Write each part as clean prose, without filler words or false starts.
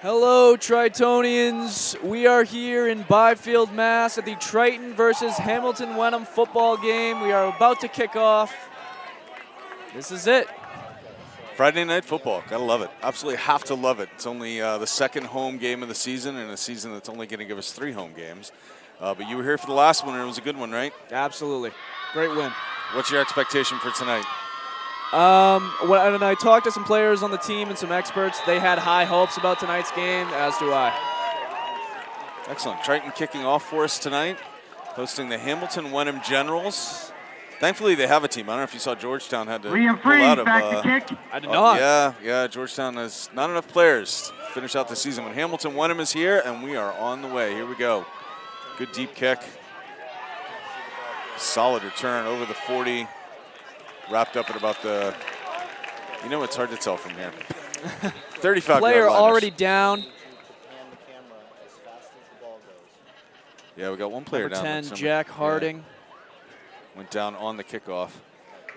Hello, Tritonians. We are here in Byfield, Mass. at the Triton versus Hamilton-Wenham football game. We are about to kick off. This is it. Friday night football. Gotta love it. Absolutely have to love it. It's only the second home game of the season, and a season that's only going to give us 3 home games. But you were here for the last one, and it was a good one, right? Absolutely. Great win. What's your expectation for tonight? When I talked to some players on the team and some experts, they had high hopes about tonight's game, as do I. Excellent. Triton kicking off for us tonight, hosting the Hamilton-Wenham Generals. Thankfully, they have a team. I don't know if you saw Georgetown had to pull out of. I did not. Yeah. Georgetown has not enough players to finish out the season. When Hamilton-Wenham is here, and we are on the way. Here we go. Good deep kick. Solid return over the 40. Wrapped up at about the, it's hard to tell from here. 35 Player yard line. already down. Yeah, we got one player Number down. 10, Jack Harding. Yeah. Went down on the kickoff.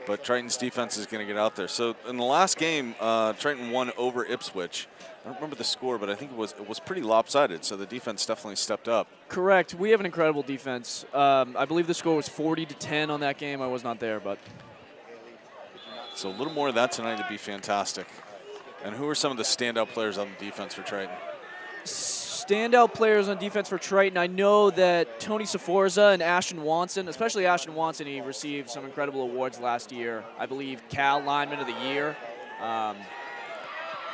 But Triton's defense is going to get out there. So in the last game, Triton won over Ipswich. I don't remember the score, but I think it was pretty lopsided. So the defense definitely stepped up. Correct. We have an incredible defense. I believe the score was 40-10 on that game. I was not there, but. So a little more of that tonight would be fantastic. And who are some of the standout players on the defense for Triton? Standout players on defense for Triton, I know that Tony Saforza and Ashton Watson, especially Ashton Watson, he received some incredible awards last year. I believe Cal Lineman of the Year.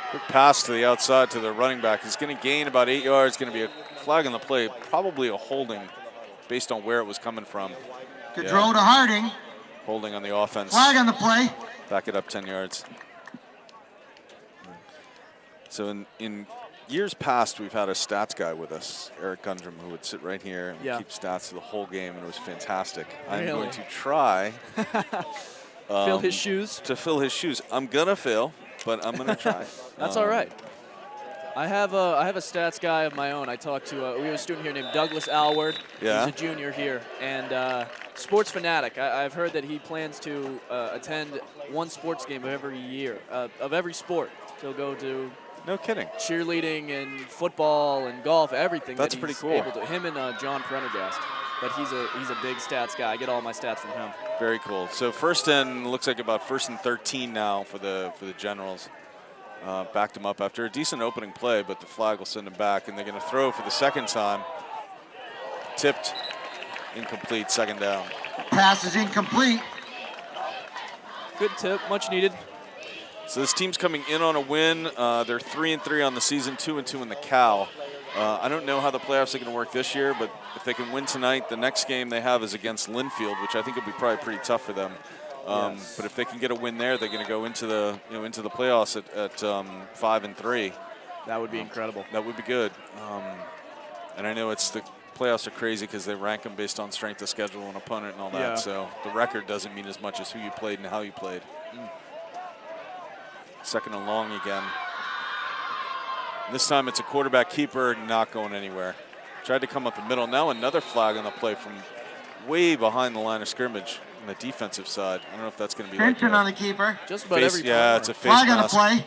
Quick pass to the outside to the running back. He's going to gain about 8 yards. Going to be a flag on the play, probably a holding based on where it was coming from. Good throw to Harding. Holding on the offense. Flag on the play. Back it up 10 yards. So in years past, we've had a stats guy with us, Eric Gundrum, who would sit right here and keep stats for the whole game, and it was fantastic. Really? I'm going to try fill his shoes. To fill his shoes. I'm gonna fill, but I'm gonna try. That's all right. I have a stats guy of my own. I talked to we have a student here named Douglas Alward. Yeah. He's a junior here, and sports fanatic. I've heard that he plans to attend one sports game of every year, of every sport. He'll go to. No kidding. Cheerleading and football and golf, everything. That's that pretty he's cool. Able to. Him and John Prendergast, but he's a big stats guy. I get all my stats from him. Very cool. So first and looks like about 1st and 13 now for the Generals. Backed him up after a decent opening play, but the flag will send him back, and they're going to throw for the second time. Tipped, incomplete, 2nd down. Pass is incomplete. Good tip, much needed. So this team's coming in on a win. They're 3-3 on the season, 2-2 in the Cal. I don't know how the playoffs are going to work this year, but if they can win tonight, the next game they have is against Linfield, which I think will be probably pretty tough for them. Yes. But if they can get a win there, they're going to go into the into the playoffs at 5-3. That would be incredible. That would be good. And I know the playoffs are crazy because they rank them based on strength of schedule and opponent and all that. Yeah. So the record doesn't mean as much as who you played and how you played. 2nd and long again. This time it's a quarterback keeper, not going anywhere. Tried to come up the middle. Now another flag on the play from way behind the line of scrimmage on the defensive side. I don't know if that's going to be Benton on the keeper. Just about face, every yeah, play. it's a face Flag on the mask. play.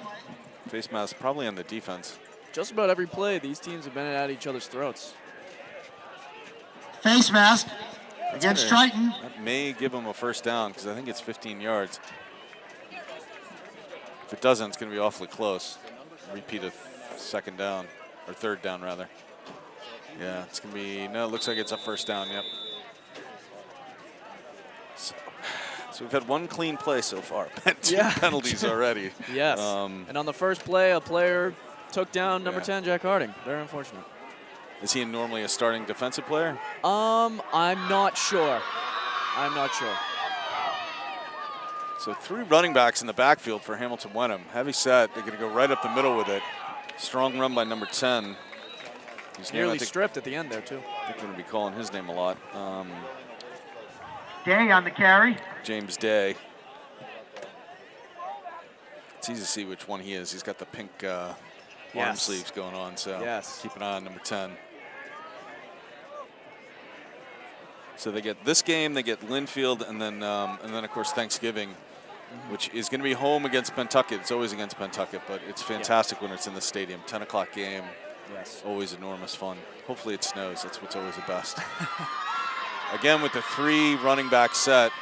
Face mask probably on the defense. Just about every play, these teams have been at each other's throats. Face mask against Triton. That may give them a 1st down because I think it's 15 yards. If it doesn't, it's going to be awfully close. Repeat a 2nd down, or 3rd down rather. Yeah, it's going to be, no, it looks like it's a 1st down, yep. So we've had one clean play so far, 2 penalties already. Yes, and on the first play, a player took down number 10, Jack Harding. Very unfortunate. Is he normally a starting defensive player? I'm not sure. I'm not sure. So 3 running backs in the backfield for Hamilton-Wenham. Heavy set. They're going to go right up the middle with it. Strong run by number 10. He's nearly stripped at the end there, too. I think we're going to be calling his name a lot. Day on the carry. James Day. It's easy to see which one he is. He's got the pink arm sleeves going on, so keep an eye on number 10. So they get this game, they get Linfield, and then of course Thanksgiving which is going to be home against Pentucket. It's always against Pentucket, but it's fantastic when it's in the stadium. 10 o'clock game, always enormous fun. Hopefully it snows. That's what's always the best. Again, with the 3 running back set.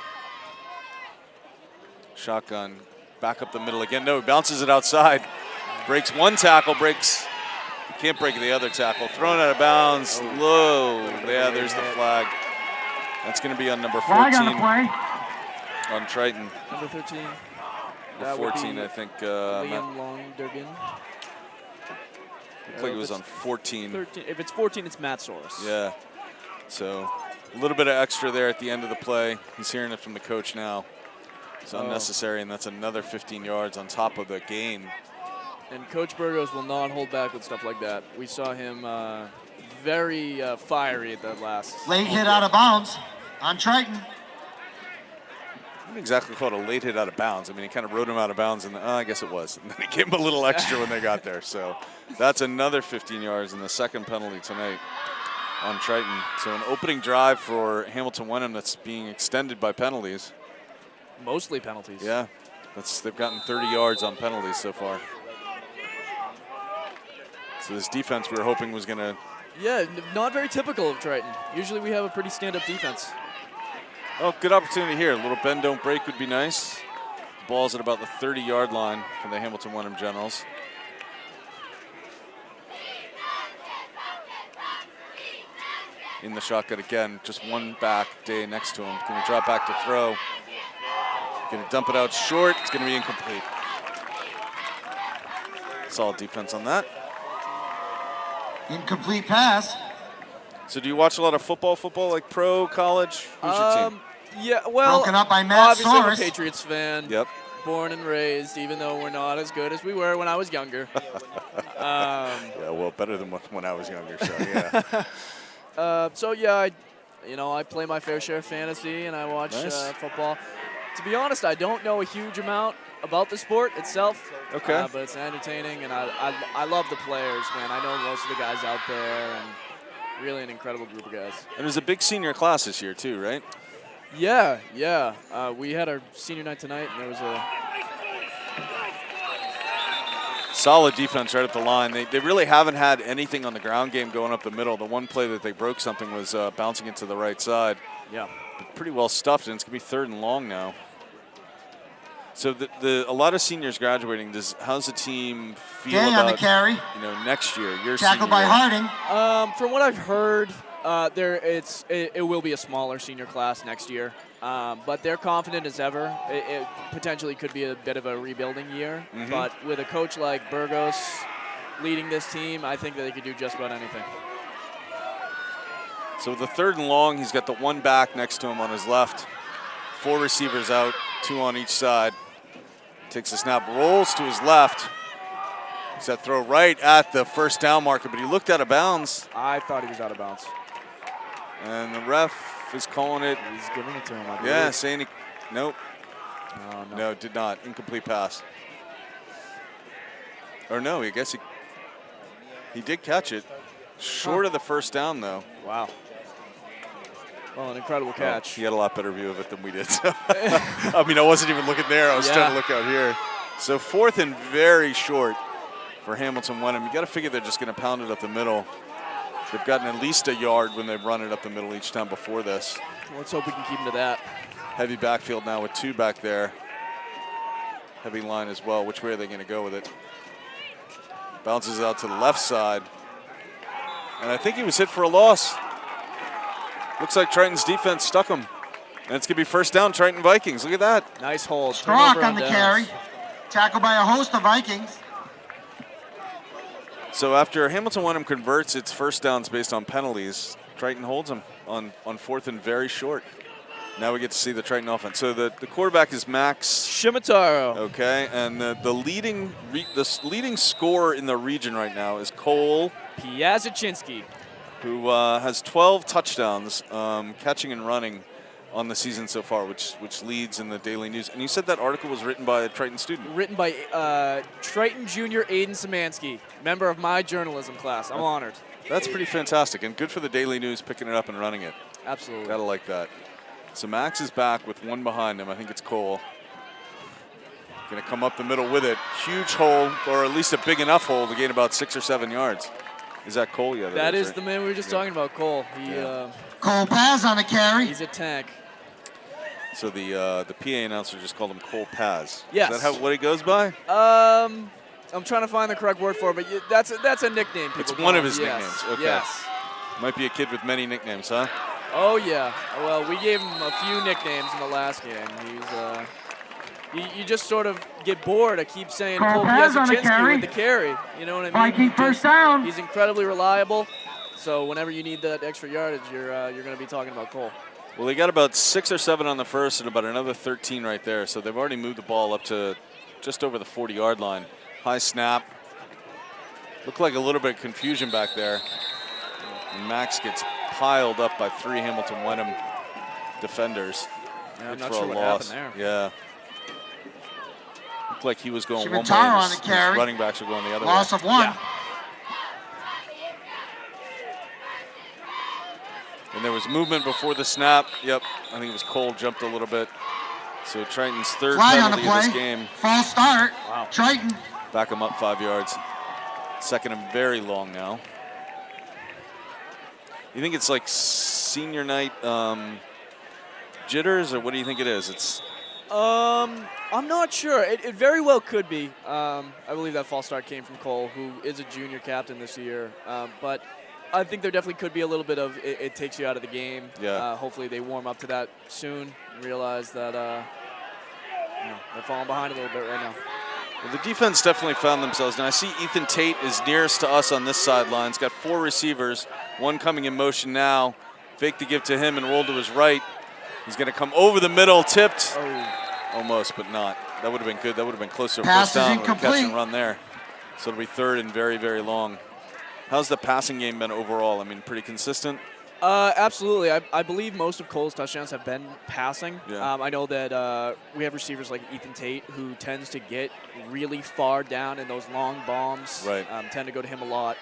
Shotgun, back up the middle again. No, he bounces it outside. Breaks one tackle, can't break the other tackle. Thrown out of bounds, low. Yeah, there's the flag. That's going to be on number 14. Flag on the play. On Triton. Number 13. Number 14, I think. Liam Longdurgan. Looks like it was on 14. 13. If it's 14, it's Matt Soros. Yeah. So a little bit of extra there at the end of the play. He's hearing it from the coach now. It's unnecessary, and that's another 15 yards on top of the gain. And Coach Burgos will not hold back with stuff like that. We saw him very fiery at that last. Late hit out of bounds on Triton. I wouldn't exactly call it a late hit out of bounds. I mean, he kind of rode him out of bounds, and I guess it was. And then he gave him a little extra when they got there. So that's another 15 yards and the second penalty tonight on Triton. So an opening drive for Hamilton-Wenham that's being extended by penalties. Mostly penalties. Yeah, they've gotten 30 yards on penalties so far. So this defense we were hoping was going to... Yeah, not very typical of Triton. Usually we have a pretty stand-up defense. Oh, good opportunity here. A little bend, don't break would be nice. The ball's at about the 30-yard line for the Hamilton-Wenham Generals. In the shotgun again, just one back, Day next to him. Going to drop back to throw. Going to dump it out short. It's going to be incomplete. Solid defense on that. Incomplete pass. So do you watch a lot of football like pro, college? Who's your team? Yeah, well, Broken up by Matt obviously I'm a Soros. Patriots fan. Yep. Born and raised, even though we're not as good as we were when I was younger. Yeah, well, better than when I was younger, so yeah. So yeah, I play my fair share of fantasy and I watch football. To be honest, I don't know a huge amount about the sport itself. Okay. But it's entertaining, and I love the players, man. I know most of the guys out there, and really an incredible group of guys. And there's a big senior class this year too, right? Yeah. We had our senior night tonight, and there was a solid defense right at the line. They really haven't had anything on the ground game going up the middle. The one play that they broke something was bouncing into the right side. Yeah. But pretty well stuffed, and it's going to be 3rd and long now. So a lot of seniors graduating. How's the team feel Day about on the carry. next year? Your Tackled senior by year? Harding. From what I've heard, it will be a smaller senior class next year. But they're confident as ever. It potentially could be a bit of a rebuilding year. Mm-hmm. But with a coach like Burgos leading this team, I think that they could do just about anything. So the 3rd and long, he's got the one back next to him on his left. 4 receivers out, 2 on each side. Takes a snap, rolls to his left. He's that throw right at the 1st down marker, but he looked out of bounds. I thought he was out of bounds. And the ref is calling it. He's giving it to him, I believe. Yeah, saying he, nope. No. No, did not. Incomplete pass. Or no, I guess he did catch it. Short of the 1st down, though. Wow. Well, an incredible catch. He had a lot better view of it than we did. So. I mean, I wasn't even looking there. I was trying to look out here. So 4th and very short for Hamilton-Wenham. You got to figure they're just going to pound it up the middle. They've gotten at least a yard when they've run it up the middle each time before this. Let's hope we can keep him to that. Heavy backfield now with 2 back there. Heavy line as well. Which way are they going to go with it? Bounces out to the left side. And I think he was hit for a loss. Looks like Triton's defense stuck him. And it's going to be 1st down, Triton Vikings. Look at that. Nice hold. Strock Turnover on the carry. Tackled by a host of Vikings. So after Hamilton-Wenham converts its 1st downs based on penalties, Triton holds them on 4th and very short. Now we get to see the Triton offense. So the quarterback is Max Shimataro. Okay, and the leading scorer in the region right now is Cole Piazachinski, who has 12 touchdowns, catching and running on the season so far, which leads in the Daily News. And you said that article was written by a Triton student. Written by Triton Junior Aiden Szymanski, member of my journalism class. I'm honored. That's pretty fantastic, and good for the Daily News picking it up and running it. Absolutely. Gotta like that. So Max is back with 1 behind him. I think it's Cole. Going to come up the middle with it. Huge hole, or at least a big enough hole to gain about 6 or 7 yards. Is that Cole? Yeah, that is right. the man we were just talking about, Cole. Cole Paz on the carry. He's a tank. So the PA announcer just called him Cole Paz. Yes. Is that what he goes by? I'm trying to find the correct word for it, but that's a nickname. It's People one call of his him. nicknames. Okay. Yes. Might be a kid with many nicknames, huh? Oh yeah. Well, we gave him a few nicknames in the last game. You just sort of get bored. I keep saying Cole Piazaczynski with the carry. You know what I mean? Viking first down. He's incredibly reliable. So whenever you need that extra yardage, you're going to be talking about Cole. Well, they got about 6 or 7 on the first and about another 13 right there. So they've already moved the ball up to just over the 40-yard line. High snap. Looked like a little bit of confusion back there. And Max gets piled up by 3 Hamilton-Wenham defenders. Yeah, I'm not sure what happened there. Yeah. Looked like he was going one way Chimataro and on the carry. his running backs were going the other way. Loss of 1. Yeah. And there was movement before the snap. Yep, I think it was Cole jumped a little bit. So Triton's third Flag on the penalty of this play. game. False start. Wow. Triton. Back him up 5 yards. Second and very long now. You think it's like senior night jitters, or what do you think it is? It's. I'm not sure. It very well could be. I believe that false start came from Cole, who is a junior captain this year. But I think there definitely could be a little bit of it takes you out of the game. Yeah. Hopefully they warm up to that soon and realize that they're falling behind a little bit right now. Well, the defense definitely found themselves. Now I see Ethan Tate is nearest to us on this sideline. He's got 4 receivers, one coming in motion now. Fake to give to him and roll to his right. He's going to come over the middle, tipped. Oh. Almost, but not. That would have been good. That would have been close to a Pass first is down with a catch incomplete. and run there. So it'll be third and very, very long. How's the passing game been overall? I mean, pretty consistent? Absolutely. I believe most of Cole's touchdowns have been passing. Yeah. I know that we have receivers like Ethan Tate who tends to get really far down in those long bombs. Right. Tend to go to him a lot.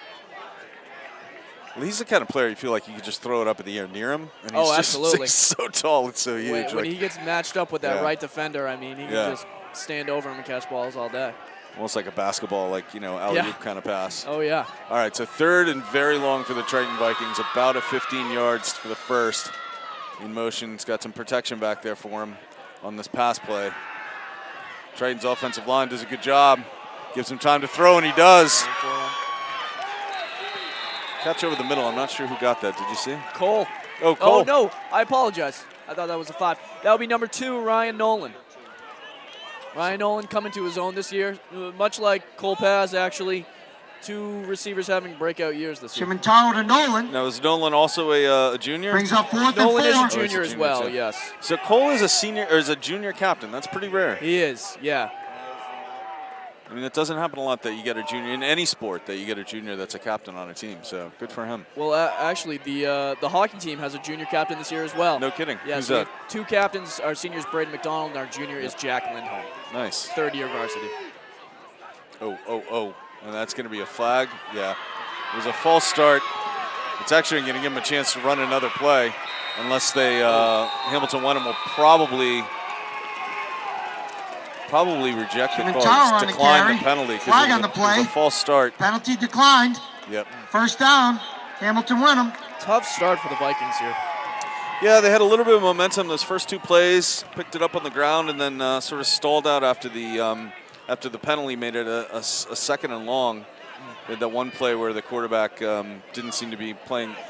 Well, he's the kind of player you feel like you could just throw it up in the air near him. And he's absolutely. He's so tall, it's so huge. When he gets matched up with that Yeah. right defender, I mean, he can just stand over him and catch balls all day. Almost like a basketball, like, alley-oop kind of pass. Oh, yeah. All right, so third and very long for the Triton Vikings, about a 15 yards for the first. In motion, he's got some protection back there for him on this pass play. Triton's offensive line does a good job. Gives him time to throw, and he does. Catch over the middle. I'm not sure who got that. Did you see? Cole. Oh, Cole. Oh, no. I apologize. I thought that was a 5. That would be number 2, Ryan Nolan. Ryan Nolan coming to his own this year. Much like Cole Paz, actually. 2 receivers having breakout years this year. Chimataro to Nolan. Now, is Nolan also a junior? Brings up 4th Nolan is a and 4. junior as well, too. yes. So Cole is a senior, or is a junior captain. That's pretty rare. He is, yeah. I mean, it doesn't happen a lot that you get a junior in any sport, that you get a junior that's a captain on a team. So good for him. Well, actually, the hockey team has a junior captain this year as well. No kidding. Yeah, Who's so we that? have 2 captains. Our senior is Braden McDonald, and our junior is Jack Lindholm. Nice. Third-year varsity. Oh. And that's going to be a flag. Yeah. It was a false start. It's actually going to give him a chance to run another play, unless they Hamilton-Wenham will probably reject the Chimataro call. on the Decline carry. the penalty. Flag on the It play. was a false start. Penalty declined. Yep. First down. Hamilton-Wenham. Tough start for the Vikings here. Yeah, they had a little bit of momentum those first 2 plays, picked it up on the ground, and then sort of stalled out after the penalty made it a second and long. They had that one play where the quarterback didn't seem to be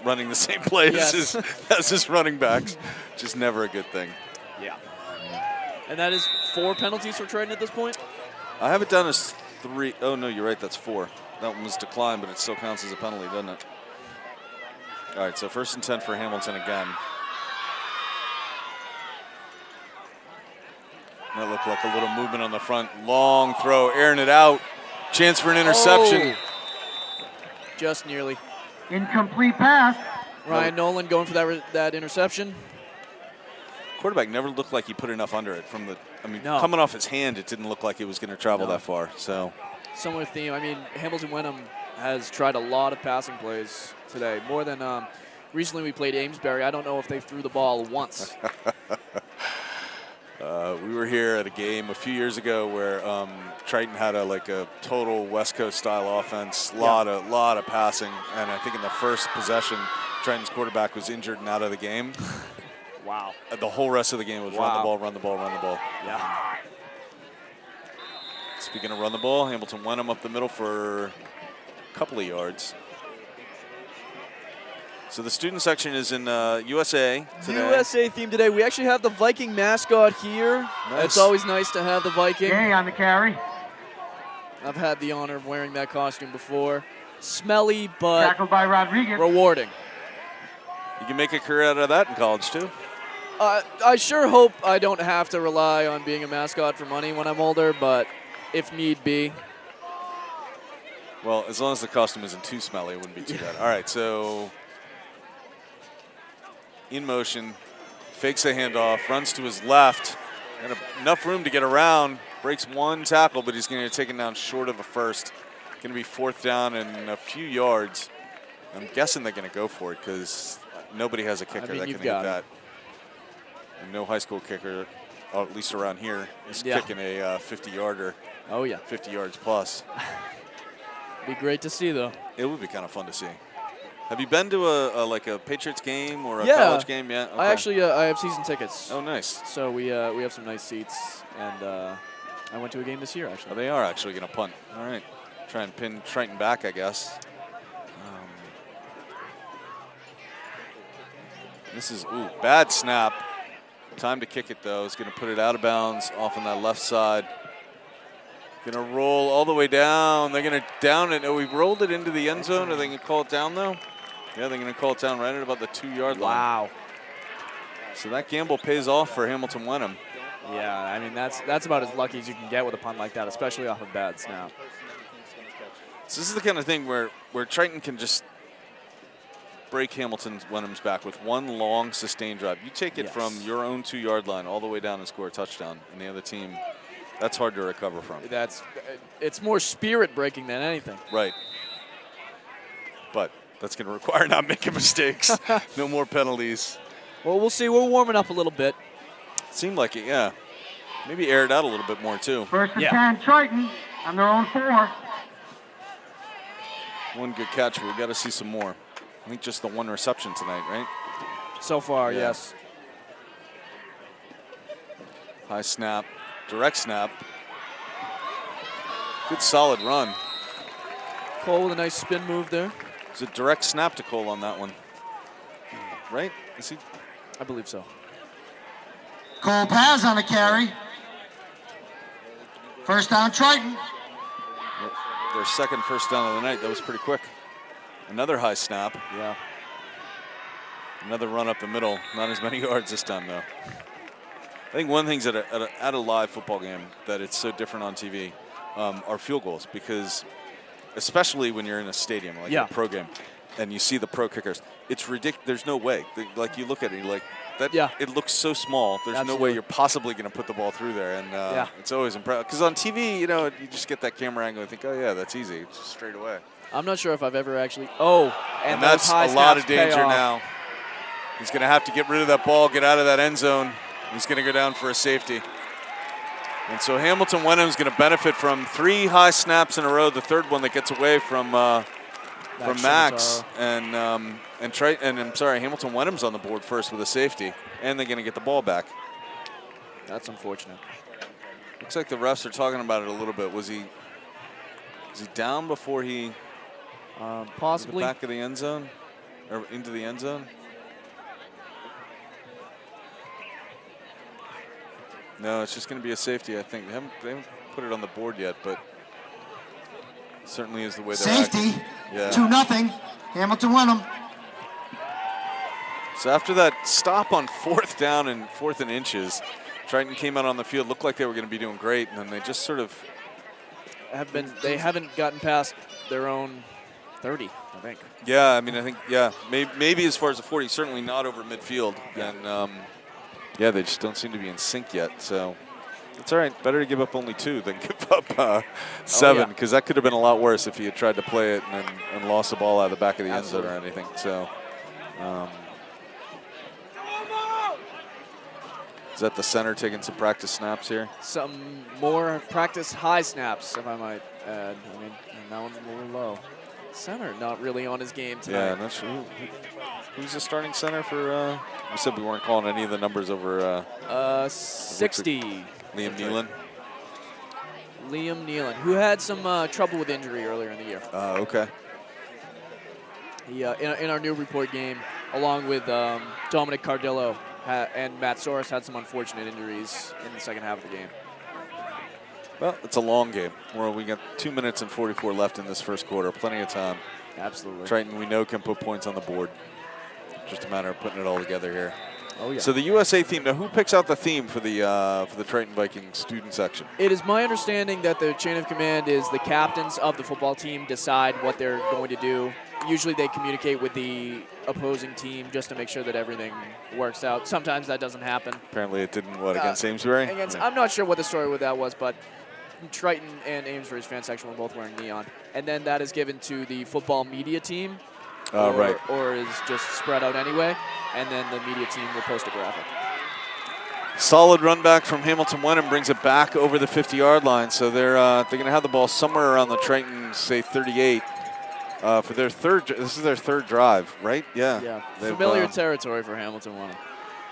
running the same play Yes. as his running backs, which is never a good thing. Yeah. And that is 4 penalties for Triton at this point? I have it down as 3. Oh, no, you're right, that's 4. That one was declined, but it still counts as a penalty, doesn't it? All right, so 1st and 10 for Hamilton again. That looked like a little movement on the front. Long throw, airing it out. Chance for an interception. Oh. Just nearly. Incomplete pass. Ryan Nolan going for that interception. Quarterback never looked like he put enough under it. No. Coming off his hand, it didn't look like it was going to travel that far. So, Similar theme. I mean, Hamilton-Wenham has tried a lot of passing plays today, more than recently we played Amesbury. I don't know if they threw the ball once. We were here at a game a few years ago where Triton had a total West Coast style offense, lot of passing, and I think in the first possession, Triton's quarterback was injured and out of the game. Wow. The whole rest of the game was run the ball, run the ball, run the ball. Yeah. Speaking of run the ball, Hamilton-Wenham up the middle for a couple of yards. So the student section is in USA today. USA theme today. We actually have the Viking mascot here. Nice. It's always nice to have the Viking. Gay on the carry. I've had the honor of wearing that costume before. Smelly, but Tackled by Rodriguez. rewarding. You can make a career out of that in college too. I sure hope I don't have to rely on being a mascot for money when I'm older, but if need be. Well, as long as the costume isn't too smelly, it wouldn't be too bad. All right, so in motion, fakes the handoff, runs to his left, and enough room to get around, breaks one tackle, but he's going to get taken down short of a first. Going to be 4th down and a few yards. I'm guessing they're going to go for it because nobody has a kicker that can hit that. And no high school kicker, at least around here, is kicking a 50-yarder. Oh, yeah. 50 yards plus. Be great to see, though. It would be kind of fun to see. Have you been to a Patriots game or a college game yet? Okay. I actually I have season tickets. Oh, nice. So we have some nice seats, and I went to a game this year, actually. Oh, they are actually going to punt. All right. Try and pin Triton back, I guess. This is, bad snap. Time to kick it, though. He's going to put it out of bounds off on that left side. Going to roll all the way down. They're going to down it. Oh, we rolled it into the end zone. Are they going to call it down, though? Yeah, they're going to call it down right at about the 2-yard line. Wow. So that gamble pays off for Hamilton-Wenham. Yeah, I mean, that's about as lucky as you can get with a punt like that, especially off a bad snap. So this is the kind of thing where Triton can just break Hamilton-Wenham's back with one long, sustained drive. You take it from your own 2-yard line all the way down and score a touchdown, and the other team, that's hard to recover from. It's more spirit breaking than anything. Right. But that's going to require not making mistakes. No more penalties. Well, we'll see. We're warming up a little bit. Seemed like it, yeah. Maybe air it out a little bit more, too. 1st and 10, Triton on their own 4. One good catch, but we've got to see some more. I think just the one reception tonight, right? So far, yes. High snap, direct snap. Good solid run. Cole with a nice spin move there. It's a direct snap to Cole on that one. Right? Is he? I believe so. Cole Paz on the carry. 1st down, Triton. Their second first down of the night. That was pretty quick. Another high snap. Yeah. Another run up the middle. Not as many yards this time, though. I think one of the things at a live football game that it's so different on TV are field goals, because especially when you're in a stadium, like a pro game, and you see the pro kickers, it's ridiculous. There's no way. Like, you look at it, you're like, that. It looks so small. There's no way you're possibly going to put the ball through there, and it's always impressive. Because on TV, you just get that camera angle and think, oh yeah, that's easy. It's just straight away. I'm not sure if I've ever actually. And that's a lot of danger now. He's going to have to get rid of that ball, get out of that end zone. He's going to go down for a safety. And so Hamilton-Wenham is going to benefit from 3 high snaps in a row. The third one that gets away from Max, and Hamilton-Wenham's on the board first with a safety, and they're going to get the ball back. That's unfortunate. Looks like the refs are talking about it a little bit. Was he down before he possibly back of the end zone or into the end zone? No, it's just going to be a safety, I think. They haven't put it on the board yet, but it certainly is the way they're safety. Yeah. 2-0. Hamilton-Wenham. So after that stop on 4th down and 4th and inches, Triton came out on the field, looked like they were going to be doing great, and then they just sort of they haven't gotten past their own 30, I think. Yeah, I mean, I think, maybe as far as the 40, certainly not over midfield. And they just don't seem to be in sync yet. So it's all right. Better to give up only 2 than give up 7, because that could have been a lot worse if he had tried to play it and lost the ball out of the back of the end zone or anything. So that the center taking some practice snaps here? Some more practice high snaps, if I might add. I mean, and that one's a little low. Center not really on his game tonight. Yeah, not sure. Who's the starting center for? We said we weren't calling any of the numbers over. 60. Liam Nealon. Liam Nealon, who had some trouble with injury earlier in the year. Okay. He, in our new report game, along with Dominic Cardillo and Matt Soros, had some unfortunate injuries in the second half of the game. Well, it's a long game. We got 2 minutes and 44 left in this first quarter. Plenty of time. Absolutely. Triton, we know, can put points on the board. Just a matter of putting it all together here. Oh, yeah. So the USA theme. Now, who picks out the theme for the Triton Vikings student section? It is my understanding that the chain of command is the captains of the football team decide what they're going to do. Usually they communicate with the opposing team just to make sure that everything works out. Sometimes that doesn't happen. Apparently it didn't, against Amesbury? I'm not sure what the story with that was, but Triton and Amesbury's fan section were both wearing neon. And then that is given to the football media team. Right. Or is just spread out anyway. And then the media team will post a graphic. Solid run back from Hamilton-Wenham brings it back over the 50-yard line. So they're going to have the ball somewhere around the Triton, say 38, for their third. This is their third drive, right? Yeah. Yeah. Familiar territory for Hamilton-Wenham.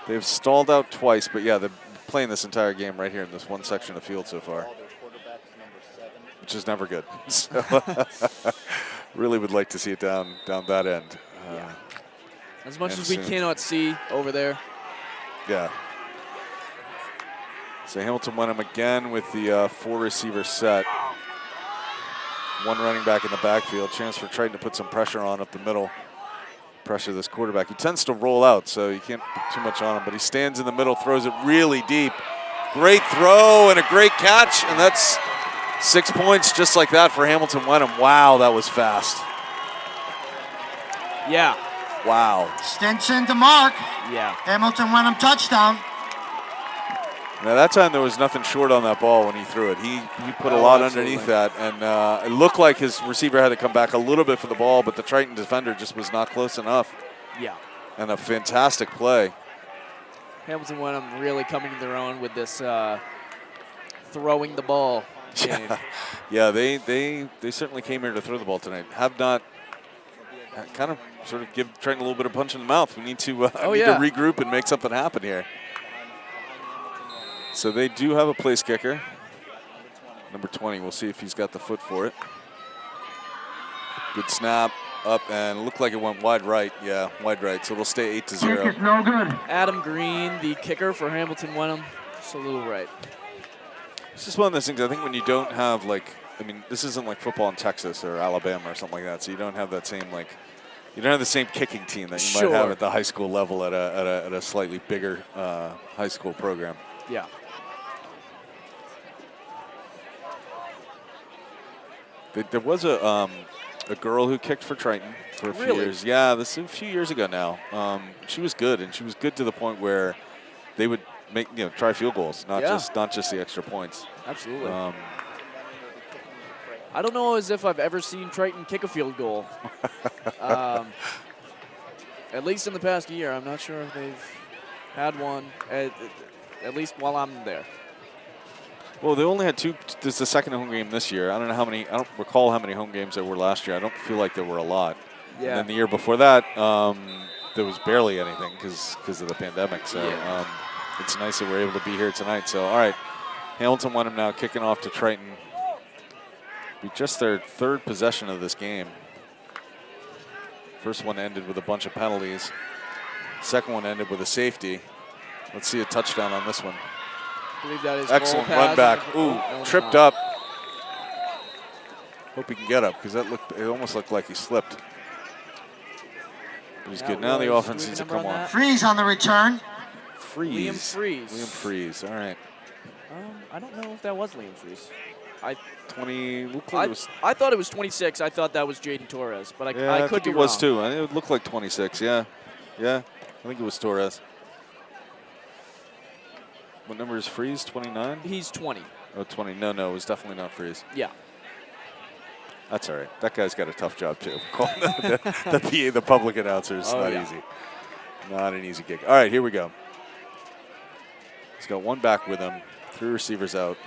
They've stalled out twice, but yeah, they're playing this entire game right here in this one section of field so far, which is never good. So really would like to see it down that end. Yeah. As much as we cannot see over there. Yeah. So Hamilton-Wenham again with the 4-receiver set. One running back in the backfield. Chance for Triton to put some pressure on up the middle. Pressure this quarterback. He tends to roll out, so you can't put too much on him, but he stands in the middle, throws it really deep. Great throw and a great catch, and that's 6 points just like that for Hamilton-Wenham. Wow, that was fast. Yeah. Wow. Stinson to Mark. Yeah. Hamilton-Wenham touchdown. Now that time there was nothing short on that ball when he threw it. He put a lot underneath that, and it looked like his receiver had to come back a little bit for the ball, but the Triton defender just was not close enough. Yeah. And a fantastic play. Hamilton-Wenham really coming to their own with this throwing the ball game. Yeah, they certainly came here to throw the ball tonight. Have not kind of sort of give Triton a little bit of punch in the mouth. We need to to regroup and make something happen here. So they do have a place kicker. Number 20, we'll see if he's got the foot for it. Good snap, up, and it looked like it went wide right. Yeah, wide right, so it'll stay 8-0. Kick is no good. Adam Green, the kicker for Hamilton-Wenham, just a little right. It's just one of those things, I think when you don't have, this isn't like football in Texas or Alabama or something like that, so you don't have that same, you don't have the same kicking team that you might have at the high school level at a slightly bigger high school program. Yeah. There was a girl who kicked for Triton for a few years. Yeah, this is a few years ago now. She was good, and she was good to the point where they would make try field goals, not just the extra points. Absolutely. I don't know as if I've ever seen Triton kick a field goal. At least in the past year, I'm not sure if they've had one. At least while I'm there. Well, they only had two. This is the second home game this year. I don't know how many. I don't recall how many home games there were last year. I don't feel like there were a lot. Yeah. And then the year before that, there was barely anything because of the pandemic. So it's nice that we're able to be here tonight. So all right, Hamilton-Wenham now kicking off to Triton. Be just their third possession of this game. First one ended with a bunch of penalties. Second one ended with a safety. Let's see a touchdown on this one. I believe that is excellent run back. Ooh, tripped up. Hope he can get up because it almost looked like he slipped. But he's good. Now the offense needs to come on. Freeze on the return. Freeze. Liam Freeze. Liam Freeze. All right. I don't know if that was Liam Freeze. 20. I thought it was 26. I thought that was Jaden Torres, but I could be wrong. I think it was too. It looked like 26. Yeah. I think it was Torres. What number is Freeze? 29? He's 20. Oh, 20. No, it was definitely not Freeze. Yeah. That's all right. That guy's got a tough job, too. the PA, the public announcer, is not easy. Not an easy gig. All right, here we go. got one back with him. 3 receivers out.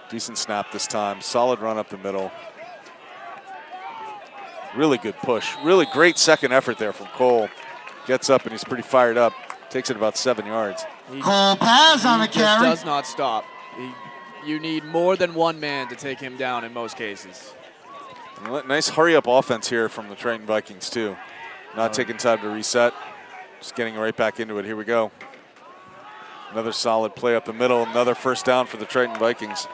Decent snap this time. Solid run up the middle. Really good push. Really great second effort there from Cole. Gets up and he's pretty fired up. Takes it about 7 yards. Cole Paz on the He carry. does not stop. You need more than one man to take him down in most cases. Nice hurry-up offense here from the Triton Vikings, too. Not taking time to reset. Just getting right back into it. Here we go. Another solid play up the middle. Another first down for the Triton Vikings.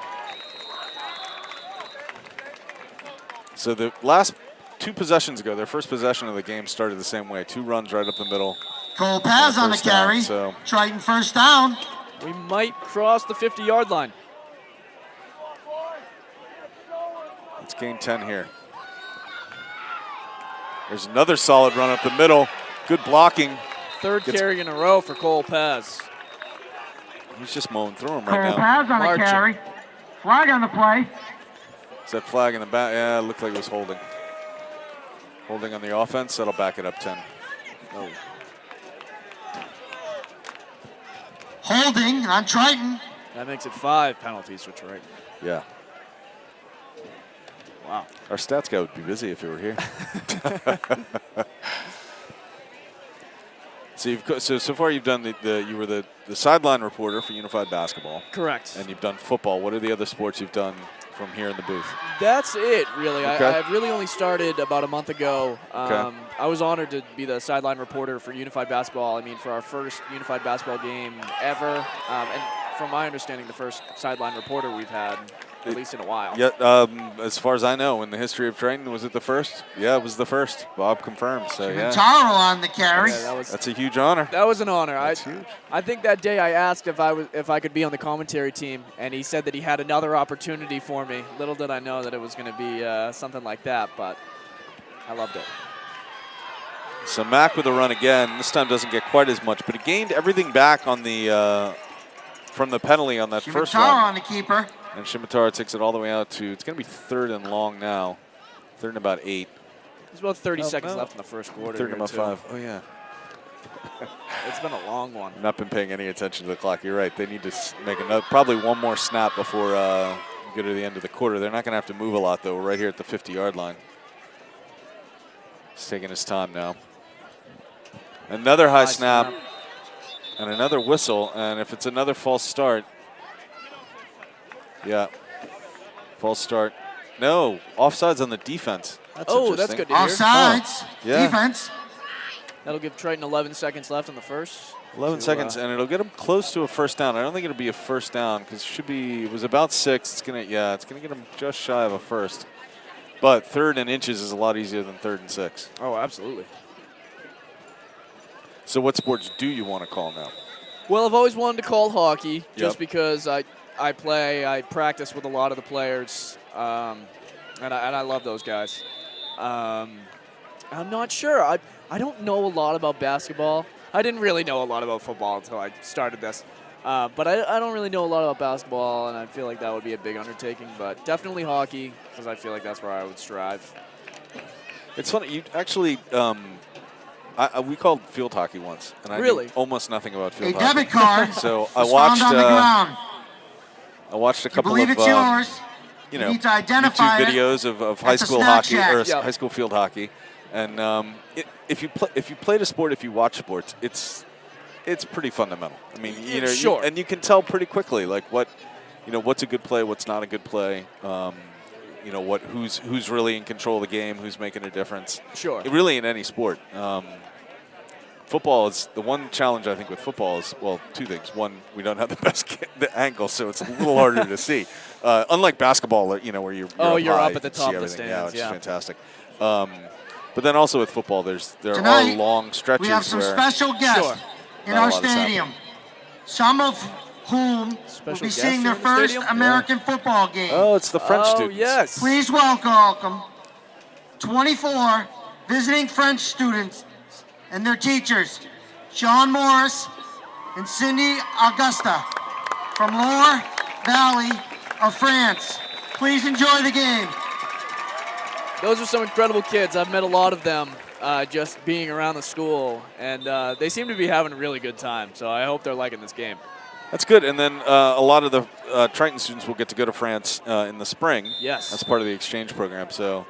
So the last 2 possessions ago, their first possession of the game started the same way. 2 runs right up the middle. Cole Paz on the First down, carry. so- Triton first down. We might cross the 50-yard line. Let's gain 10 here. There's another solid run up the middle. Good blocking. Third Gets- carry in a row for Cole Paz. He's just mowing through him Cole right now. Paz on the Marching. carry. Flag on the play. Is that flag in the back? Yeah, it looked like it was holding. Holding on the offense. That'll back it up 10. Oh. Holding on Triton. That makes it 5 penalties for Triton. Yeah. Wow. Our stats guy would be busy if he were here. So far you've done you were the sideline reporter for Unified Basketball, Correct. and you've done football. What are the other sports you've done from here in the booth? That's it, really. Okay. I've really only started about a month ago. Okay. I was honored to be the sideline reporter for Unified Basketball. I mean, for our first Unified Basketball game ever. And from my understanding, the first sideline reporter we've had, at least in a while. Yeah, as far as I know, in the history of Triton, was it the first? Yeah, it was the first. Bob confirmed. So yeah, Taro on the carry. Yeah, that's a huge honor. that was an honor. That's huge. I think that day I asked if I could be on the commentary team, and he said that he had another opportunity for me. Little did I know that it was going to be something like that, but I loved it. So Mack with a run again. This time doesn't get quite as much, but he gained everything back on the from the penalty on that first Taro run. on the keeper. And Shimitar takes it all the way out to, it's going to be 3rd and long now. 3rd and about 8. There's about 30 Oh, seconds no. left in the first quarter. 3rd and here, about too. 5. Oh, yeah. It's been a long one. I've not been paying any attention to the clock. You're right. They need to make probably one more snap before we get to the end of the quarter. They're not going to have to move a lot, though. We're right here at the 50-yard line. He's taking his time now. Another high snap. And another whistle. And if it's another false start, yeah. False start. No, offsides on the defense. That's Oh, that's interesting. good to hear. Offsides. Yeah. Defense. That'll give Triton 11 seconds left in the first. 11 seconds, and it'll get them close to a first down. I don't think it'll be a first down because it was about 6. It's gonna get them just shy of a first. But 3rd and inches is a lot easier than 3rd and 6. Oh, absolutely. So what sports do you want to call now? Well, I've always wanted to call hockey just Yep. because I practice with a lot of the players, and I love those guys. I'm not sure. I don't know a lot about basketball. I didn't really know a lot about football until I started this. But I don't really know a lot about basketball, and I feel like that would be a big undertaking. But definitely hockey, because I feel like that's where I would strive. It's funny. You actually, we called field hockey once, and I Really? knew almost nothing about A field hockey. debit card. So I was watched. found on the ground. I watched a You couple believe of it's yours. you You know, need to identify YouTube it videos of high at the school snack hockey shack. or Yep. high school field hockey, and if you played a sport, if you watch sports, it's pretty fundamental. I mean, you know, Sure. and you can tell pretty quickly like what's a good play, what's not a good play. You know who's really in control of the game, who's making a difference. Sure. Really in any sport. Football is the one challenge I think with football is, well, 2 things. One, we don't have the best the angle, so it's a little harder to see. Unlike basketball, where you're You're high, up at the you can see top of the everything. stands, which yeah. is fantastic. But then also with football, there Tonight, are long stretches We have some where special guests Sure. in Not a our lot has stadium. Some of whom will Special be guests seeing their here in the first stadium? American football game. oh, it's the French Oh, students. yes. Please welcome 24 visiting French students and their teachers, Sean Morris and Cindy Augusta from Loire Valley of France. Please enjoy the game. Those are some incredible kids. I've met a lot of them just being around the school, and they seem to be having a really good time. So I hope they're liking this game. That's good. And then a lot of the Triton students will get to go to France in the spring. Yes. That's part of the exchange program. So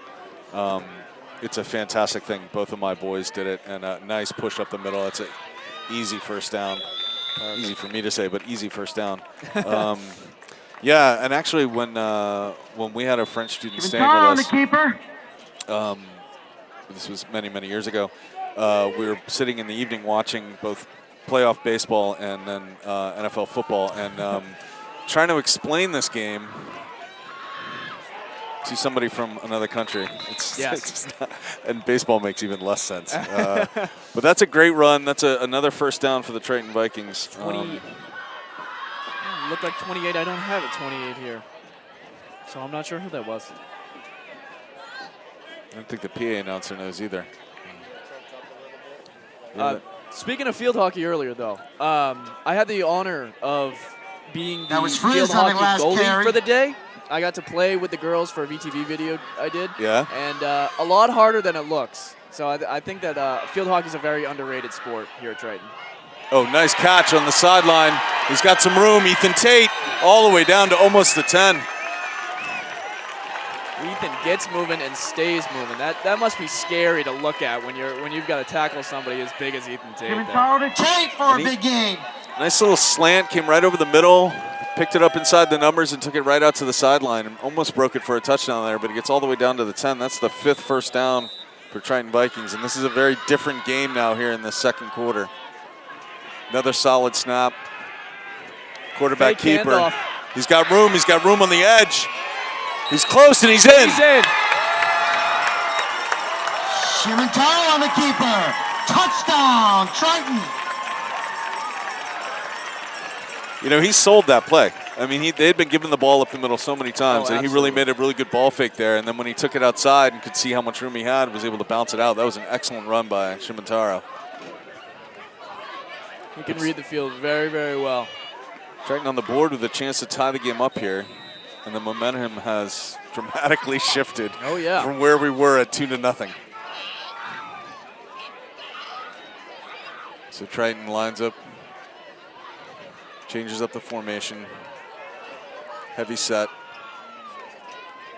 it's a fantastic thing. Both of my boys did it, and a nice push up the middle. It's an easy first down. Easy for me to say, but easy first down. Yeah, and actually when we had a French student staying with us, the keeper. This was many, many years ago, we were sitting in the evening watching both playoff baseball and then NFL football, and trying to explain this game to somebody from another country. It's just not, and baseball makes even less sense. But that's a great run. That's another first down for the Triton Vikings. 20. Looked like 28. I don't have it 28 here, so I'm not sure who that was. I don't think the PA announcer knows either. Speaking of field hockey earlier, though, I had the honor of being the was field Frizz on the hockey last goalie carry. for the day. I got to play with the girls for a VTV video I did. Yeah. And a lot harder than it looks. So I think that field hockey is a very underrated sport here at Triton. Oh, nice catch on the sideline. He's got some room. Ethan Tate all the way down to almost the 10. Ethan gets moving and stays moving. That must be scary to look at when you've got to tackle somebody as big as Ethan Tate. there. Tate for a big game. Nice little slant, came right over the middle, picked it up inside the numbers and took it right out to the sideline and almost broke it for a touchdown there, but he gets all the way down to the 10. That's the 5th first down for Triton Vikings, and this is a very different game now here in the second quarter. Another solid snap. Quarterback Fake keeper. handoff. He's got room on the edge. He's close and he's in. He's in. Shimantaro on the keeper. Touchdown, Triton. You know, he sold that play. I mean, they had been giving the ball up the middle so many times, and he really made a really good ball fake there. And then when he took it outside and could see how much room he had, was able to bounce it out. That was an excellent run by Shimantaro. He can read the field very, very well. Triton on the board with a chance to tie the game up here, and the momentum has dramatically shifted from where we were at 2-0. So Triton lines up, changes up the formation, heavy set.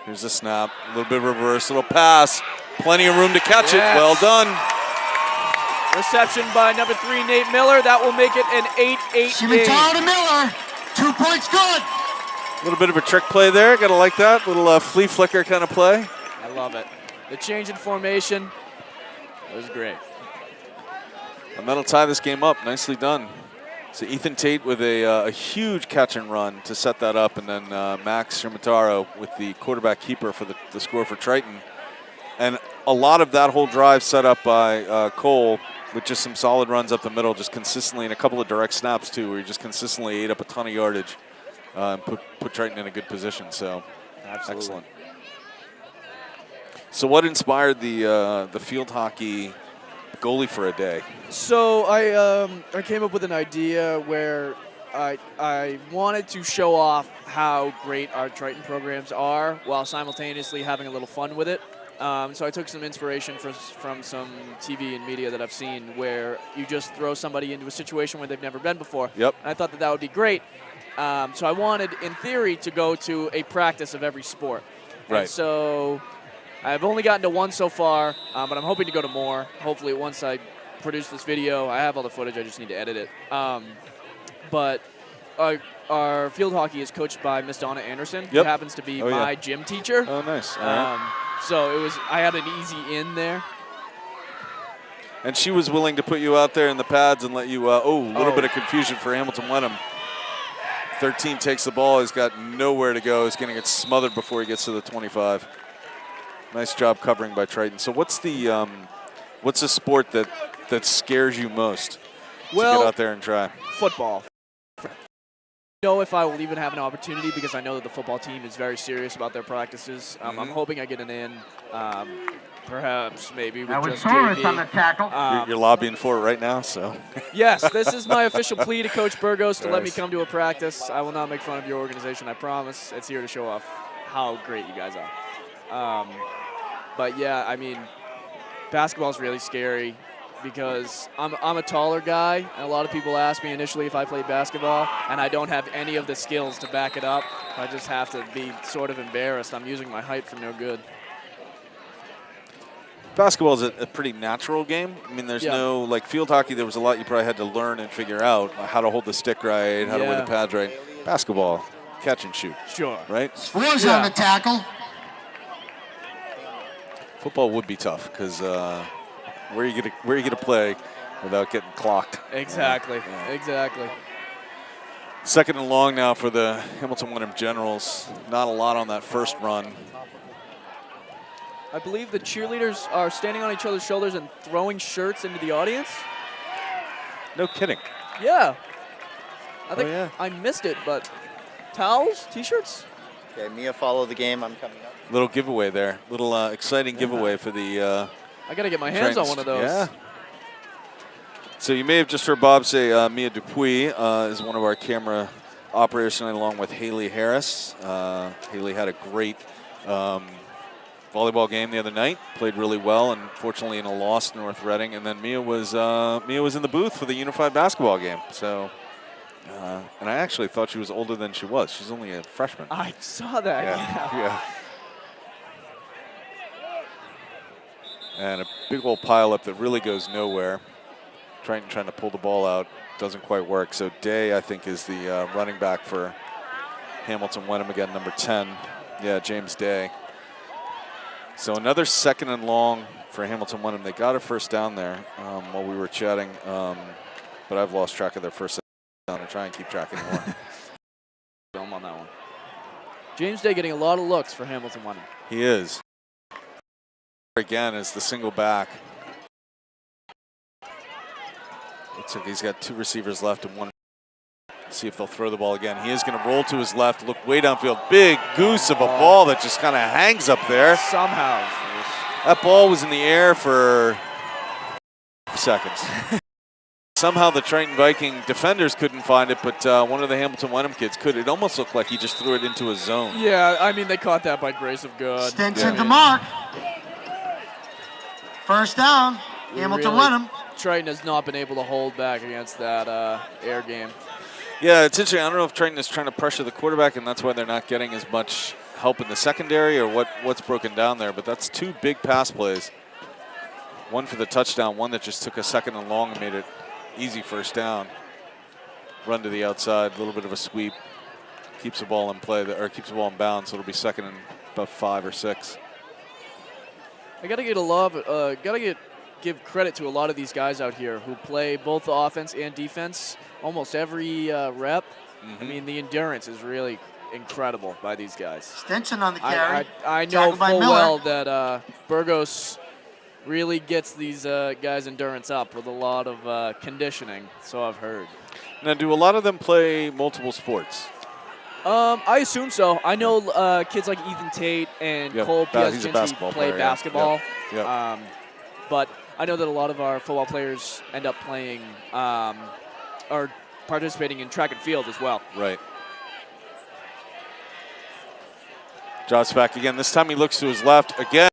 Here's the snap, a little bit of reverse, little pass, plenty of room to catch it, well done. Reception by number 3, Nate Miller. That will make it an 8-8 game. Shimantaro to Miller. 2 points good. A little bit of a trick play there. Gotta like that. Little flea flicker kind of play. I love it. The change in formation was great. And that'll tie this game up. Nicely done. So Ethan Tate with a huge catch and run to set that up, and then Max Shimantaro with the quarterback keeper for the score for Triton. And a lot of that whole drive set up by Cole with just some solid runs up the middle, just consistently, and a couple of direct snaps too, where he just consistently ate up a ton of yardage and put Triton in a good position. So, excellent. So, what inspired the field hockey goalie for a day? So I came up with an idea where I wanted to show off how great our Triton programs are while simultaneously having a little fun with it. So I took some inspiration from some TV and media that I've seen where you just throw somebody into a situation where they've never been before. Yep. And I thought that would be great. So I wanted, in theory, to go to a practice of every sport. Right. And so I've only gotten to one so far, but I'm hoping to go to more. Hopefully once I produce this video, I have all the footage, I just need to edit it. But our field hockey is coached by Miss Donna Anderson, who happens to be my gym teacher. Oh, nice. All right. So I had an easy in there. And she was willing to put you out there in the pads and let you, a little bit of confusion for Hamilton-Wenham. 13 takes the ball. He's got nowhere to go. He's going to get smothered before he gets to the 25. Nice job covering by Triton. So what's the sport that scares you most to get out there and try? Football. I don't know if I will even have an opportunity because I know that the football team is very serious about their practices. I'm hoping I get an in, perhaps maybe with just JV. On the tackle. You're lobbying for it right now, so. Yes, this is my official plea to Coach Burgos to let me come to a practice. I will not make fun of your organization, I promise. It's here to show off how great you guys are. But yeah, I mean, basketball is really scary. because I'm a taller guy, and a lot of people ask me initially if I played basketball, and I don't have any of the skills to back it up. I just have to be sort of embarrassed. I'm using my height for no good. Basketball is a pretty natural game. I mean, there's no, like field hockey, there was a lot you probably had to learn and figure out, how to hold the stick right, how to wear the pads right. Basketball, catch and shoot. Sure. Right? Swar's on the tackle. Football would be tough because where are you gonna play without getting clocked? Exactly. Exactly. Second and long now for the Hamilton-Wenham Generals. Not a lot on that first run. I believe the cheerleaders are standing on each other's shoulders and throwing shirts into the audience. No kidding. Yeah. I think I missed it, but towels, T-shirts? Okay, Mia, follow the game. I'm coming up. Little giveaway there. Little exciting giveaway for the I got to get my hands on one of those. Yeah. So you may have just heard Bob say Mia Dupuis is one of our camera operators tonight, along with Haley Harris. Haley had a great volleyball game the other night. Played really well, and fortunately in a loss to North Reading. And then Mia was in the booth for the unified basketball game. So, and I actually thought she was older than she was. She's only a freshman. I saw that. Yeah. And a big old pile up that really goes nowhere. Triton trying to pull the ball out, doesn't quite work. So Day, I think, is the running back for Hamilton-Wenham again, number 10. Yeah, James Day. So another second and long for Hamilton-Wenham. They got a first down there while we were chatting, but I've lost track of their first down. I try and keep track anymore. Film on that one. James Day getting a lot of looks for Hamilton-Wenham. He is. Again is the single back. Looks like he's got two receivers left and one. See if they'll throw the ball again. He is going to roll to his left, look way downfield. Big goose of a ball that just kind of hangs up there. Somehow. That ball was in the air for seconds. Somehow the Triton Viking defenders couldn't find it, but one of the Hamilton-Wenham kids could. It almost looked like he just threw it into a zone. Yeah, I mean, they caught that by grace of God. Stinson to mark. First down, Hamilton-Wenham. Triton has not been able to hold back against that air game. Yeah, it's interesting. I don't know if Triton is trying to pressure the quarterback, and that's why they're not getting as much help in the secondary, or what's broken down there. But that's two big pass plays. One for the touchdown, one that just took a second and long and made it easy first down. Run to the outside, a little bit of a sweep. Keeps the ball in play, or keeps the ball in bounds, so it'll be second and about 5 or 6. I got to give credit to a lot of these guys out here who play both the offense and defense almost every rep. I mean, the endurance is really incredible by these guys. Stinson on the carry. I know full well that Burgos really gets these guys' endurance up with a lot of conditioning, so I've heard. Now, do a lot of them play multiple sports? I assume so. I know kids like Ethan Tate and Cole Piascinski play basketball. Yep. But I know that a lot of our football players end up playing or participating in track and field as well. Right. Drops back again. This time he looks to his left. Again,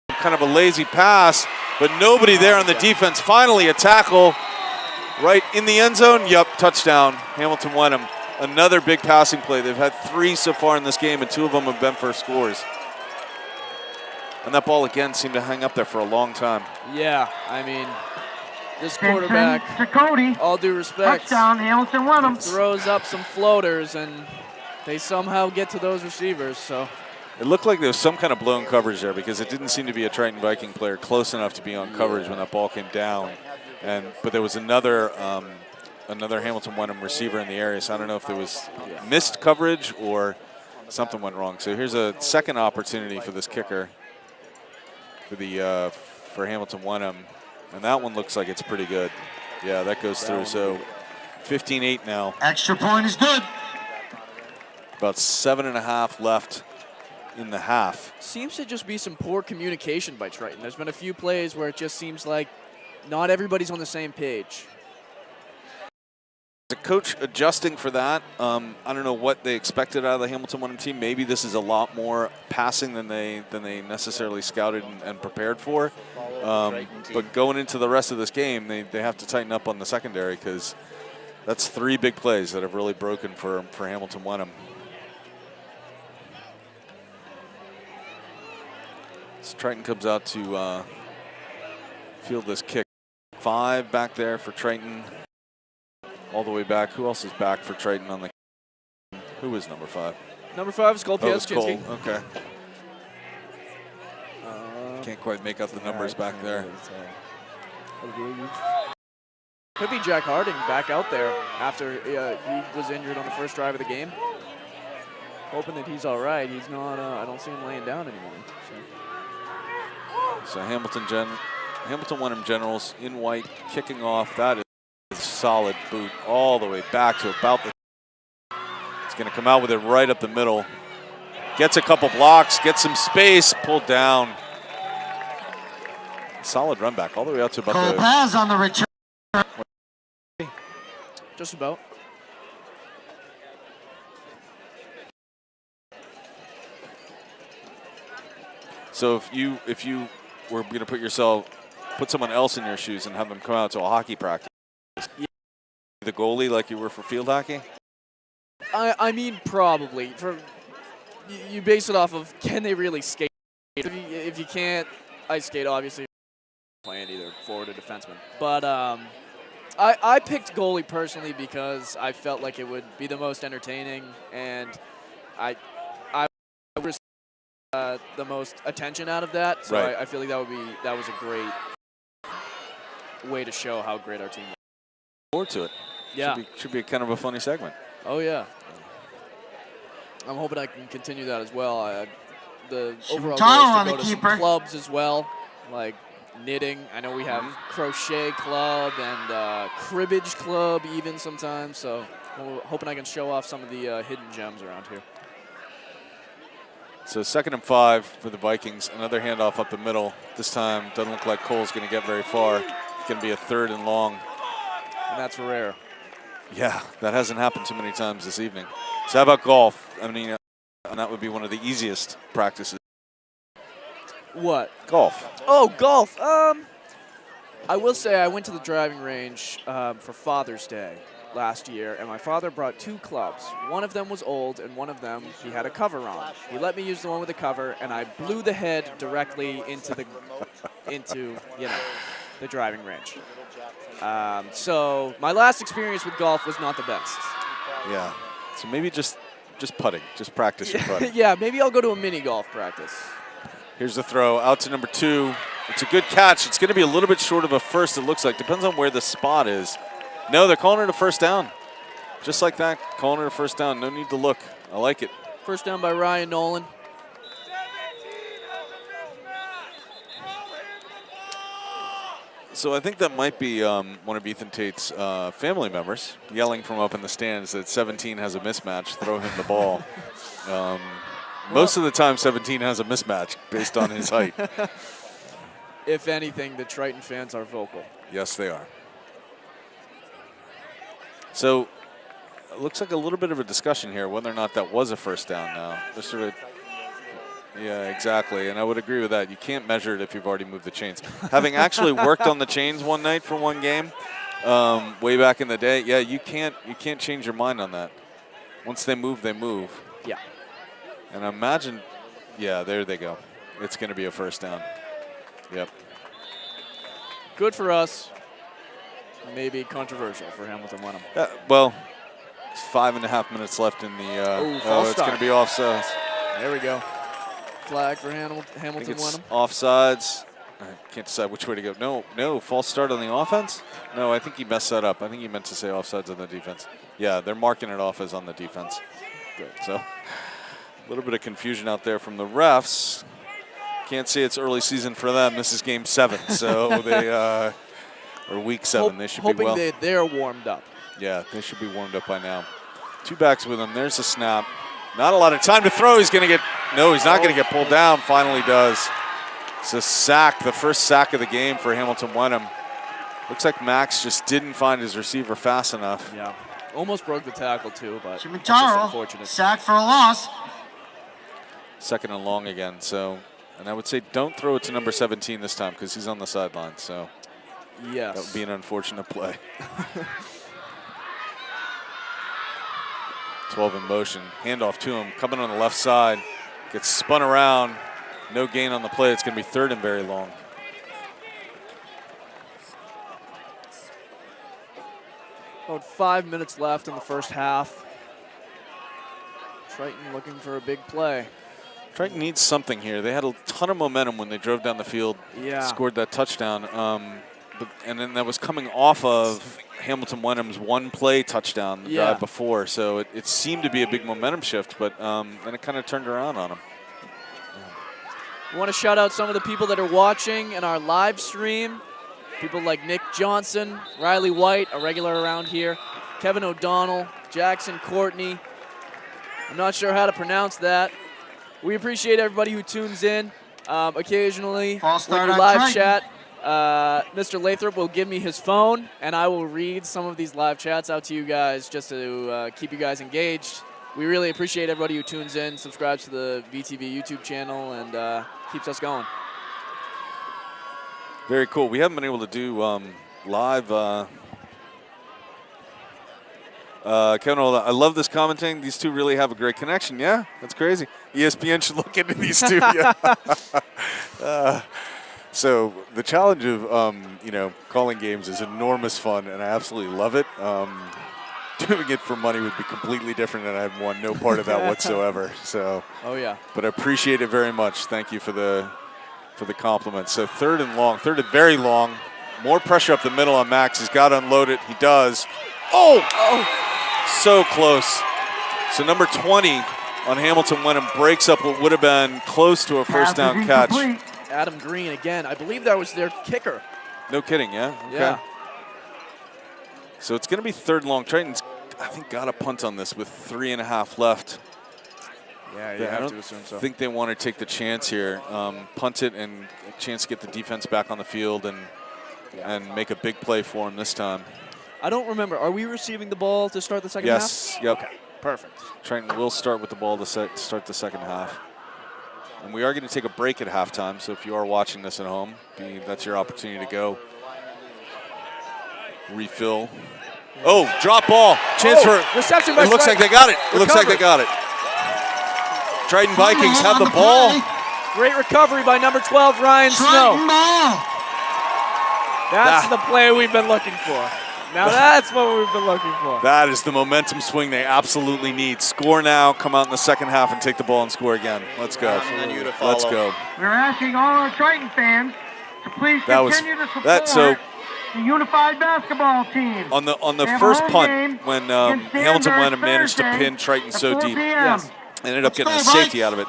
kind of a lazy pass, but nobody there on the defense. Finally a tackle right in the end zone. Yep, touchdown, Hamilton-Wenham. Another big passing play. They've had 3 so far in this game, and 2 of them have been for scores. And that ball, again, seemed to hang up there for a long time. Yeah, I mean, this quarterback, all due respect, Touchdown, Hamilton-Wenham. throws up some floaters, and they somehow get to those receivers. So it looked like there was some kind of blown coverage there, because it didn't seem to be a Triton Viking player close enough to be on coverage when that ball came down. But there was another Hamilton-Wenham receiver in the area, so I don't know if there was missed coverage or something went wrong. So here's a second opportunity for this kicker for Hamilton-Wenham, and that one looks like it's pretty good. Yeah, that goes through. So 15-8 now. Extra point is good. About 7.5 left in the half. seems to just be some poor communication by Triton. There's been a few plays where it just seems like not everybody's on the same page. The coach adjusting for that. I don't know what they expected out of the Hamilton-Wenham team. Maybe this is a lot more passing than they necessarily scouted and prepared for. But going into the rest of this game, they have to tighten up on the secondary because that's 3 big plays that have really broken for Hamilton-Wenham. So Triton comes out to field this kick. 5 back there for Triton. All the way back. Who else is back for Triton on the? Who is number 5? Number 5 is Cole Piaschinski. Okay. Can't quite make out the numbers back there. Could be Jack Harding back out there after he was injured on the first drive of the game. Hoping that he's all right. He's not. I don't see him laying down anymore. So Hamilton-Wenham Generals in white kicking off. That is a solid boot all the way back to about the. He's going to come out with it right up the middle. Gets a couple blocks, gets some space, pulled down. Solid run back all the way out to about Cole the. Paz on the return. Just about. So if you were going to put someone else in your shoes and have them come out to a hockey practice, the goalie like you were for field hockey? I mean, probably. You base it off of can they really skate? If you can't ice skate, obviously you're playing either forward or defenseman. But I picked goalie personally because I felt like it would be the most entertaining, and I received the most attention out of that. So right. I feel like that was a great way to show how great our team was. Forward to it. Yeah. Should be kind of a funny segment. Oh, yeah. I'm hoping I can continue that as well. The overall goal is to go to some clubs as well, like knitting. I know we have crochet club and cribbage club even sometimes, so I'm hoping I can show off some of the hidden gems around here. So 2nd and 5 for the Vikings. Another handoff up the middle. This time doesn't look like Cole's going to get very far. It's going to be a 3rd and long. And that's rare. Yeah, that hasn't happened too many times this evening. So how about golf? I mean, that would be one of the easiest practices. What? Golf. Oh, golf. I will say I went to the driving range for Father's Day last year, and my father brought 2 clubs. One of them was old, and one of them he had a cover on. He let me use the one with the cover, and I blew the head directly into the driving range. So my last experience with golf was not the best. Yeah. So maybe just putting, just practice your putting. Yeah, maybe I'll go to a mini golf practice. Here's the throw out to number 2. It's a good catch. It's going to be a little bit short of a first, it looks like. Depends on where the spot is. No, they're calling it a first down. Just like that, calling it a first down. No need to look. I like it. First down by Ryan Nolan. So I think that might be one of Ethan Tate's family members yelling from up in the stands that 17 has a mismatch, throw him the ball. Most of the time 17 has a mismatch based on his height. If anything, the Triton fans are vocal. Yes, they are. So it looks like a little bit of a discussion here whether or not that was a first down now. Yeah, exactly, and I would agree with that. You can't measure it if you've already moved the chains. Having actually worked on the chains one night for one game, way back in the day, yeah, you can't change your mind on that. Once they move, they move. Yeah. And imagine, yeah, there they go. It's going to be a first down. Yep. Good for us. Maybe controversial for Hamilton-Wenham. Well, it's 5.5 minutes left in the. It's going to be offsides. There we go. Flag for Hamilton-Wenham. Offsides. I can't decide which way to go. No, false start on the offense? No, I think he messed that up. I think he meant to say offsides on the defense. Yeah, they're marking it off as on the defense. Good. So a little bit of confusion out there from the refs. Can't say it's early season for them. This is game 7, so they or week 7. They should be well. Hoping they're warmed up. Yeah, they should be warmed up by now. 2 backs with him. There's a snap. Not a lot of time to throw. He's going to get, no, he's not going to get pulled down. Finally does. It's a sack, the first sack of the game for Hamilton-Wenham. Looks like Max just didn't find his receiver fast enough. Yeah. Almost broke the tackle too, but it's just Shimantaro, unfortunate. sack for a loss. Second and long again. So, and I would say don't throw it to number 17 this time because he's on the sideline. So Yes. that would be an unfortunate play. 12 in motion. Handoff to him. Coming on the left side. Gets spun around. No gain on the play. It's going to be third and very long. About 5 minutes left in the first half. Triton looking for a big play. Triton needs something here. They had a ton of momentum when they drove down the field, Yeah. scored that touchdown. And then that was coming off of Hamilton-Wenham's one-play touchdown the drive before. So it seemed to be a big momentum shift, but then it kind of turned around on them. I want to shout out some of the people that are watching in our live stream. People like Nick Johnson, Riley White, a regular around here, Kevin O'Donnell, Jackson Courtney. I'm not sure how to pronounce that. We appreciate everybody who tunes in. Occasionally, False when start you on live Triton. chat, Mr. Lathrop will give me his phone, and I will read some of these live chats out to you guys just to keep you guys engaged. We really appreciate everybody who tunes in, subscribes to the VTV YouTube channel, and keeps us going. Very cool. We haven't been able to do live. Kevin, I love this commenting. These two really have a great connection. Yeah, that's crazy. ESPN should look into these two. Yeah. So the challenge of calling games is enormous fun, and I absolutely love it. Doing it for money would be completely different, and I've won no part of that whatsoever. So. Oh yeah. But I appreciate it very much. Thank you for the compliment. So third and long, third and very long. More pressure up the middle on Max. He's got to unload it. He does. Oh! So close. So number 20 on Hamilton-Wenham breaks up what would have been close to a first down catch. Incomplete. Adam Green again. I believe that was their kicker. No kidding, yeah? Okay. Yeah. So it's going to be third and long. Triton's, I think, got a punt on this with 3.5 left. Yeah, you I have don't to assume so. think they want to take the chance here. Punt it and a chance to get the defense back on the field and make a big play for him this time. I don't remember. Are we receiving the ball to start the second Yes, half? yep. Okay, perfect. Triton will start with the ball to start the second half. And we are going to take a break at halftime, so if you are watching this at home, that's your opportunity to go refill. Oh, drop ball. Chance for reception by it looks like they got it. It looks like they got it. Triton Vikings have the ball. Great recovery by number 12, Ryan Triton Snow. ball. That's the play we've been looking for. Now that's what we've been looking for. That is the momentum swing they absolutely need. Score now, come out in the second half and take the ball and score again. Let's go. On you to follow. Let's go. We're asking all our Triton fans to please That was- continue to support that- so- the unified basketball team. On the They have first a home punt, game when against Hamilton-Wenham Danvers managed to Thursday pin Triton at so 4 deep, p.m. Yes. ended up getting a Let's go, safety Vikes. out of it.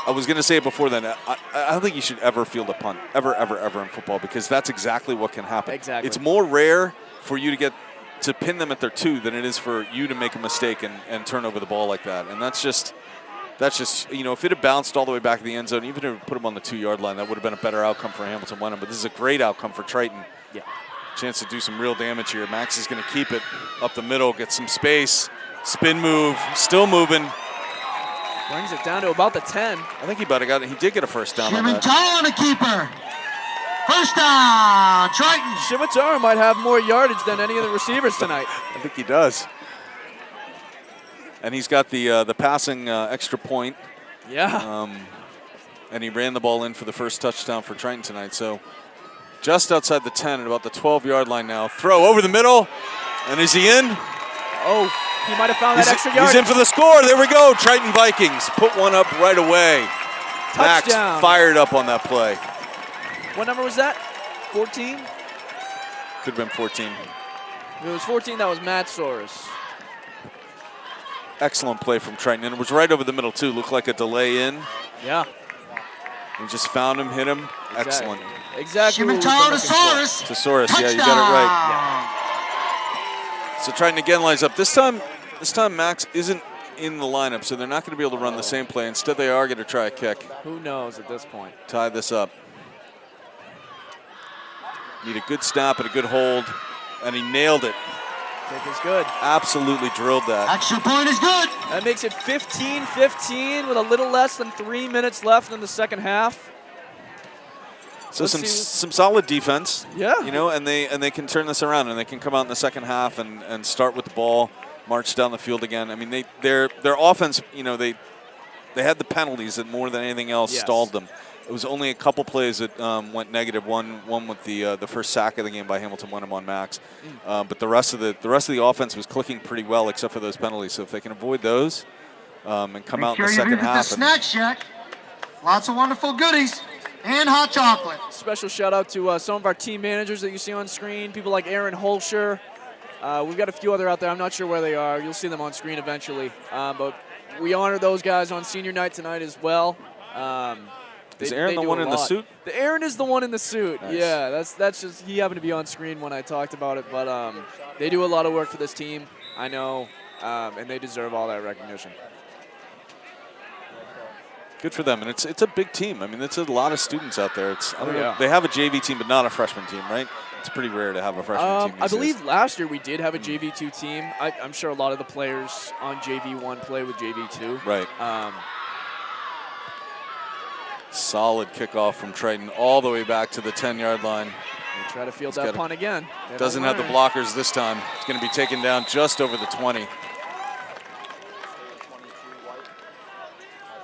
I was going to say it before then. I don't think you should ever field a punt, ever in football, because that's exactly what can happen. Exactly. It's more rare for you to pin them at their 2 than it is for you to make a mistake and turn over the ball like that. And that's just, if it had bounced all the way back to the end zone, even if it put them on the 2-yard line, that would have been a better outcome for Hamilton-Wenham. But this is a great outcome for Triton. Yeah. Chance to do some real damage here. Max is going to keep it up the middle, get some space, spin move, still moving. Brings it down to about the 10. I think he got it. He did get a first down on that. Shimantaro, the keeper. First down, Triton. Shimachara might have more yardage than any of the receivers tonight. I think he does. And he's got the passing extra point. Yeah. And he ran the ball in for the first touchdown for Triton tonight. So just outside the 10 at about the 12-yard line now. Throw over the middle. And is he in? Oh, he might have found that extra yard. He's in for the score. There we go. Triton Vikings put one up right away. Max Touchdown. fired up on that play. What number was that? 14? Could have been 14. If it was 14, that was Matt Soros. Excellent play from Triton. And it was right over the middle, too. Looked like a delay in. Yeah. He just found him, hit him. Excellent. Exactly. what we've been Shimantaro to looking for. Soros. To Soros, Touchdown. yeah, you got it right. So Triton again lines up. This time Max isn't in the lineup, so they're not going to be able to run the same play. Instead, they are going to try a kick. Who knows at this point? Tie this up. Need a good snap and a good hold, and he nailed it. Kick is good. Absolutely drilled that. Extra point is good. That makes it 15-15 with a little less than 3 minutes left in the second half. So Let's some solid defense. Yeah. You know, and they can turn this around, and they can come out in the second half and start with the ball, march down the field again. I mean, their offense, you know, they had the penalties that more than anything else stalled them. It was only a couple plays that went negative. One with the first sack of the game by Hamilton-Wenham on Max, but the rest of the offense was clicking pretty well, except for those penalties. So if they can avoid those and come out in the second half, the snack shack. Lots of wonderful goodies and hot chocolate. Special shout out to some of our team managers that you see on screen. People like Aaron Holscher. We've got a few other out there. I'm not sure where they are. You'll see them on screen eventually. But we honor those guys on senior night tonight as well. Is Aaron the one in the suit? Aaron is the one in the suit. Nice. Yeah, that's just, he happened to be on screen when I talked about it. But they do a lot of work for this team, I know, and they deserve all that recognition. Good for them, and it's a big team. I mean, it's a lot of students out there. I don't know. Yeah. They have a JV team, but not a freshman team, right? It's pretty rare to have a freshman team. I believe last year we did have a JV2 team. I'm sure a lot of the players on JV1 play with JV2. Right. Solid kickoff from Triton all the way back to the 10-yard line. We'll try to field that punt again. Doesn't have the blockers this time. It's going to be taken down just over the 20.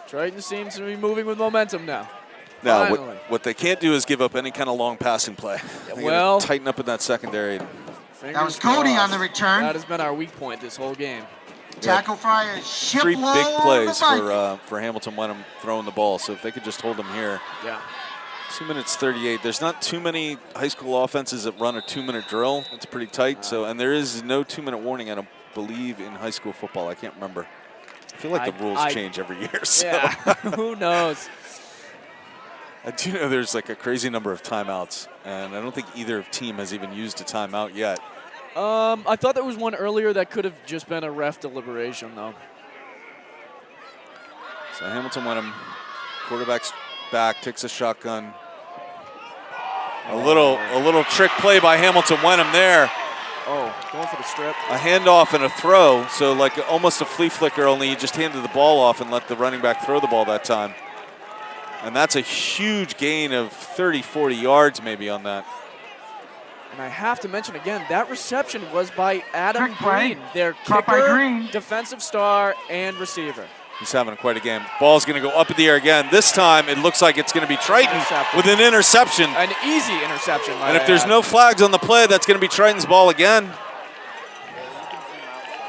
Triton seems to be moving with momentum now. Now, what they can't do is give up any kind of long passing play. Well, tighten up in that secondary. That was Cody on the return. That has been our weak point this whole game. Tackle Fryer, ship 3 low big plays on for Hamilton-Wenham throwing the ball. So if they could just hold them here. Yeah. 2 minutes 38. There's not too many high school offenses that run a 2-minute drill. It's pretty tight. And there is no 2-minute warning, I don't believe, in high school football. I can't remember. I feel like the rules change every year. So. Yeah, who knows? I do know there's like a crazy number of timeouts, and I don't think either team has even used a timeout yet. I thought there was one earlier that could have just been a ref deliberation, though. So Hamilton-Wenham, quarterback's back, takes a shotgun. A little trick play by Hamilton-Wenham there. Oh, going for the strip. A handoff and a throw, so like almost a flea flicker, only he just handed the ball off and let the running back throw the ball that time. And that's a huge gain of 30, 40 yards maybe on that. And I have to mention again, that reception was by Adam Trick play. Green, their Caught by kicker, Green. defensive star, and receiver. He's having quite a game. Ball's going to go up in the air again. This time it looks like it's going to be Triton with an interception. An easy interception. And if there's no flags on the play, that's going to be Triton's ball again.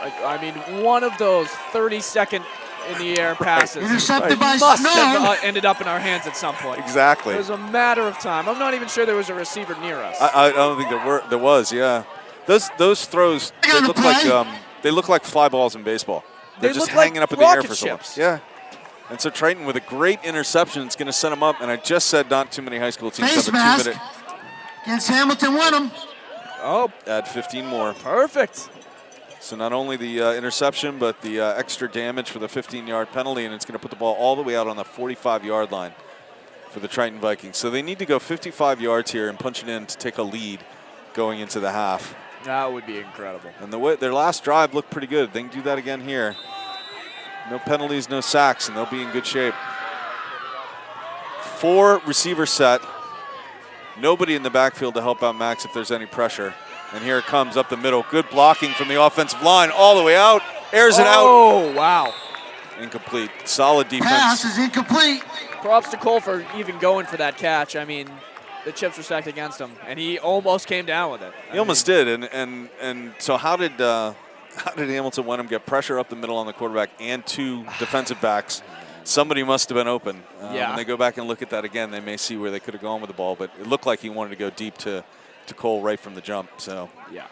I mean, one of those 30-second in the air passes Intercepted by must Snow. have ended up in our hands at some point. Exactly. It was a matter of time. I'm not even sure there was a receiver near us. I don't think there was. Yeah, those throws they look like fly balls in baseball. They're just hanging up in the air for so long. Yeah. And so Triton with a great interception is going to set them up. And I just said not too many high school teams Face have a mask 2-minute. against Hamilton-Wenham. Oh, Add 15 more. perfect. So not only the interception, but the extra damage for the 15-yard penalty, and it's going to put the ball all the way out on the 45-yard line for the Triton Vikings. So they need to go 55 yards here and punch it in to take a lead going into the half. That would be incredible. And their last drive looked pretty good. They can do that again here. No penalties, no sacks, and they'll be in good shape. 4 receiver set. Nobody in the backfield to help out Max if there's any pressure. And here it comes up the middle. Good blocking from the offensive line all the way out. Airs it out. Oh, wow. Incomplete. Solid defense. Pass is incomplete. Props to Cole for even going for that catch. I mean, the chips were stacked against him, and he almost came down with it. He almost did. And so how did Hamilton-Wenham get pressure up the middle on the quarterback and 2 defensive backs? Somebody must have been open. When they go back and look at that again, they may see where they could have gone with the ball, but it looked like he wanted to go deep to Cole right from the jump. So yeah.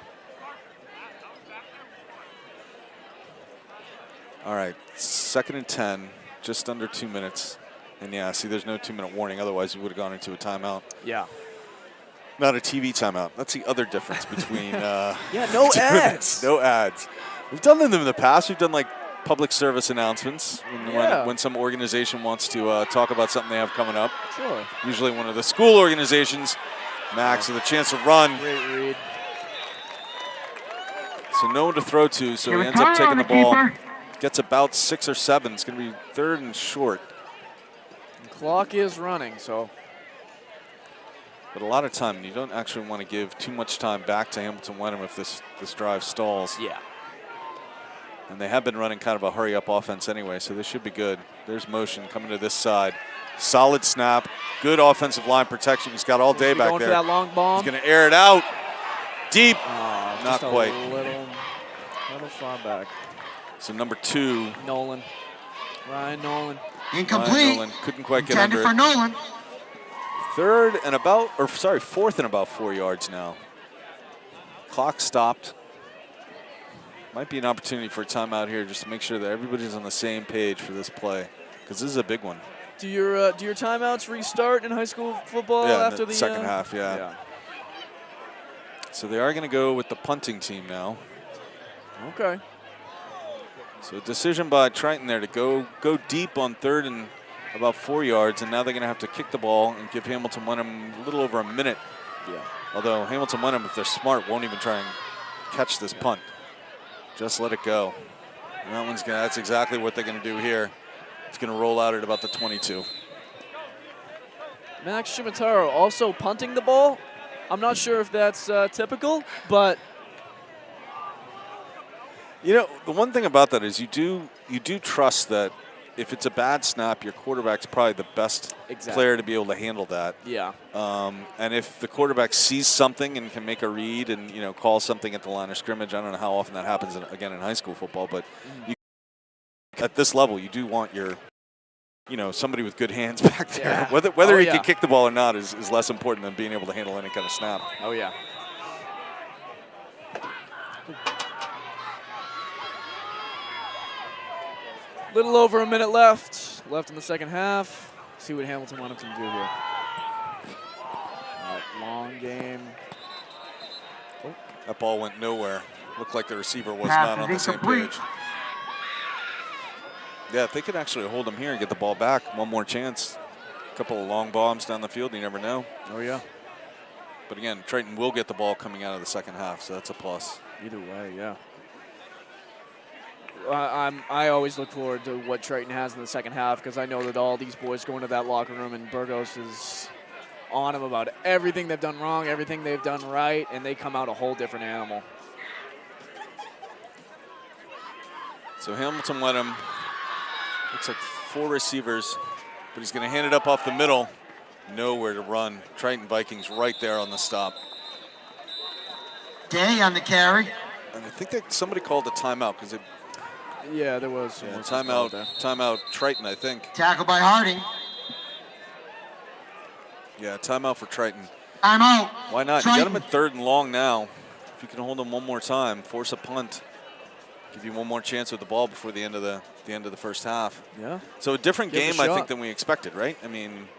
All right, 2nd and 10, just under 2 minutes. And yeah, see, there's no 2-minute warning. Otherwise, we would have gone into a timeout. Yeah. Not a TV timeout. That's the other difference between. Yeah, no ads. No ads. We've done them in the past. We've done like public service announcements when some organization wants to talk about something they have coming up. Sure. Usually one of the school organizations. Max with a chance to run. Great read. So no one to throw to, so Give he it ends up time taking on the the ball. keeper. Gets about 6 or 7. It's going to be 3rd and short. The clock is running, so. But a lot of time, you don't actually want to give too much time back to Hamilton-Wenham if this drive stalls. Yeah. And they have been running kind of a hurry-up offense anyway, so this should be good. There's motion coming to this side. Solid snap. Good offensive line protection. He's got all day back going there. for that long bomb. He's going to air it out. Deep. Oh, Not just quite. A little far back. So number 2. Nolan. Ryan Nolan. Incomplete. Ryan Nolan couldn't quite get Intended under for it. Nolan. 4th and about 4 yards now. Clock stopped. Might be an opportunity for a timeout here just to make sure that everybody's on the same page for this play, because this is a big one. Do your timeouts restart in high school football after the second half? Yeah. So they are going to go with the punting team now. Okay. So a decision by Triton there to go deep on 3rd and about 4 yards, and now they're going to have to kick the ball and give Hamilton-Wenham a little over a minute. Yeah. Although Hamilton-Wenham, if they're smart, won't even try and catch this punt. Just let it go. And that's exactly what they're going to do here. It's going to roll out at about the 22. Max Shimataro also punting the ball. I'm not sure if that's typical, but you know, the one thing about that is you do trust that if it's a bad snap, your quarterback's probably the best player to be able to handle that. Yeah. And if the quarterback sees something and can make a read and, you know, call something at the line of scrimmage, I don't know how often that happens again in high school football, but at this level, you do want your, you know, somebody with good hands back there. Yeah. Whether he can kick the ball or not is less important than being able to handle any kind of snap. Oh, yeah. Little over a minute left in the second half. See what Hamilton-Wenham can do here. Long game. Oh, that ball went nowhere. Looked like the receiver was Pass not on the is same incomplete. page. Yeah, if they could actually hold him here and get the ball back, one more chance. A couple of long bombs down the field, you never know. Oh, yeah. But again, Triton will get the ball coming out of the second half, so that's a plus. Either way, yeah. I always look forward to what Triton has in the second half, because I know that all these boys go into that locker room and Burgos is on them about everything they've done wrong, everything they've done right, and they come out a whole different animal. So Hamilton-Wenham looks like 4 receivers, but he's going to hand it up off the middle. Nowhere to run. Triton Vikings right there on the stop. Day on the carry. And I think that somebody called a timeout because it. Yeah, there was. Yeah, timeout Triton, I think. Tackle by Harding. Yeah, timeout for Triton. Timeout. Why not? Triton. You got him at 3rd and long now. If you can hold him one more time, force a punt, give you one more chance with the ball before the end of the first half. Yeah. So a different Give it a game, I think, shot. than we expected, right? I mean,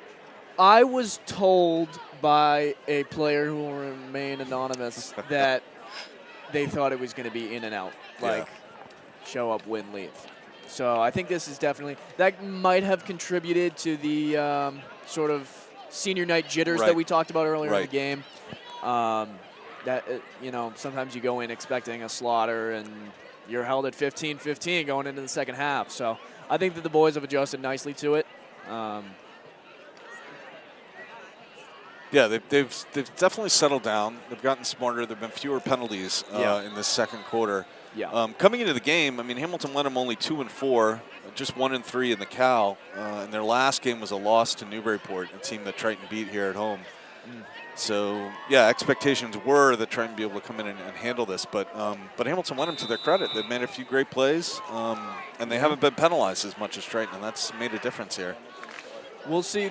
I was told by a player who will remain anonymous that they thought it was going to be in and out, like show up, win, leave. So I think this is definitely, that might have contributed to the sort of senior night jitters that we talked about earlier in the game. You know, sometimes you go in expecting a slaughter and you're held at 15-15 going into the second half. So I think that the boys have adjusted nicely to it. yeah, they've definitely settled down. They've gotten smarter. There have been fewer penalties in this second quarter. Yeah. Coming into the game, I mean, Hamilton-Wenham only 2-4, just 1-3 in the Cal, and their last game was a loss to Newburyport, a team that Triton beat here at home. So, yeah, expectations were that Triton would be able to come in and handle this, but Hamilton-Wenham, to their credit, they've made a few great plays, and they haven't been penalized as much as Triton, and that's made a difference here. We'll see.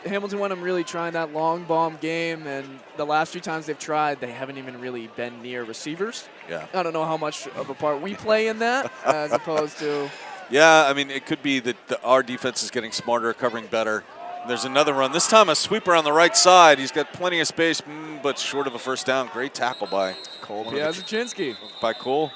Hamilton-Wenham really trying that long bomb game, and the last few times they've tried, they haven't even really been near receivers. Yeah. I don't know how much of a part we play in that, as opposed to. Yeah, I mean, it could be that our defense is getting smarter, covering better. There's another run. This time a sweeper on the right side. He's got plenty of space, but short of a first down. Great tackle by Cole Piazzacinski. By Cole.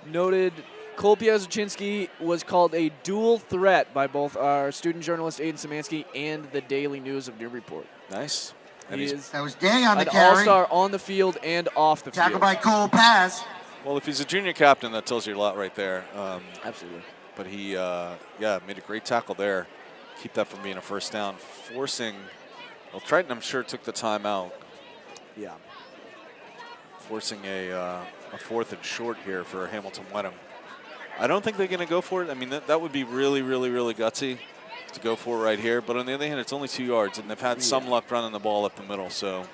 Noted Cole Piazzacinski was called a dual threat by both our student journalist Aiden Szymanski and the Daily News of Newburyport. Nice. And He he's, is That was Day on the an carry. all-star on the field and off the Tackled field. by Cole Paz. well, if he's a junior captain, that tells you a lot right there. Absolutely. But he, made a great tackle there. Keep that from being a first down. Forcing, well, Triton, I'm sure, took the timeout. Yeah. Forcing a 4th and short here for Hamilton-Wenham. I don't think they're going to go for it. I mean, that would be really, really, really gutsy to go for it right here. But on the other hand, it's only 2 yards, and they've had some luck running the ball up the middle. So,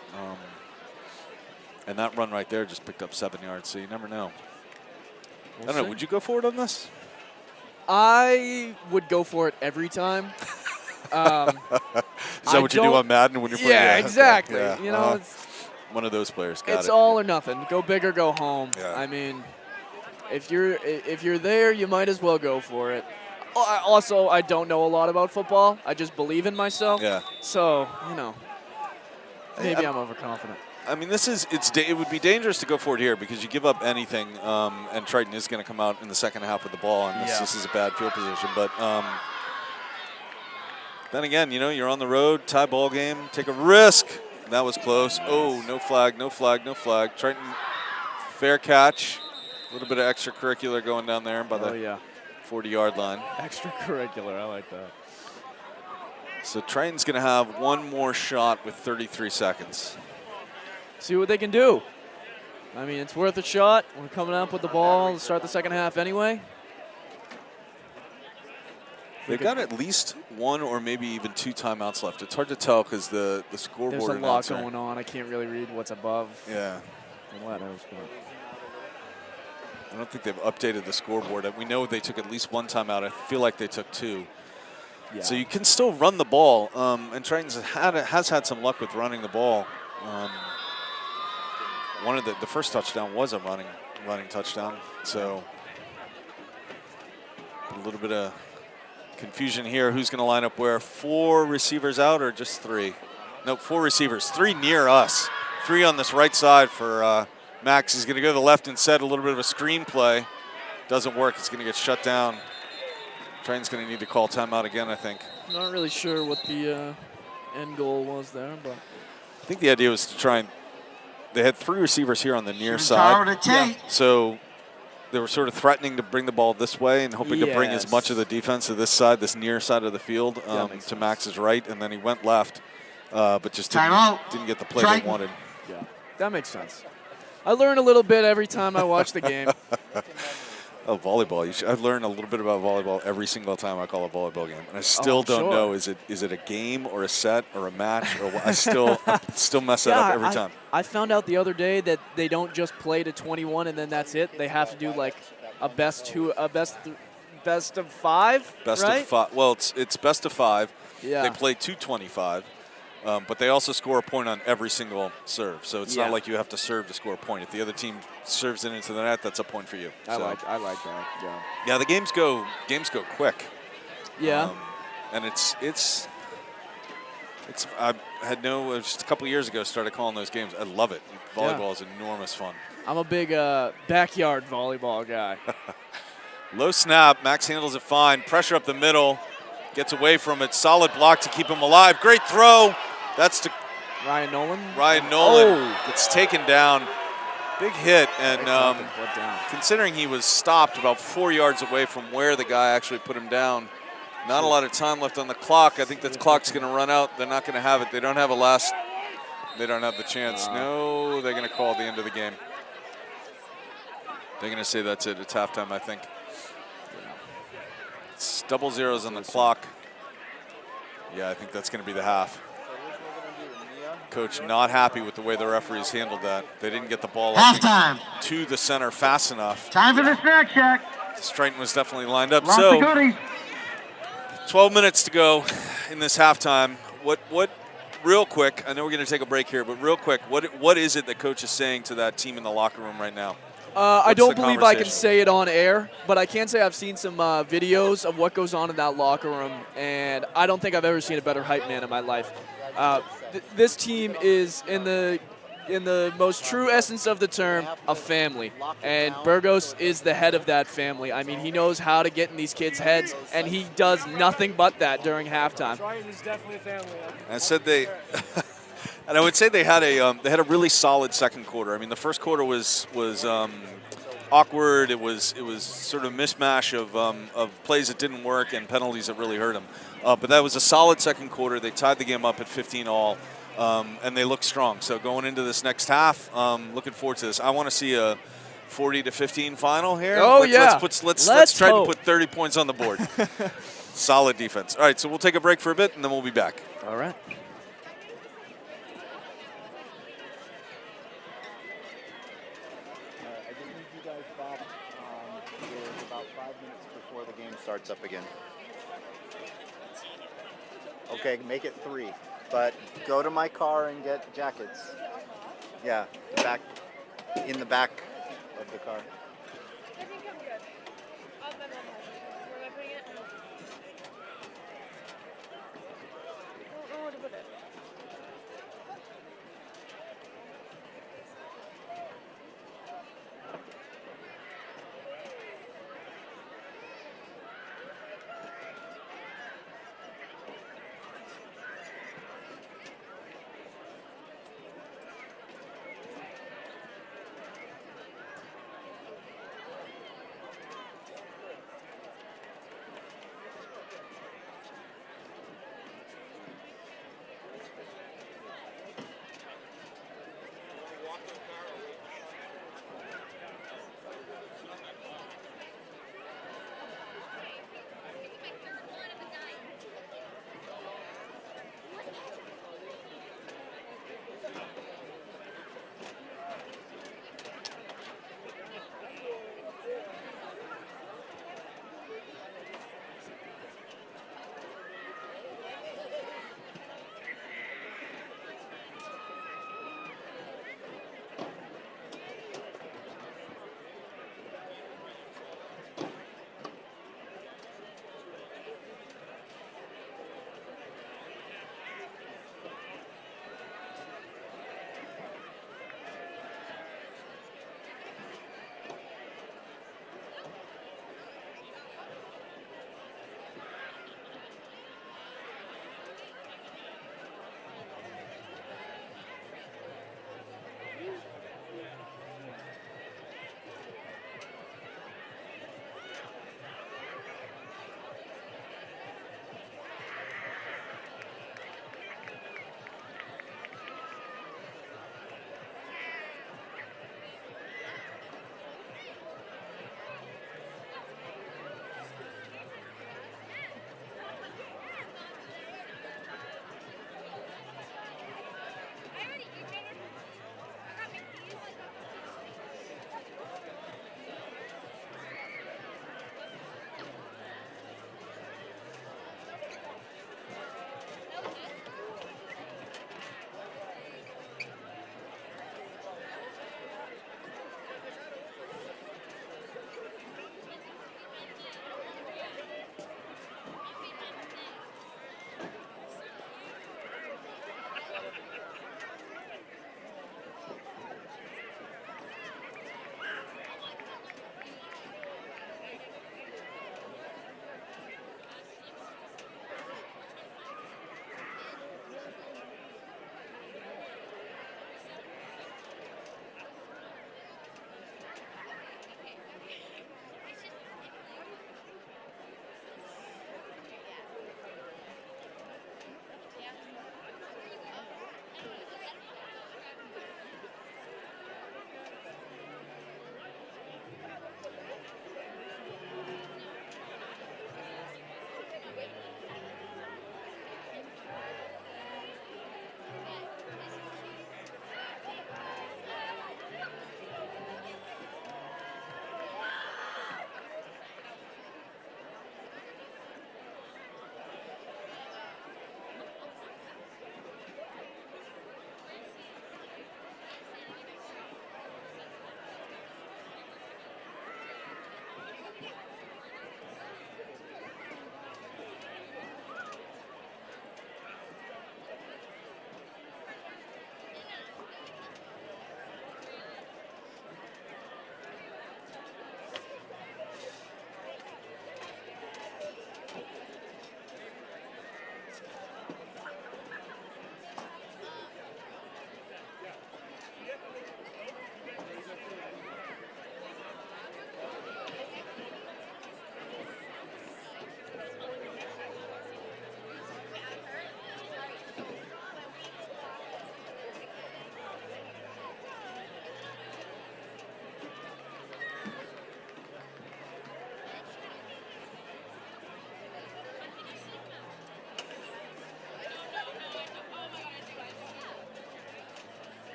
and that run right there just picked up 7 yards. So you never know. I don't know. Would you go for it on this? I would go for it every time. Is that what you do on Madden when you're playing? Yeah, exactly. Okay. You know, it's one of those players. Got it's it. all or nothing. Go big or go home. Yeah. I mean, if you're there, you might as well go for it. Also, I don't know a lot about football. I just believe in myself. Yeah. So, maybe I'm overconfident. I mean, it would be dangerous to go for it here because you give up anything, and Triton is going to come out in the second half with the ball, and this is a bad field position. But then again, you're on the road, tie ball game, take a risk. That was close. Oh, no flag, no flag, no flag. Triton, fair catch. A little bit of extracurricular going down there by the 40-yard line. Extracurricular, I like that. So Triton's going to have one more shot with 33 seconds. See what they can do. I mean, it's worth a shot. We're coming up with the ball to start the second half anyway. They've got at least 1 or maybe even 2 timeouts left. It's hard to tell because the scoreboard There's a lot announcer. going on. I can't really read what's above Yeah. the letters. But I don't think they've updated the scoreboard. We know they took at least 1 timeout. I feel like they took 2. yeah. So you can still run the ball. And Triton has had some luck with running the ball. One of the first touchdown was a running touchdown. So a little bit of confusion here. Who's going to line up where? 4 receivers out or just 3? No, 4 receivers. 3 near us. 3 on this right side for Max. He's going to go to the left instead. A little bit of a screen play. Doesn't work. It's going to get shut down. Triton's going to need to call timeout again, I think. Not really sure what the end goal was there, but I think the idea was to try and they had 3 receivers here on the near Power side. to Tate. So they were sort of threatening to bring the ball this way and hoping to bring as much of the defense to this side, this near side of the field, to Max's right, and then he went left, but just didn't get the play they wanted. Yeah, that makes sense. I learn a little bit every time I watch the game. Oh, volleyball. I've learned a little bit about volleyball every single time I call a volleyball game. And I still don't know, is it a game or a set or a match? Or I still mess that up every time. I found out the other day that they don't just play to 21 and then that's it. They have to do like a best of 5, Best right? of 5. Well, it's best of 5. Yeah. They play 225. But they also score a point on every single serve. So it's not like you have to serve to score a point. If the other team serves it into the net, that's a point for you. I like that. Yeah. Yeah, the games go quick. Yeah. And it's I had just a couple years ago started calling those games. I love it. Volleyball is enormous fun. I'm a big backyard volleyball guy. Low snap. Max handles it fine. Pressure up the middle. Gets away from it. Solid block to keep him alive. Great throw. That's to Ryan Nolan. Gets taken down. Big hit. And considering he was stopped about 4 yards away from where the guy actually put him down, not a lot of time left on the clock. I think that clock's going to run out. They're not going to have it. They don't have they don't have the chance. No, they're going to call the end of the game. They're going to say that's it. It's halftime, I think. It's double zeros on the clock. Yeah, I think that's going to be the half. Coach not happy with the way the referees handled that. They didn't get the ball Halftime. to the center fast enough. Time for the snack shack. Triton was definitely lined up. Lots So of goodies. 12 minutes to go in this halftime. What real quick, I know we're going to take a break here, but real quick, what is it that Coach is saying to that team in the locker room right now? I don't believe I can conversation? say it on air, but I can say I've seen some videos of what goes on in that locker room, and I don't think I've ever seen a better hype man in my life. This team is, in the most true essence of the term, a family, and Burgos is the head of that family. I mean, he knows how to get in these kids' heads, and he does nothing but that during halftime. Triton is definitely a family. I said And I would say they had a really solid second quarter. I mean, the first quarter was awkward. It was sort of a mishmash of plays that didn't work and penalties that really hurt them. But that was a solid second quarter. They tied the game up at 15 all, and they look strong. So going into this next half, looking forward to this. I want to see a 40-15 final here. Oh, Let's try hope. to put 30 points on the board. Solid defense. All right, so we'll take a break for a bit, and then we'll be back. All right. I just need you guys back here about 5 minutes before the game starts up again. Okay, make it 3. But go to my car and get jackets. Yeah, in the back of the car. I think I'm good. I'll have my mom help me. Where am I putting it? I don't know where to put it.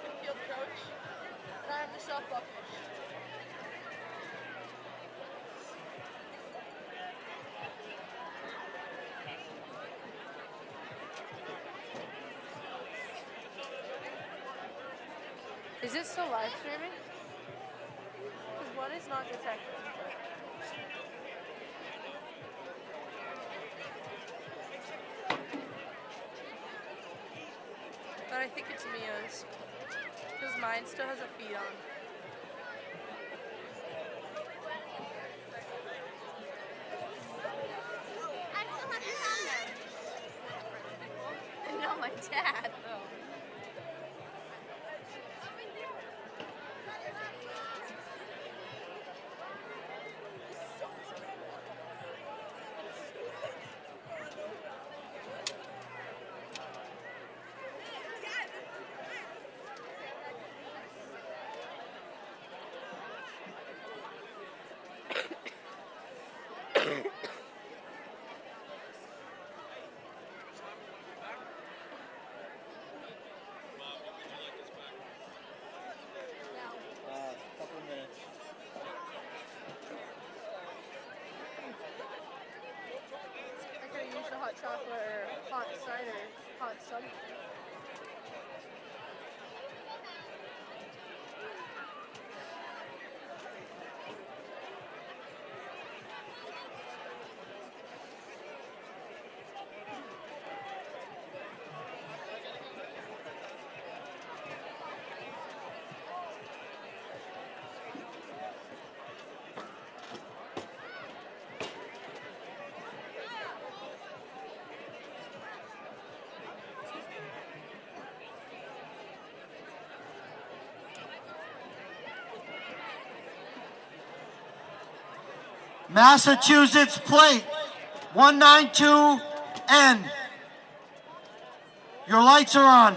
and field coach, and I'm the softball coach. Is it still live streaming? Because one is not detected. But I think it's Mia's. Because mine still has a feed on. I still have your on there. No, my dad. Oh. Couple of minutes. I could use the hot chocolate or hot cider, hot something. Massachusetts plate 192N. Your lights are on.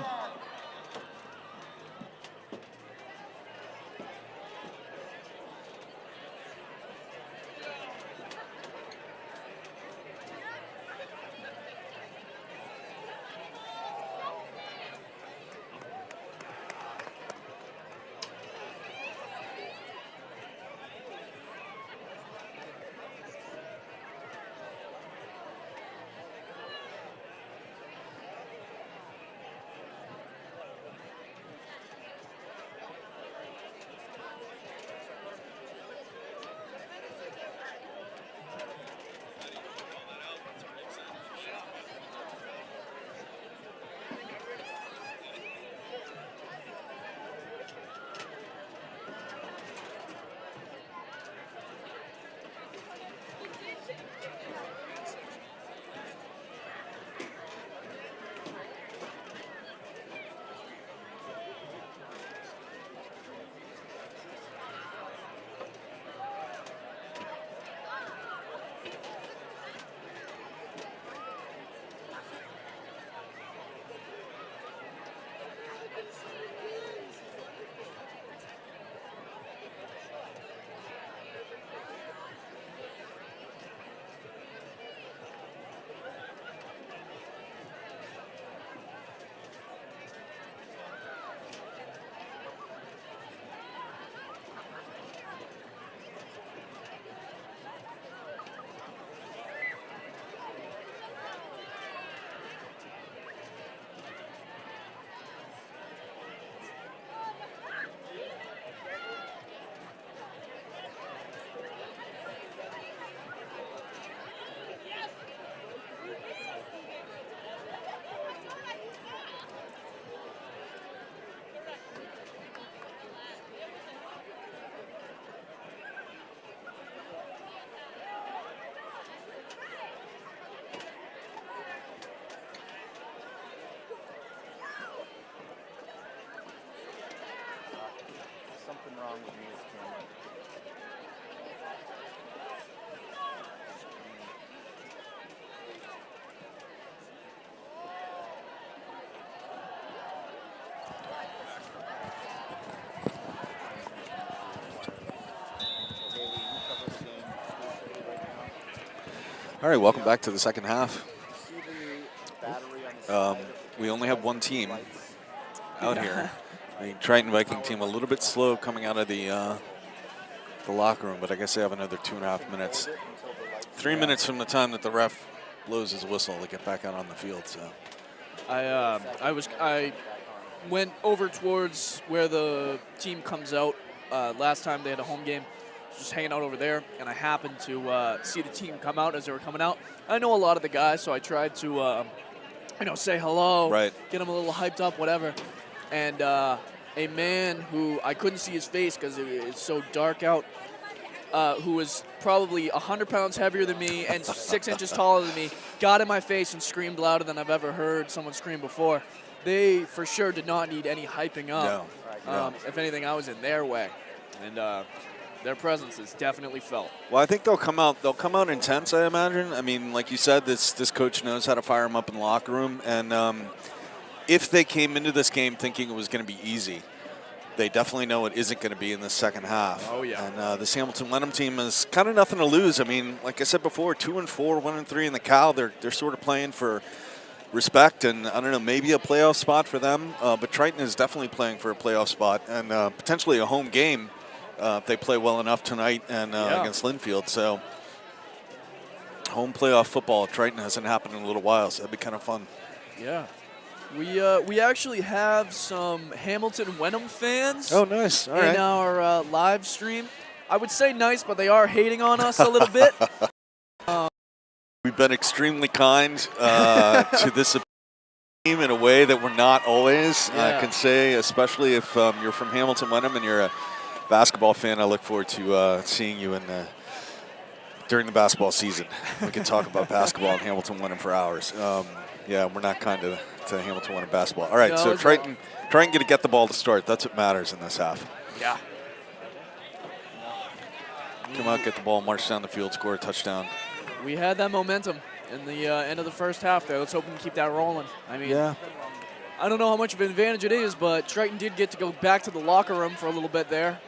Something wrong with Mia's camera. All right, welcome back to the second half. See the battery on the side of the We only have one team lights? out here. The Triton Viking team a little bit slow coming out of the locker room, but I guess they have another 2.5 minutes. 3 minutes from the time that the ref blows his whistle to get back out on the field. So I went over towards where the team comes out. Last time they had a home game, just hanging out over there, and I happened to see the team come out as they were coming out. I know a lot of the guys, so I tried to say hello, right, get them a little hyped up, whatever. And a man who I couldn't see his face because it's so dark out, who was probably 100 pounds heavier than me and 6 inches taller than me, got in my face and screamed louder than I've ever heard someone scream before. They for sure did not need any hyping up. No. If anything, I was in their way, and their presence is definitely felt. Well, I think they'll come out. They'll come out intense, I imagine. I mean, like you said, this coach knows how to fire them up in the locker room, and if they came into this game thinking it was going to be easy, they definitely know it isn't going to be in the second half. Oh yeah. And this Hamilton-Wenham team has kind of nothing to lose. I mean, like I said before, 2-4, 1-3 in the Cal. They're sort of playing for respect, and I don't know, maybe a playoff spot for them. But Triton is definitely playing for a playoff spot and potentially a home game if they play well enough tonight and against Linfield. So home playoff football at Triton hasn't happened in a little while, so that'd be kind of fun. Yeah. We actually have some Hamilton-Wenham fans. Oh, nice. All right. In our live stream. I would say nice, but they are hating on us a little bit. We've been extremely kind to this team in a way that we're not always. I can say, especially if you're from Hamilton-Wenham and you're a basketball fan, I look forward to seeing you during the basketball season. We can talk about basketball in Hamilton-Wenham for hours. Yeah, we're not kind to Hamilton-Wenham basketball. All right, no, so Triton going to get the ball to start. That's what matters in this half. Yeah. Come out, get the ball, march down the field, score a touchdown. We had that momentum in the end of the first half there. Let's hope we can keep that rolling. I mean, I don't know how much of an advantage it is, but Triton did get to go back to the locker room for a little bit there,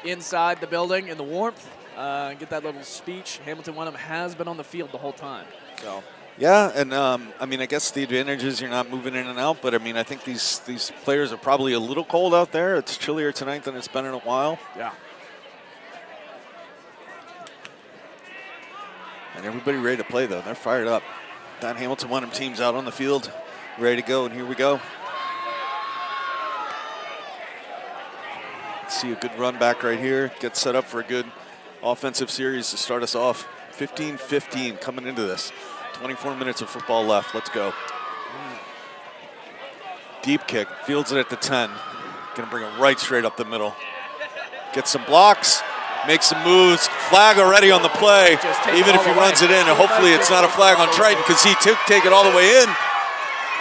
inside the building in the warmth, get that little speech. Hamilton-Wenham has been on the field the whole time. So. Yeah, and I mean, I guess the advantage is you're not moving in and out, but I mean, I think these players are probably a little cold out there. It's chillier tonight than it's been in a while. Yeah. And everybody ready to play, though. They're fired up. That Hamilton-Wenham team's out on the field, ready to go, and here we go. Let's see a good run back right here. Get set up for a good offensive series to start us off. 15-15 coming into this. 24 minutes of football left. Let's go. Deep kick. Fields it at the 10. Going to bring it right straight up the middle. Get some blocks. Make some moves. Flag already on the play. Even if he runs it in. And hopefully it's not a flag on Triton because he take it all the way in.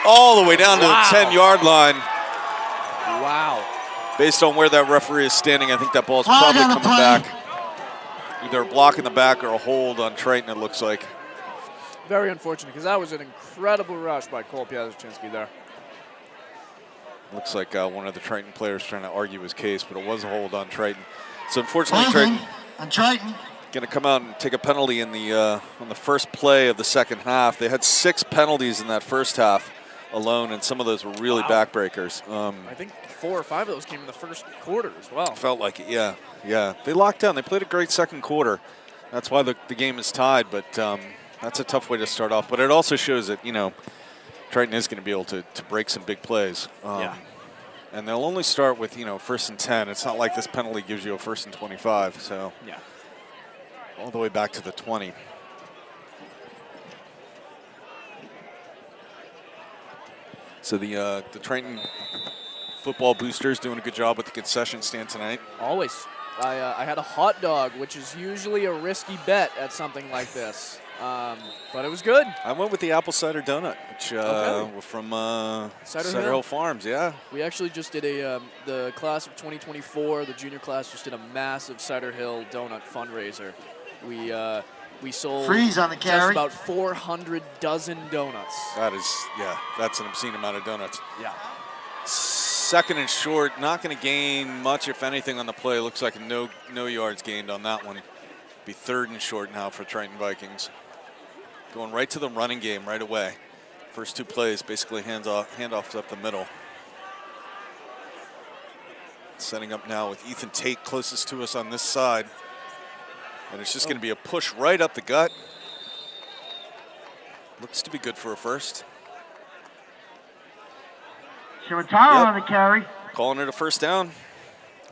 All the way down to the 10-yard line. Wow. Based on where that referee is standing, I think that ball's probably coming back. Either a block in the back or a hold on Triton, it looks like. Very unfortunate because that was an incredible rush by Cole Piazzaczynski there. Looks like one of the Triton players trying to argue his case, but it was a hold on Triton. So unfortunately, Triton going to come out and take a penalty in the on the first play of the second half. They had 6 penalties in that first half alone, and some of those were really backbreakers. I think 4 or 5 of those came in the first quarter as well. Felt like it, yeah. They locked down. They played a great second quarter. That's why the game is tied, but that's a tough way to start off. But it also shows that, you know, Triton is going to be able to break some big plays. And they'll only start with, you know, 1st and 10. It's not like this penalty gives you a 1st and 25. So all the way back to the 20. So the Triton football boosters doing a good job with the concession stand tonight. Always. I had a hot dog, which is usually a risky bet at something like this. But it was good. I went with the apple cider donut, which were from Cider Hill Farms. Yeah. We actually just did the class of 2024, the junior class, just did a massive Cider Hill donut fundraiser. We sold freeze on the carry. Just about 400 dozen donuts. That is, that's an obscene amount of donuts. Yeah. Second and short, not going to gain much, if anything, on the play. Looks like no yards gained on that one. Be 3rd and short now for Triton Vikings. Going right to the running game right away. First 2 plays, basically handoffs up the middle. Setting up now with Ethan Tate closest to us on this side. And it's just going to be a push right up the gut. Looks to be good for a first. Shimataro on the carry. Calling it a first down.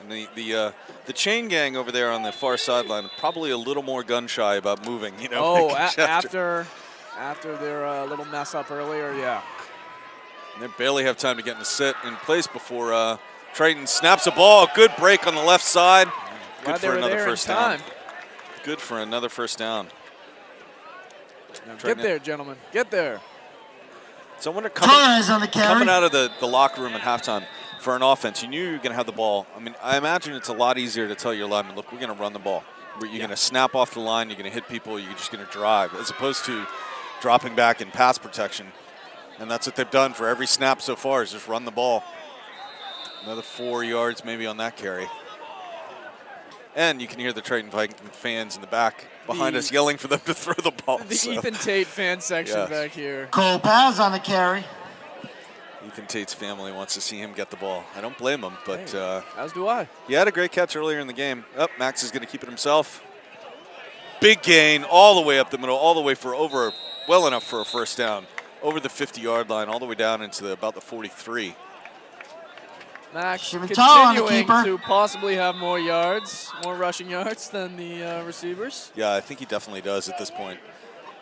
And the chain gang over there on the far sideline probably a little more gun shy about moving. You know. Oh, after their little mess up earlier, yeah. And they barely have time to get in the sit in place before Triton snaps a ball. Good break on the left side. Good for another first down. Good for another first down. Now get there, gentlemen. Get there. So I wonder, Torres on the carry. coming out of the locker room at halftime for an offense, you knew you were going to have the ball. I mean, I imagine it's a lot easier to tell your linemen, look, we're going to run the ball. You're going to snap off the line. You're going to hit people. You're just going to drive, as opposed to dropping back in pass protection. And that's what they've done for every snap so far, is just run the ball. Another 4 yards maybe on that carry. And you can hear the Triton Viking fans in the back behind us yelling for them to throw the ball. The Ethan Tate fan section back here. Cole Paz on the carry. Ethan Tate's family wants to see him get the ball. I don't blame him, but as do I. He had a great catch earlier in the game. Max is going to keep it himself. Big gain all the way up the middle, all the way for well enough for a first down. Over the 50-yard line, all the way down into about the 43. Max Shimataro continuing to possibly have more yards, more rushing yards than the receivers. Yeah, I think he definitely does at this point.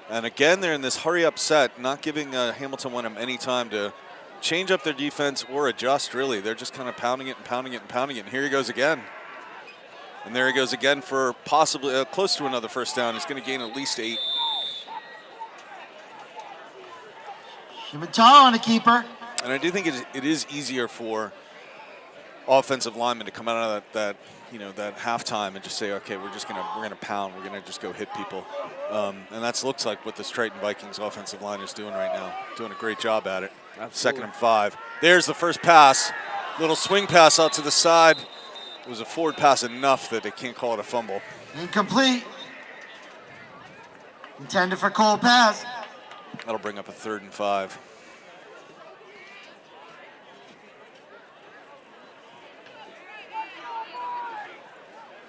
And again, they're in this hurry-up set, not giving Hamilton-Wenham any time to change up their defense or adjust, really. They're just kind of pounding it and pounding it and pounding it. And here he goes again. And there he goes again for possibly close to another first down. He's going to gain at least 8. Shimataro on the keeper. And I do think it is easier for offensive linemen to come out of that halftime and just say, okay, we're gonna pound, we're gonna just go hit people, and that looks like what this Triton Vikings offensive line is doing right now. Doing a great job at it. Absolutely. 2nd and 5. There's the first pass, little swing pass out to the side. It was a forward pass enough that they can't call it a fumble. Incomplete. Intended for Cole Paz. That'll bring up a 3rd and 5.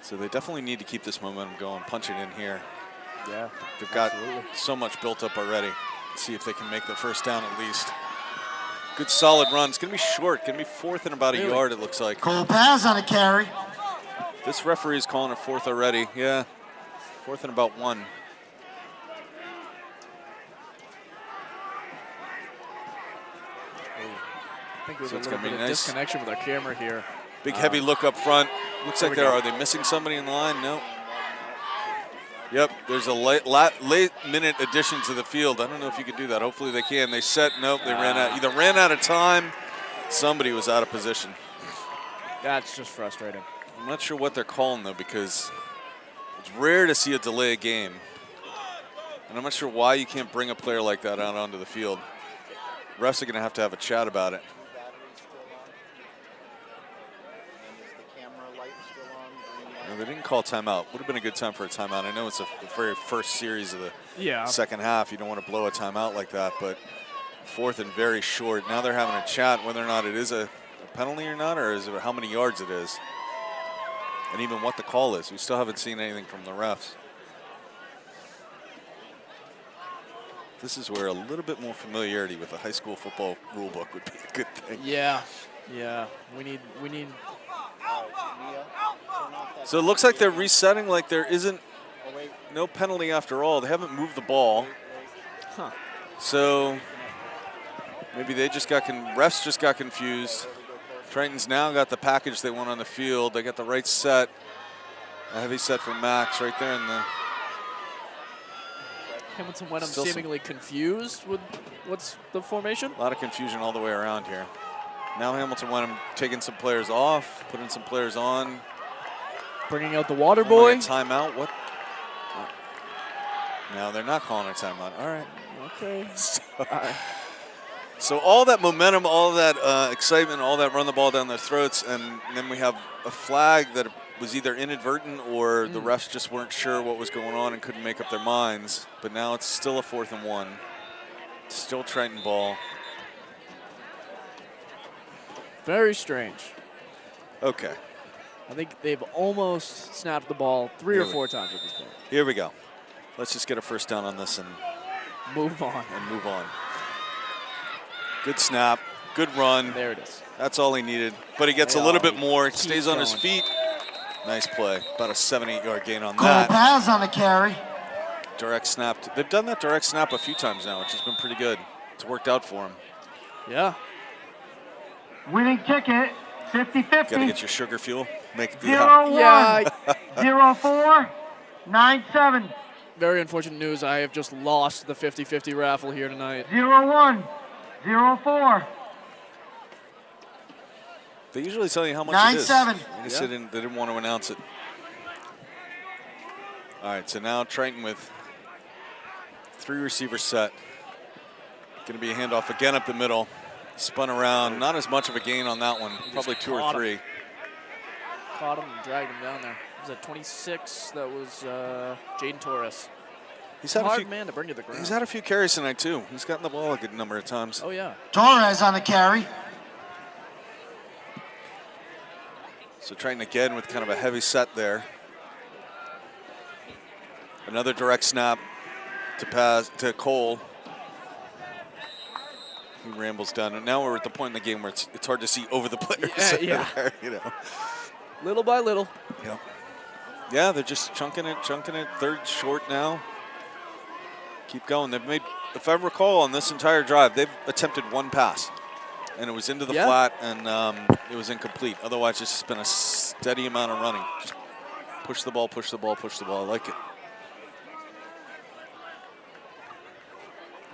So they definitely need to keep this momentum going, punch it in here. Yeah, they've got so much built up already. Let's see if they can make the first down at least. Good solid run. It's going to be short. Going to be 4th and about a yard, it looks like. Cole Paz on a carry. This referee is calling a 4th already. Yeah, 4th and about 1. I think there's a little bit of disconnection with our camera here. Big heavy look up front. Looks like are they missing somebody in line? No. Yep, there's a late minute addition to the field. I don't know if you could do that. Hopefully they can. They set, nope, they ran out. Either ran out of time, somebody was out of position. That's just frustrating. I'm not sure what they're calling though, because it's rare to see a delay a game. And I'm not sure why you can't bring a player like that out onto the field. Refs are going to have a chat about it. No, they didn't call timeout. Would have been a good time for a timeout. I know it's the very first series of the second half. You don't want to blow a timeout like that, but 4th and very short. Now they're having a chat whether or not it is a penalty or not, or is it how many yards it is, and even what the call is. We still haven't seen anything from the refs. This is where a little bit more familiarity with the high school football rule book would be a good thing. Yeah, we need. So it looks like they're resetting, like there isn't no penalty after all. They haven't moved the ball. Huh. So maybe they just refs just got confused. Triton's now got the package they want on the field. They got the right set. A heavy set for Max right there in the. Hamilton-Wenham seemingly confused with what's the formation? A lot of confusion all the way around here. Now Hamilton-Wenham taking some players off, putting some players on. Bringing out the water boy. Timeout. What? No, they're not calling a timeout. All right. Okay. So all that momentum, all that excitement, all that run the ball down their throats, and then we have a flag that was either inadvertent or the refs just weren't sure what was going on and couldn't make up their minds. But now it's still a 4th and 1. Still Triton ball. Very strange. Okay. I think they've almost snapped the ball 3 or 4 times at this point. Here we go. Let's just get a first down on this and move on. Good snap, good run. There it is. That's all he needed. But he gets a little bit more, stays on his feet. Nice play. About a 7-8-yard gain on that. Pass on the carry. Direct snap. They've done that direct snap a few times now, which has been pretty good. It's worked out for him. Yeah. Winning ticket, 50-50. Got to get your sugar fuel. Make it 0-1. Yeah. 0-4. 9-7. Very unfortunate news. I have just lost the 50-50 raffle here tonight. 0-1. 0-4. They usually tell you how much it is. 9-7. They just didn't want to announce it. All right, so now Triton with 3 receivers set. Going to be a handoff again up the middle. Spun around. Not as much of a gain on that one. Probably 2 or 3. Caught him and dragged him down there. Was that 26? That was Jaden Torres. He's had hard man to bring to the ground. He's had a few carries tonight, too. He's gotten the ball a good number of times. Oh, yeah. Torres on the carry. So Triton again with kind of a heavy set there. Another direct snap to pass to Cole. He rambles down, and now we're at the point in the game where it's hard to see over the players. Yeah. You know. Little by little. Yep. Yeah, they're just chunking it. 3rd short now. Keep going. They've made, if I recall, on this entire drive, they've attempted 1 pass, and it was into the flat, and it was incomplete. Otherwise, it's just been a steady amount of running. Just push the ball, push the ball, push the ball. I like it.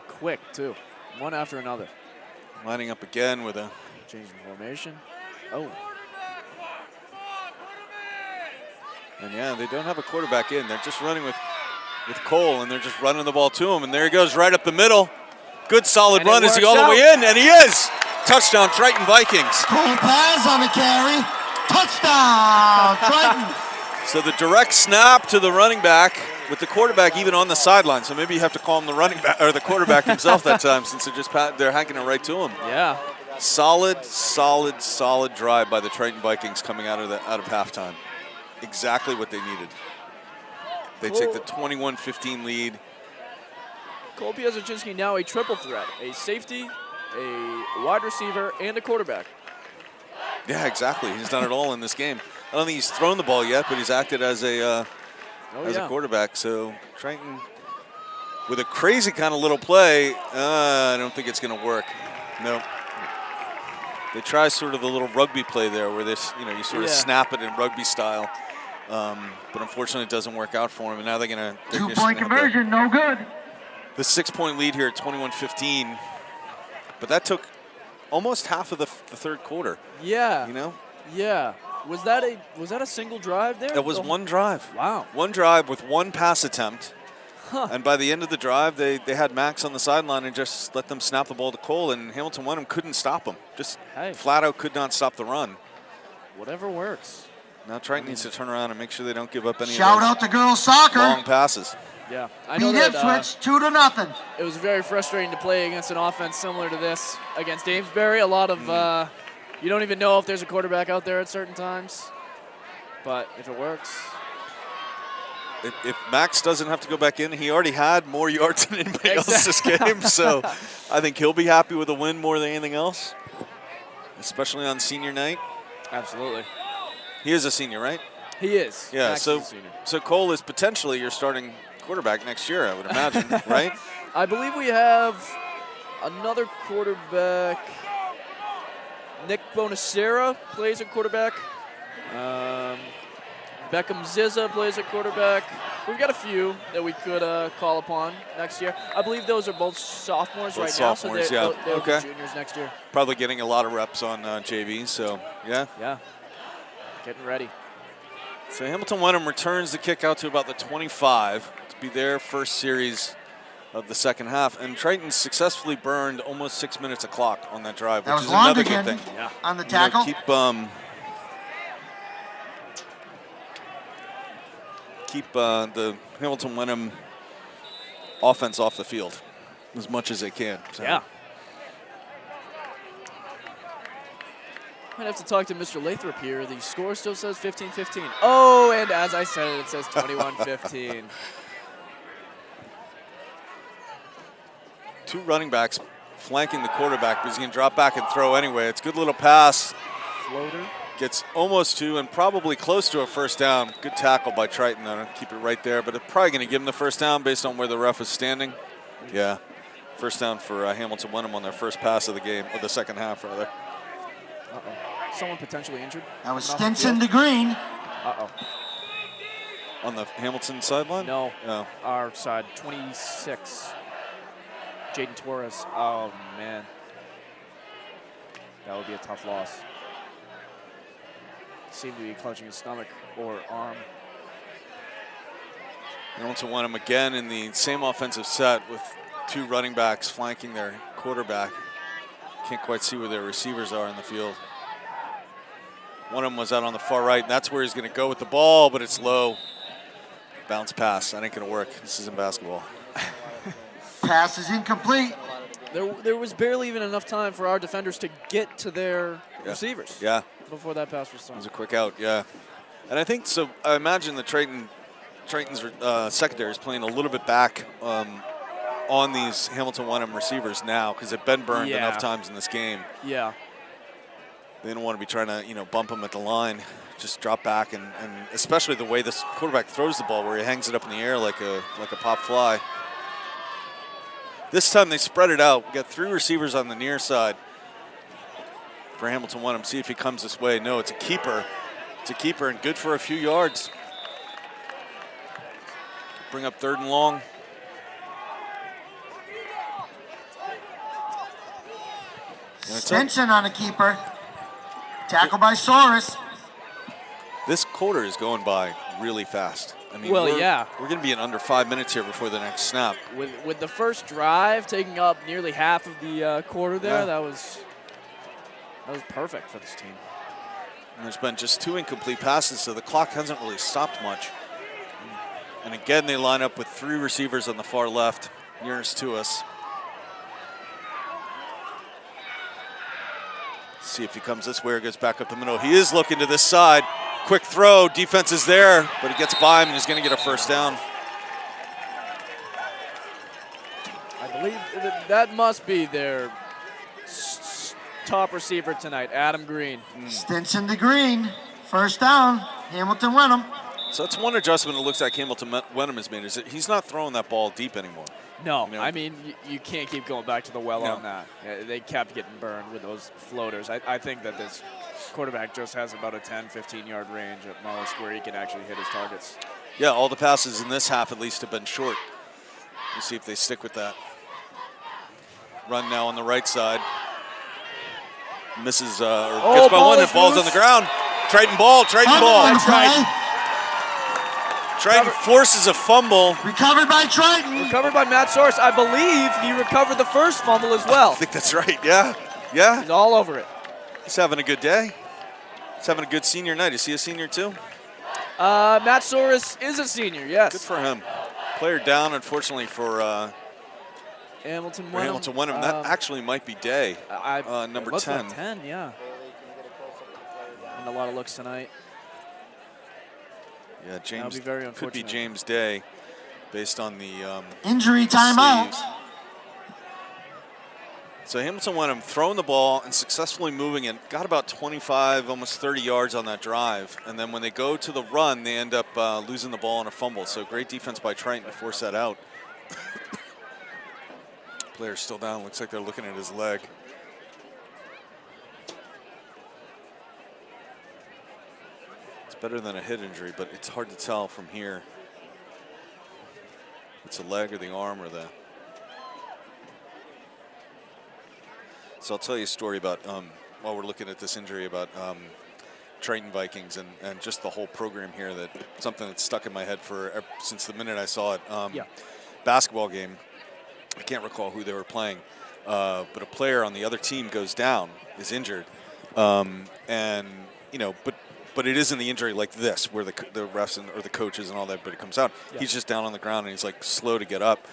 Quick, too. One after another. Lining up again with a change in formation. Oh. And yeah, they don't have a quarterback in. They're just running with Cole, and they're just running the ball to him. And there he goes right up the middle. Good solid run. Is he all the way in? And he is. Touchdown, Triton Vikings. Cole pass on the carry. Touchdown, Triton. So the direct snap to the running back with the quarterback even on the sideline. So maybe you have to call him the running back or the quarterback himself that time, since they're hacking it right to him. Yeah. Solid drive by the Triton Vikings coming out of halftime. Exactly what they needed. They take the 21-15 lead. Cole Piazzacinski now a triple threat: a safety, a wide receiver, and a quarterback. Yeah, exactly. He's done it all in this game. I don't think he's thrown the ball yet, but he's acted as a quarterback. So Triton with a crazy kind of little play. I don't think it's going to work. No. They try sort of the little rugby play there, where you sort of snap it in rugby style. But unfortunately, it doesn't work out for him. And now they're going to 2-point conversion, no good. The 6-point lead here at 21-15. But that took almost half of the 3rd quarter. Yeah. You know? Yeah. Was that a single drive there? It was one drive. Wow. One drive with 1 pass attempt. Huh. And by the end of the drive, they had Max on the sideline and just let them snap the ball to Cole, and Hamilton-Wenham couldn't stop him. Just flat out could not stop the run. Whatever works. Now Triton needs to turn around and make sure they don't give up any Shout out to girls soccer. Long passes. Yeah, I know beat that. Ipswich 2-0. It was very frustrating to play against an offense similar to this against Amesbury. A lot of you don't even know if there's a quarterback out there at certain times. But if it works. If Max doesn't have to go back in, he already had more yards than anybody else this game. So I think he'll be happy with a win more than anything else, especially on senior night. Absolutely. He is a senior, right? He is. Yeah, Max is a senior. So Cole is potentially your starting quarterback next year, I would imagine, right? I believe we have another quarterback. Nick Bonacera plays at quarterback. Beckham Zizza plays at quarterback. We've got a few that we could call upon next year. I believe those are both sophomores both right sophomores, now, so they'll okay. be juniors next year. Probably getting a lot of reps on JV, so yeah. Yeah, getting ready. So Hamilton-Wenham returns the kick out to about the 25 to be their first series of the second half. And Triton successfully burned almost 6 minutes of clock on that drive, which is another good thing. Yeah. On the tackle. Keep the Hamilton-Wenham offense off the field as much as they can. So. Yeah. Might have to talk to Mr. Lathrop here. The score still says 15-15. Oh, and as I said, it says 21-15. Two running backs flanking the quarterback, but he's going to drop back and throw anyway. It's a good little pass. Floater. Gets almost to and probably close to a first down. Good tackle by Triton. I'll keep it right there, but it's probably going to give him the first down based on where the ref is standing. Yeah, first down for Hamilton-Wenham on their first pass of the game, or the second half, rather. Someone potentially injured. That was Stinson to Green. Uh-oh. On the Hamilton sideline? No. No. Our side, 26. Jaden Torres. Oh, man. That would be a tough loss. Seemed to be clutching his stomach or arm. Hamilton-Wenham again in the same offensive set with two running backs flanking their quarterback. Can't quite see where their receivers are in the field. One of them was out on the far right, and that's where he's going to go with the ball, but it's low. Bounce pass. That ain't going to work. This isn't basketball. Pass is incomplete. There was barely even enough time for our defenders to get to their receivers. Yeah. Before that pass was thrown. It was a quick out, yeah. And I think, so I imagine the Triton's secondary is playing a little bit back on these Hamilton-Wenham receivers now because they've been burned enough times in this game. Yeah. They don't want to be trying to, bump them at the line. Just drop back, and especially the way this quarterback throws the ball where he hangs it up in the air like a pop fly. This time they spread it out. We got three receivers on the near side for Hamilton-Wenham. See if he comes this way. No, it's a keeper. It's a keeper and good for a few yards. Bring up 3rd and long. Stinson on a keeper. Tackle by Soros. This quarter is going by really fast. I mean, well, we're going to be in under 5 minutes here before the next snap. With the first drive taking up nearly half of the quarter there, that was perfect for this team. And there's been just 2 incomplete passes, so the clock hasn't really stopped much. And again, they line up with 3 receivers on the far left, nearest to us. See if he comes this way or goes back up the middle. He is looking to this side. Quick throw, defense is there, but he gets by him and he's going to get a first down. I believe that must be their top receiver tonight, Adam Green. Stinson to Green. First down, Hamilton-Wenham. So that's one adjustment it looks like Hamilton-Wenham has made, is that he's not throwing that ball deep anymore. No, I mean, you can't keep going back to the well on that. They kept getting burned with those floaters. I think that this quarterback just has about a 10, 15-yard range at most where he can actually hit his targets. Yeah, all the passes in this half at least have been short. We'll see if they stick with that. Run now on the right side. Misses, or gets by one, and ball's on the ground. Triton ball. Triton forces a fumble. Recovered by Triton. Recovered by Matt Soros. I believe he recovered the first fumble as well. I think that's right, yeah. He's all over it. He's having a good day. He's having a good senior night. Is he a senior too? Matt Soros is a senior, yes. Good for him. Player down, unfortunately, for Hamilton-Wenham. That actually might be Day, number 10. Like 10, yeah. And a lot of looks tonight. Yeah, James be very could be unfortunate. James Day, based on the injury timeout. sleeves. So Hamilton-Wenham throwing the ball and successfully moving it. Got about 25, almost 30 yards on that drive. And then when they go to the run, they end up losing the ball on a fumble. So great defense by Triton to force that out. Player's still down. Looks like they're looking at his leg. It's better than a hit injury, but it's hard to tell from here. It's a leg or the arm or the... So I'll tell you a story about, while we're looking at this injury, about Triton Vikings and just the whole program here, that something that's stuck in my head since the minute I saw it. Basketball game, I can't recall who they were playing, but a player on the other team goes down, is injured, and, but it isn't the injury like this, where the refs or the coaches and all that, but it comes out. Yeah. He's just down on the ground, and he's, like, slow to get up.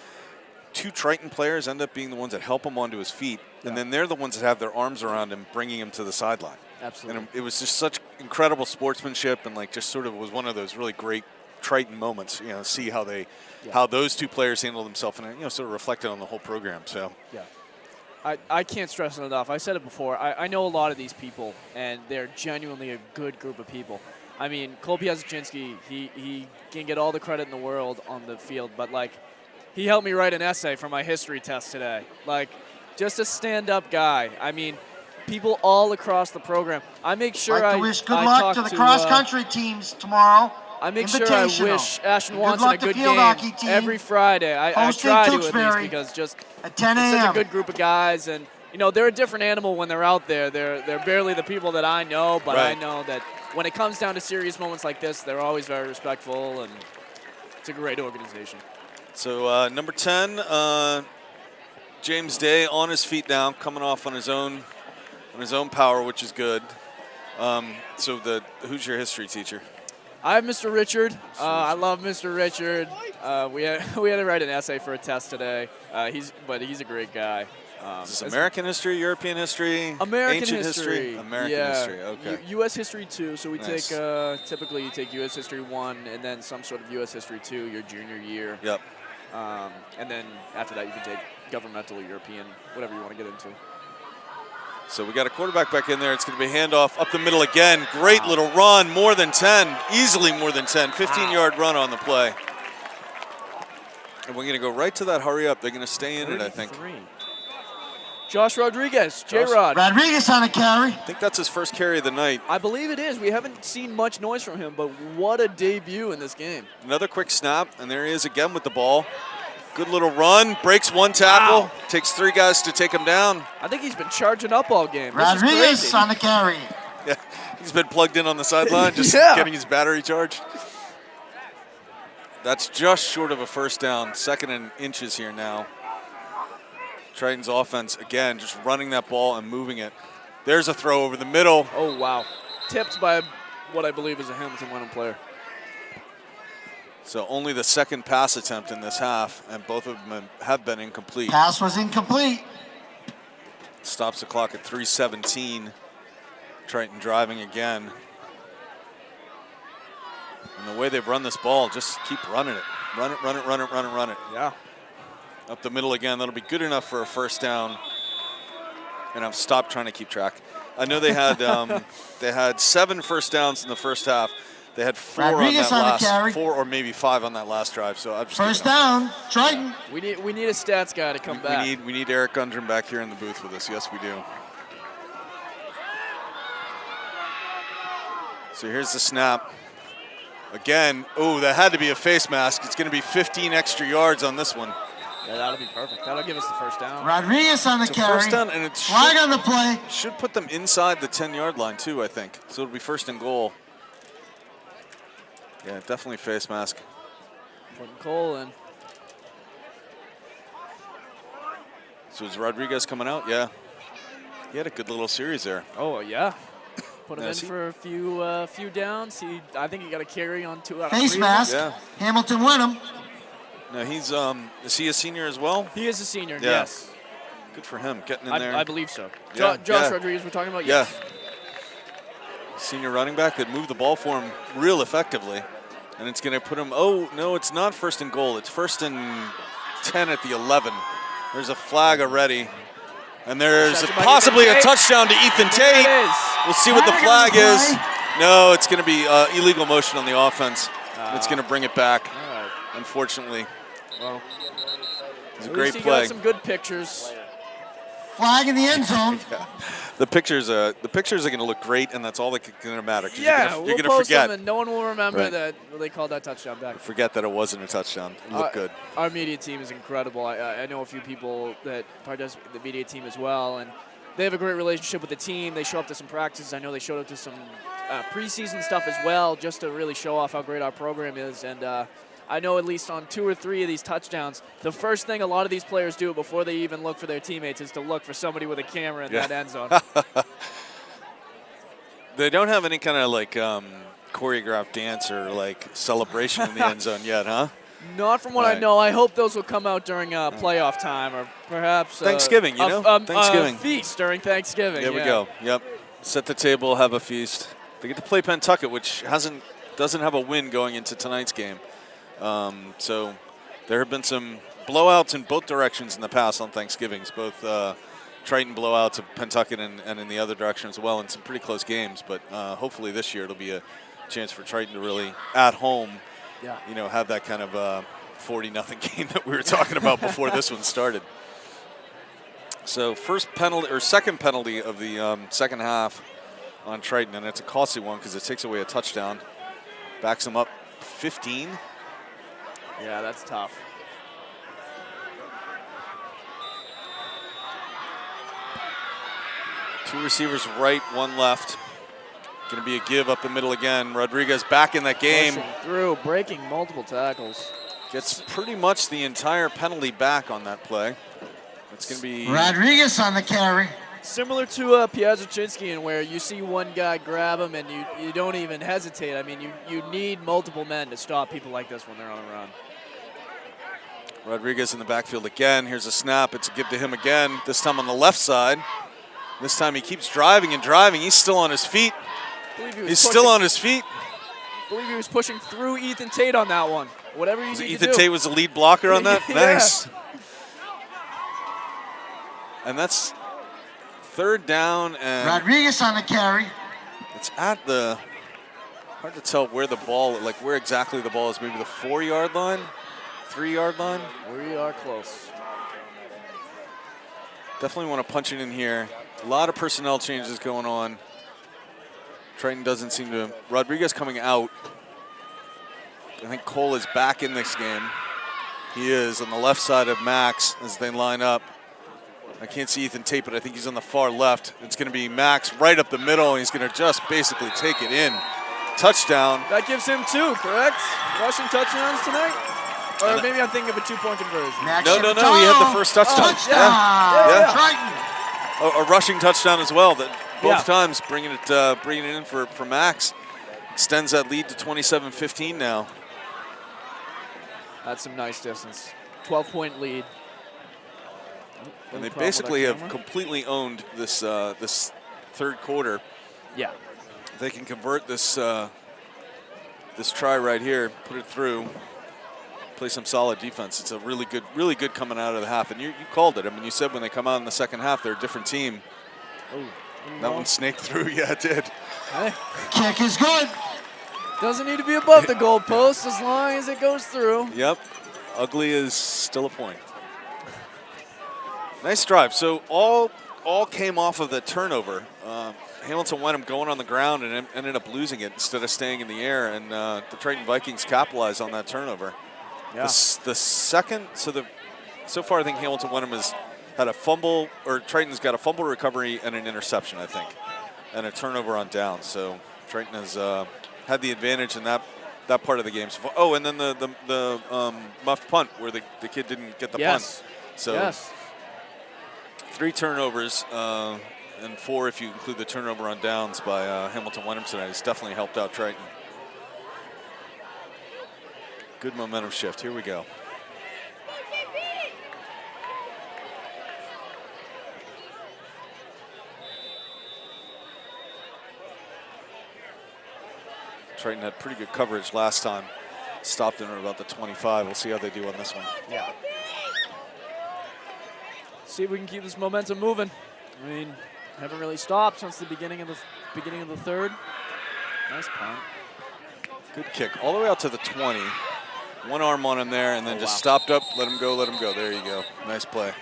2 Triton players end up being the ones that help him onto his feet, and then they're the ones that have their arms around him, bringing him to the sideline. Absolutely. And it was just such incredible sportsmanship, and like just sort of was one of those really great Triton moments. You know, see how they, how those two players handled themselves, and sort of reflected on the whole program. So I can't stress it enough. I said it before. I know a lot of these people, and they're genuinely a good group of people. I mean, Cole Piazaczynski, he can get all the credit in the world on the field, but, like, he helped me write an essay for my history test today. Like, just a stand-up guy. I mean, people all across the program. I make sure I'd like to wish good luck to the cross-country teams tomorrow. I make sure I wish Ashton Watson a good game every Friday. I try to at least, because just at 10 a.m. It's such a good group of guys, and they're a different animal when they're out there. They're barely the people that I know, but I know that when it comes down to serious moments like this, they're always very respectful, and it's a great organization. So number 10, James Day on his feet now, coming off on his own power, which is good. So who's your history teacher? I have Mr. Richard. I love Mr. Richard. We had to write an essay for a test today. He's a great guy. Is this American history, European history, American ancient history? American history. Okay. U.S. history 2. So we take typically you take U.S. history 1 and then some sort of U.S. history 2 your junior year. Yep. And then after that you can take governmental, European, whatever you want to get into. So we got a quarterback back in there. It's going to be handoff up the middle again. Great little run, more than 10, easily more than 10. 15-yard run on the play. And we're going to go right to that hurry up. They're going to stay in it, I think. Josh Rodriguez, J-Rod. Rodriguez on a carry. I think that's his first carry of the night. I believe it is. We haven't seen much noise from him, but what a debut in this game. Another quick snap, and there he is again with the ball. Good little run, breaks one tackle, takes 3 guys to take him down. I think he's been charging up all game. Rodriguez on the carry. Yeah, he's been plugged in on the sideline, just getting his battery charged. That's just short of a first down, 2nd and inches here now. Triton's offense, again, just running that ball and moving it. There's a throw over the middle. Oh, wow. Tipped by what I believe is a Hamilton-Wenham player. So only the 2nd pass attempt in this half, and both of them have been incomplete. Pass was incomplete. Stops the clock at 3:17. Triton driving again. And the way they've run this ball, just keep running it. Run it, run it, run it, run it, run it. Yeah. Up the middle again. That'll be good enough for a first down. And I've stopped trying to keep track. I know they had 7 first downs in the first half. They had 4 Rodriguez on that on the carry. 4 or maybe 5 on that last drive. So I've just First down, Triton. Yeah. We need a stats guy to come back. We need Eric Gundren back here in the booth with us. Yes, we do. So here's the snap. Again, oh, that had to be a face mask. It's going to be 15 extra yards on this one. Yeah, that'll be perfect. That'll give us the first down. Rodriguez on the carry. First down, and it's flag on the play. Should put them inside the 10-yard line too, I think. So it'll be 1st and goal. Yeah, definitely face mask. Putting Cole in. So is Rodriguez coming out? Yeah. He had a good little series there. Oh, yeah. Put him in for a few downs. I think he got a carry on 2 out of 3. Face mask. Yeah. Hamilton-Wenham. Now he's is he a senior as well? He is a senior. Yeah. Yes. Good for him getting in there. I believe so. Yeah. Josh Rodriguez, we're talking about. Yeah. Yes. Senior running back that moved the ball for him real effectively, and it's going to put him. Oh no, it's not 1st and goal. It's 1st and 10 at the 11. There's a flag already. And there's possibly a touchdown to Ethan Tate. We'll see what the flag is. No, it's going to be illegal motion on the offense. It's going to bring it back, unfortunately. Well, it's a great play. Got some good pictures. Flag in the end zone. Yeah. The pictures are going to look great, and that's all that's going to matter. Yeah, you're going to post forget. them and no one will remember that they called that touchdown back. Forget that it wasn't a touchdown. It looked good. Our media team is incredible. I know a few people that participate in the media team as well, and they have a great relationship with the team. They show up to some practices. I know they showed up to some preseason stuff as well, just to really show off how great our program is. And I know at least on 2 or 3 of these touchdowns, the first thing a lot of these players do before they even look for their teammates is to look for somebody with a camera in that end zone. They don't have any kind of like choreographed dance or like celebration in the end zone yet, huh? Not from what I know. I hope those will come out during playoff time or perhaps Thanksgiving, Thanksgiving. feast during Thanksgiving. There we go. Yep. set the table, have a feast. They get to play Pentucket, which doesn't have a win going into tonight's game. So there have been some blowouts in both directions in the past on Thanksgivings, both Triton blowouts of Pentucket and in the other direction as well, and some pretty close games. But hopefully this year it'll be a chance for Triton to really, at home, have that kind of 40-0 game that we were talking about before this one started. So second penalty of the second half on Triton, and it's a costly one because it takes away a touchdown. Backs them up 15. Yeah, that's tough. Two receivers right, one left. Going to be a give up the middle again. Rodriguez back in that game. Pushing through, breaking multiple tackles. Gets pretty much the entire penalty back on that play. It's going to be Rodriguez on the carry. Similar to Piazzacinski, in where you see one guy grab him and you don't even hesitate. I mean, you need multiple men to stop people like this when they're on a run. Rodriguez in the backfield again. Here's a snap. It's a give to him again, this time on the left side. This time he keeps driving and driving. He's still on his feet. He's still on his feet. I believe he was pushing through Ethan Tate on that one. Whatever you need to do. Ethan Tate was the lead blocker on that? Yeah. Nice. And that's third down, and Rodriguez on the carry. it's at the, hard to tell where the ball, like where exactly the ball is, maybe the 4-yard line, 3-yard line. We are close. Definitely want to punch it in here. A lot of personnel changes going on. Triton doesn't seem to, Rodriguez coming out. I think Cole is back in this game. He is on the left side of Max as they line up. I can't see Ethan Tate, but I think he's on the far left. It's going to be Max right up the middle, and he's going to just basically take it in. Touchdown. That gives him 2, correct? Rushing touchdowns tonight? Or maybe I'm thinking of a 2-point conversion. No, he had the first touchdown. Touchdown. Yeah. Triton. A rushing touchdown as well. That both times bringing it in for Max. Extends that lead to 27-15 now. That's some nice distance. 12-point lead. And they basically have completely owned this this third quarter. Yeah. If they can convert this this try right here, put it through, play some solid defense. It's a really good coming out of the half. And you called it. I mean, you said when they come out in the second half, they're a different team. That one snaked through. Yeah, it did. Hey. Kick is good. Doesn't need to be above the goalpost as long as it goes through. Yep. Ugly is still a point. Nice drive. So all came off of the turnover. Hamilton-Wenham going on the ground and ended up losing it instead of staying in the air, and the Triton Vikings capitalized on that turnover. Yeah. The second, so far I think Hamilton-Wenham has had a fumble, or Triton's got a fumble recovery and an interception, I think, and a turnover on down. So Triton has had the advantage in that part of the game. Oh, and then the muffed punt where the kid didn't get the punt. So 3 turnovers and 4 if you include the turnover on downs by Hamilton-Wenham tonight. It's definitely helped out Triton. Good momentum shift. Here we go. Triton had pretty good coverage last time. Stopped in at about the 25. We'll see how they do on this one. Yeah. See if we can keep this momentum moving. I mean, haven't really stopped since the beginning of the third. Nice punt. Good kick all the way out to the 20. One arm on him there, and then just stopped up. Let him go. Let him go. There you go. Nice play.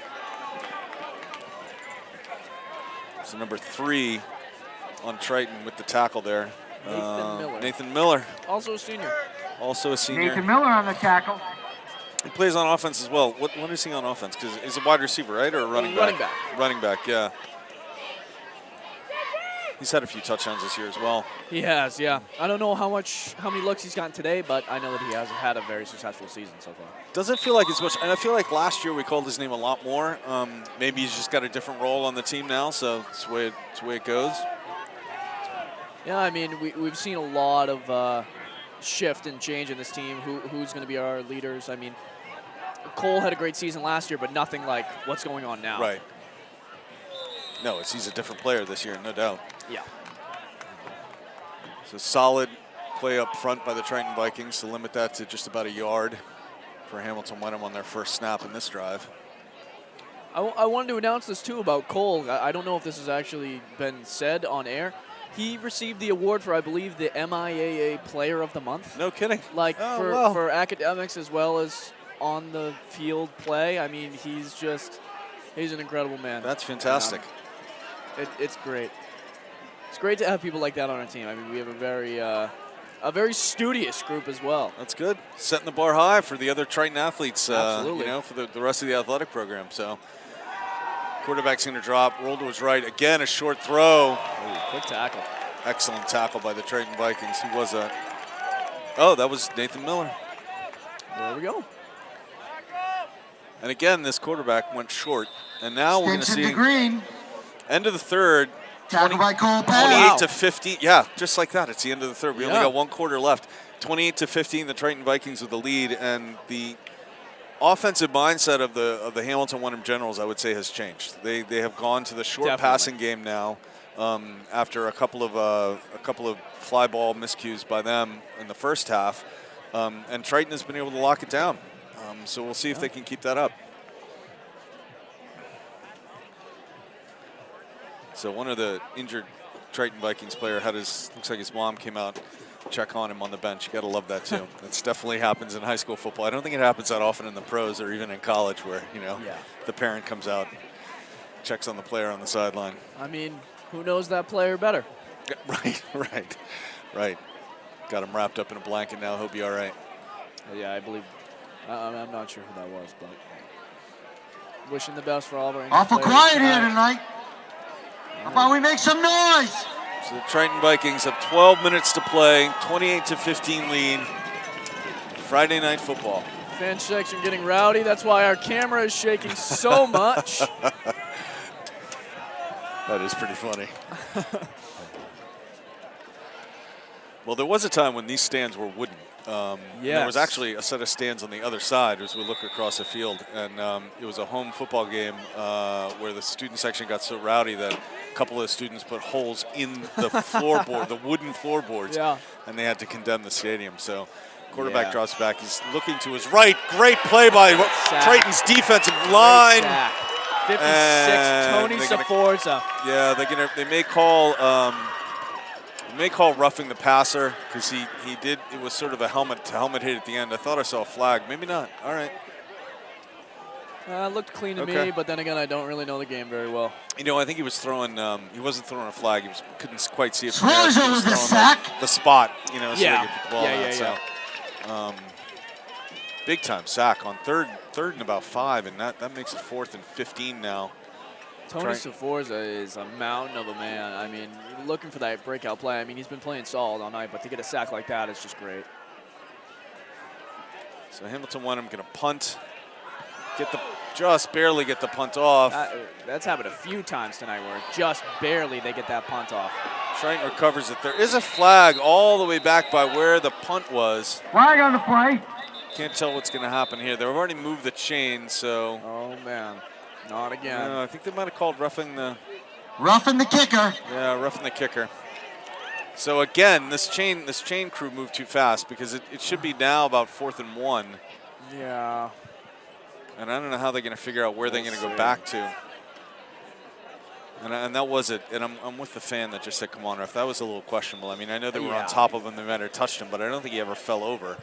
So number 3 on Triton with the tackle there. Nathan Miller. Also a senior. Also a senior. Nathan Miller on the tackle. He plays on offense as well. What is he on offense? Because he's a wide receiver, right, or a running back? Running back, yeah. He's had a few touchdowns this year as well. He has, yeah. I don't know how many looks he's gotten today, but I know that he has had a very successful season so far. Doesn't feel like as much, and I feel like last year we called his name a lot more. Maybe he's just got a different role on the team now, so it's the way it goes. Yeah, I mean, we've seen a lot of shift and change in this team. Who's going to be our leaders? I mean, Cole had a great season last year, but nothing like what's going on now. Right. No, he's a different player this year, no doubt. Yeah. So solid play up front by the Triton Vikings to limit that to just about a yard for Hamilton-Wenham on their first snap in this drive. I wanted to announce this too about Cole. I don't know if this has actually been said on air. He received the award for, I believe, the MIAA Player of the Month. No kidding. Like Oh, for academics as well as on the field play. I mean, he's an incredible man. That's fantastic. It's great. It's great to have people like that on our team. I mean, we have a very studious group as well. That's good. Setting the bar high for the other Triton athletes, Absolutely. for the rest of the athletic program. So quarterback's going to drop. Roll to his right. Again, a short throw. Ooh, quick tackle. Excellent tackle by the Triton Vikings. Who was that? Oh, that was Nathan Miller. There we go. And again, this quarterback went short. And now we're going to Stinson see to Green. end of the third. Tackle by Cole 28 Pettit. to 15. Yeah, just like that. It's the end of the third. We only Yeah. got one quarter left. 28 to 15. The Triton Vikings with the lead, and the offensive mindset of the Hamilton-Wenham Generals, I would say, has changed. They have gone to the short Definitely. passing game now after a couple of fly ball miscues by them in the first half, and Triton has been able to lock it down. So we'll see if they can keep that up. So one of the injured Triton Vikings player looks like his mom came out, check on him on the bench. You got to love that too. That's definitely happens in high school football. I don't think it happens that often in the pros or even in college where, the parent comes out, checks on the player on the sideline. I mean, who knows that player better? Right. Got him wrapped up in a blanket now. He'll be all right. Yeah, I believe. I'm not sure who that was, but wishing the best for all of our Awful players quiet here tonight. How about we make some noise? So the Triton Vikings have 12 minutes to play, 28 to 15 lead. Friday night football. Fan section getting rowdy. That's why our camera is shaking so much. That is pretty funny. Well, there was a time when these stands were wooden. There was actually a set of stands on the other side as we look across the field, and it was a home football game where the student section got so rowdy that a couple of the students put holes in the floorboard, the wooden floorboards, and they had to condemn the stadium. So quarterback drops back. He's looking to his right. Great play by Triton's defensive line. 56, Tony Sforza. Yeah, they may call roughing the passer because he did. It was sort of a helmet to helmet hit at the end. I thought I saw a flag. Maybe not. All right. Looked clean to me, but then again, I don't really know the game very well. I think he was throwing. He wasn't throwing a flag. He couldn't quite see it. Sforza with the sack. The spot. So they Yeah. could put the ball out. So, big time sack on third and about 5, and that makes it 4th and 15 now. Tony Sforza is a mountain of a man. I mean, looking for that breakout play. I mean, he's been playing solid all night, but to get a sack like that is just great. So Hamilton-Wenham going to punt. Just barely get the punt off. That's happened a few times tonight where just barely they get that punt off. Triton recovers it. There is a flag all the way back by where the punt was. Flag on the play. Can't tell what's going to happen here. They've already moved the chain, so. Oh, man. Not again. I think they might have called roughing the. Roughing the kicker. Yeah, roughing the kicker. So again, this chain crew moved too fast because it should be now about 4th and 1. Yeah. And I don't know how they're going to figure out where they're going to go back to. And that was it. And I'm with the fan that just said, come on, ref. That was a little questionable. I mean, I know they were on top of him. They might have touched him, but I don't think he ever fell over.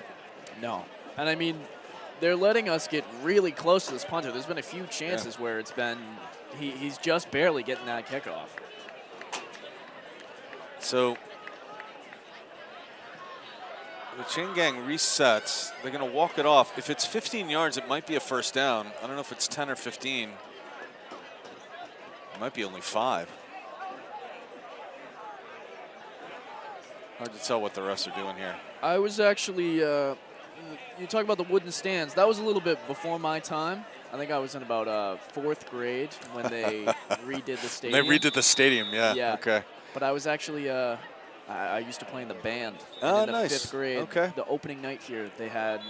No. And I mean, they're letting us get really close to this punter. There's been a few chances where it's been, he's just barely getting that kickoff. So the chain gang resets. They're going to walk it off. If it's 15 yards, it might be a first down. I don't know if it's 10 or 15. It might be only 5. Hard to tell what the refs are doing here. I was actually, you talk about the wooden stands. That was a little bit before my time. I think I was in about 4th grade when they redid the stadium. They redid the stadium, yeah. Yeah. Okay. But I was actually I used to play in the band. Oh, and in the nice. 5th grade, Okay. the opening night here, they had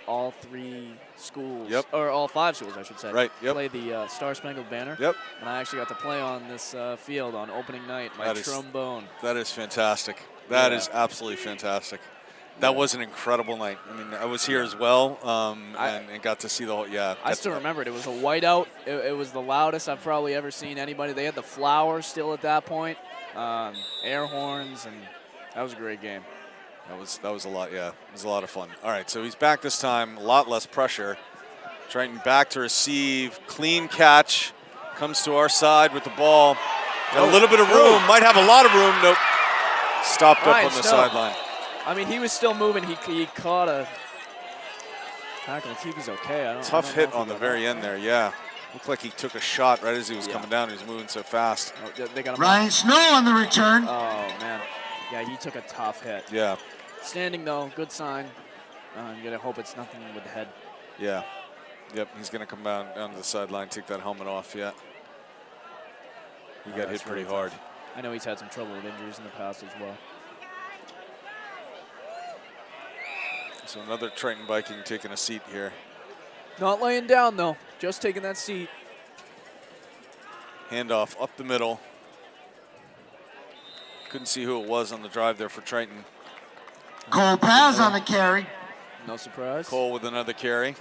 all 3 schools, Yep. or all 5 schools, I should say, Right, yep. play the Star Spangled Banner. Yep. And I actually got to play on this field on opening night, my trombone. That is fantastic. That Yeah. is absolutely fantastic. That was an incredible night. I mean, I was here as well and got to see the whole, I still remember it. It was a whiteout. It was the loudest I've probably ever seen anybody. They had the flowers still at that point, air horns, and that was a great game. That was a lot, yeah. It was a lot of fun. All right, so he's back this time, a lot less pressure. Triton back to receive, clean catch, comes to our side with the ball. Got a little bit of room, might have a lot of room. Nope. Stopped up on the sideline. I mean, he was still moving. He caught a tackle. He was okay. I don't Tough know hit on the very end there, yeah. Looked like he took a shot right as he was coming down. He was moving so fast. Oh, they got him. Ryan Snow on the return. Oh, man. Yeah, he took a tough hit. Yeah. Standing, though, good sign. You got to hope it's nothing with the head. Yeah. Yep, he's going to come down to the sideline, take that helmet off, yeah. He got hit pretty hard. I know he's had some trouble with injuries in the past as well. So another Triton Viking taking a seat here. Not laying down, though. Just taking that seat. Handoff up the middle. Couldn't see who it was on the drive there for Triton. Cole Paz on the carry. No surprise. Cole with another carry.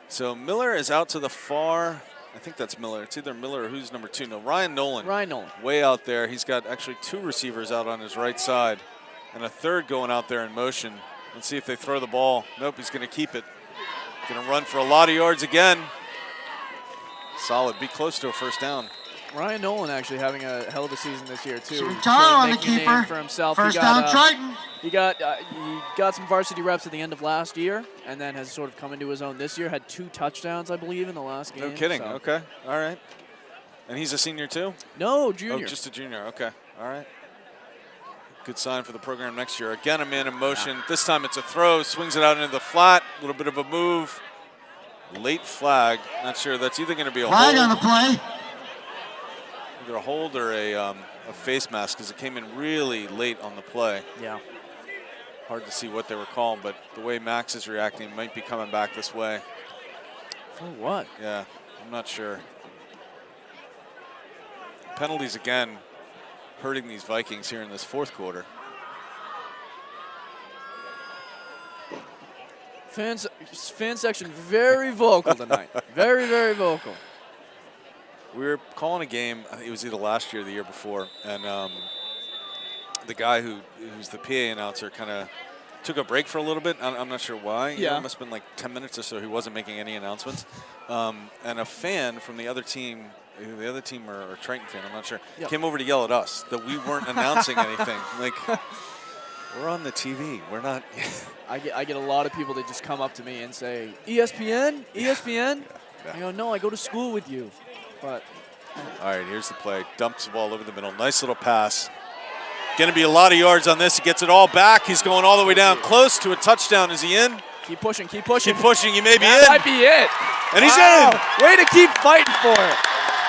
So Miller is out to the far. I think that's Miller. It's either Miller or who's number 2. No, Ryan Nolan. Ryan Nolan. Way out there. He's got actually 2 receivers out on his right side and a third going out there in motion. Let's see if they throw the ball. Nope, he's going to keep it. Going to run for a lot of yards again. Solid. Be close to a first down. Ryan Nolan actually having a hell of a season this year, too. Shintaro on the Making a name keeper. for himself. First down, Triton. He got some varsity reps at the end of last year, and then has sort of come into his own this year. Had 2 touchdowns, I believe, in the last game. No kidding. So. Okay. All right. And he's a senior too? No, junior. Oh, just a junior. Okay. All right. Good sign for the program next year. Again, a man in motion. Yeah. This time it's a throw. Swings it out into the flat. A little bit of a move. Late flag. Not sure. That's either going to be a flag hold. on the play. Either a hold or a face mask because it came in really late on the play. Yeah. Hard to see what they were calling, but the way Max is reacting might be coming back this way. For what? Yeah, I'm not sure. Penalties again hurting these Vikings here in this 4th quarter. Fan section very vocal tonight. Very, very vocal. We were calling a game, I think it was either last year or the year before, and the guy who's the PA announcer kind of took a break for a little bit. I'm not sure why. Yeah. It must have been like 10 minutes or so. He wasn't making any announcements. And a fan from the other team or Triton fan, I'm not sure, came over to yell at us that we weren't announcing anything. Like, we're on the TV. We're not. I get a lot of people that just come up to me and say, ESPN? ESPN? Yeah. I go, no, I go to school with you. But. All right, here's the play. Dumps the ball over the middle. Nice little pass. Going to be a lot of yards on this. He gets it all back. He's going all the way down close to a touchdown. Is he in? Keep pushing, keep pushing. Keep pushing. He may be that in. Might be it. And he's in. Way to keep fighting for it.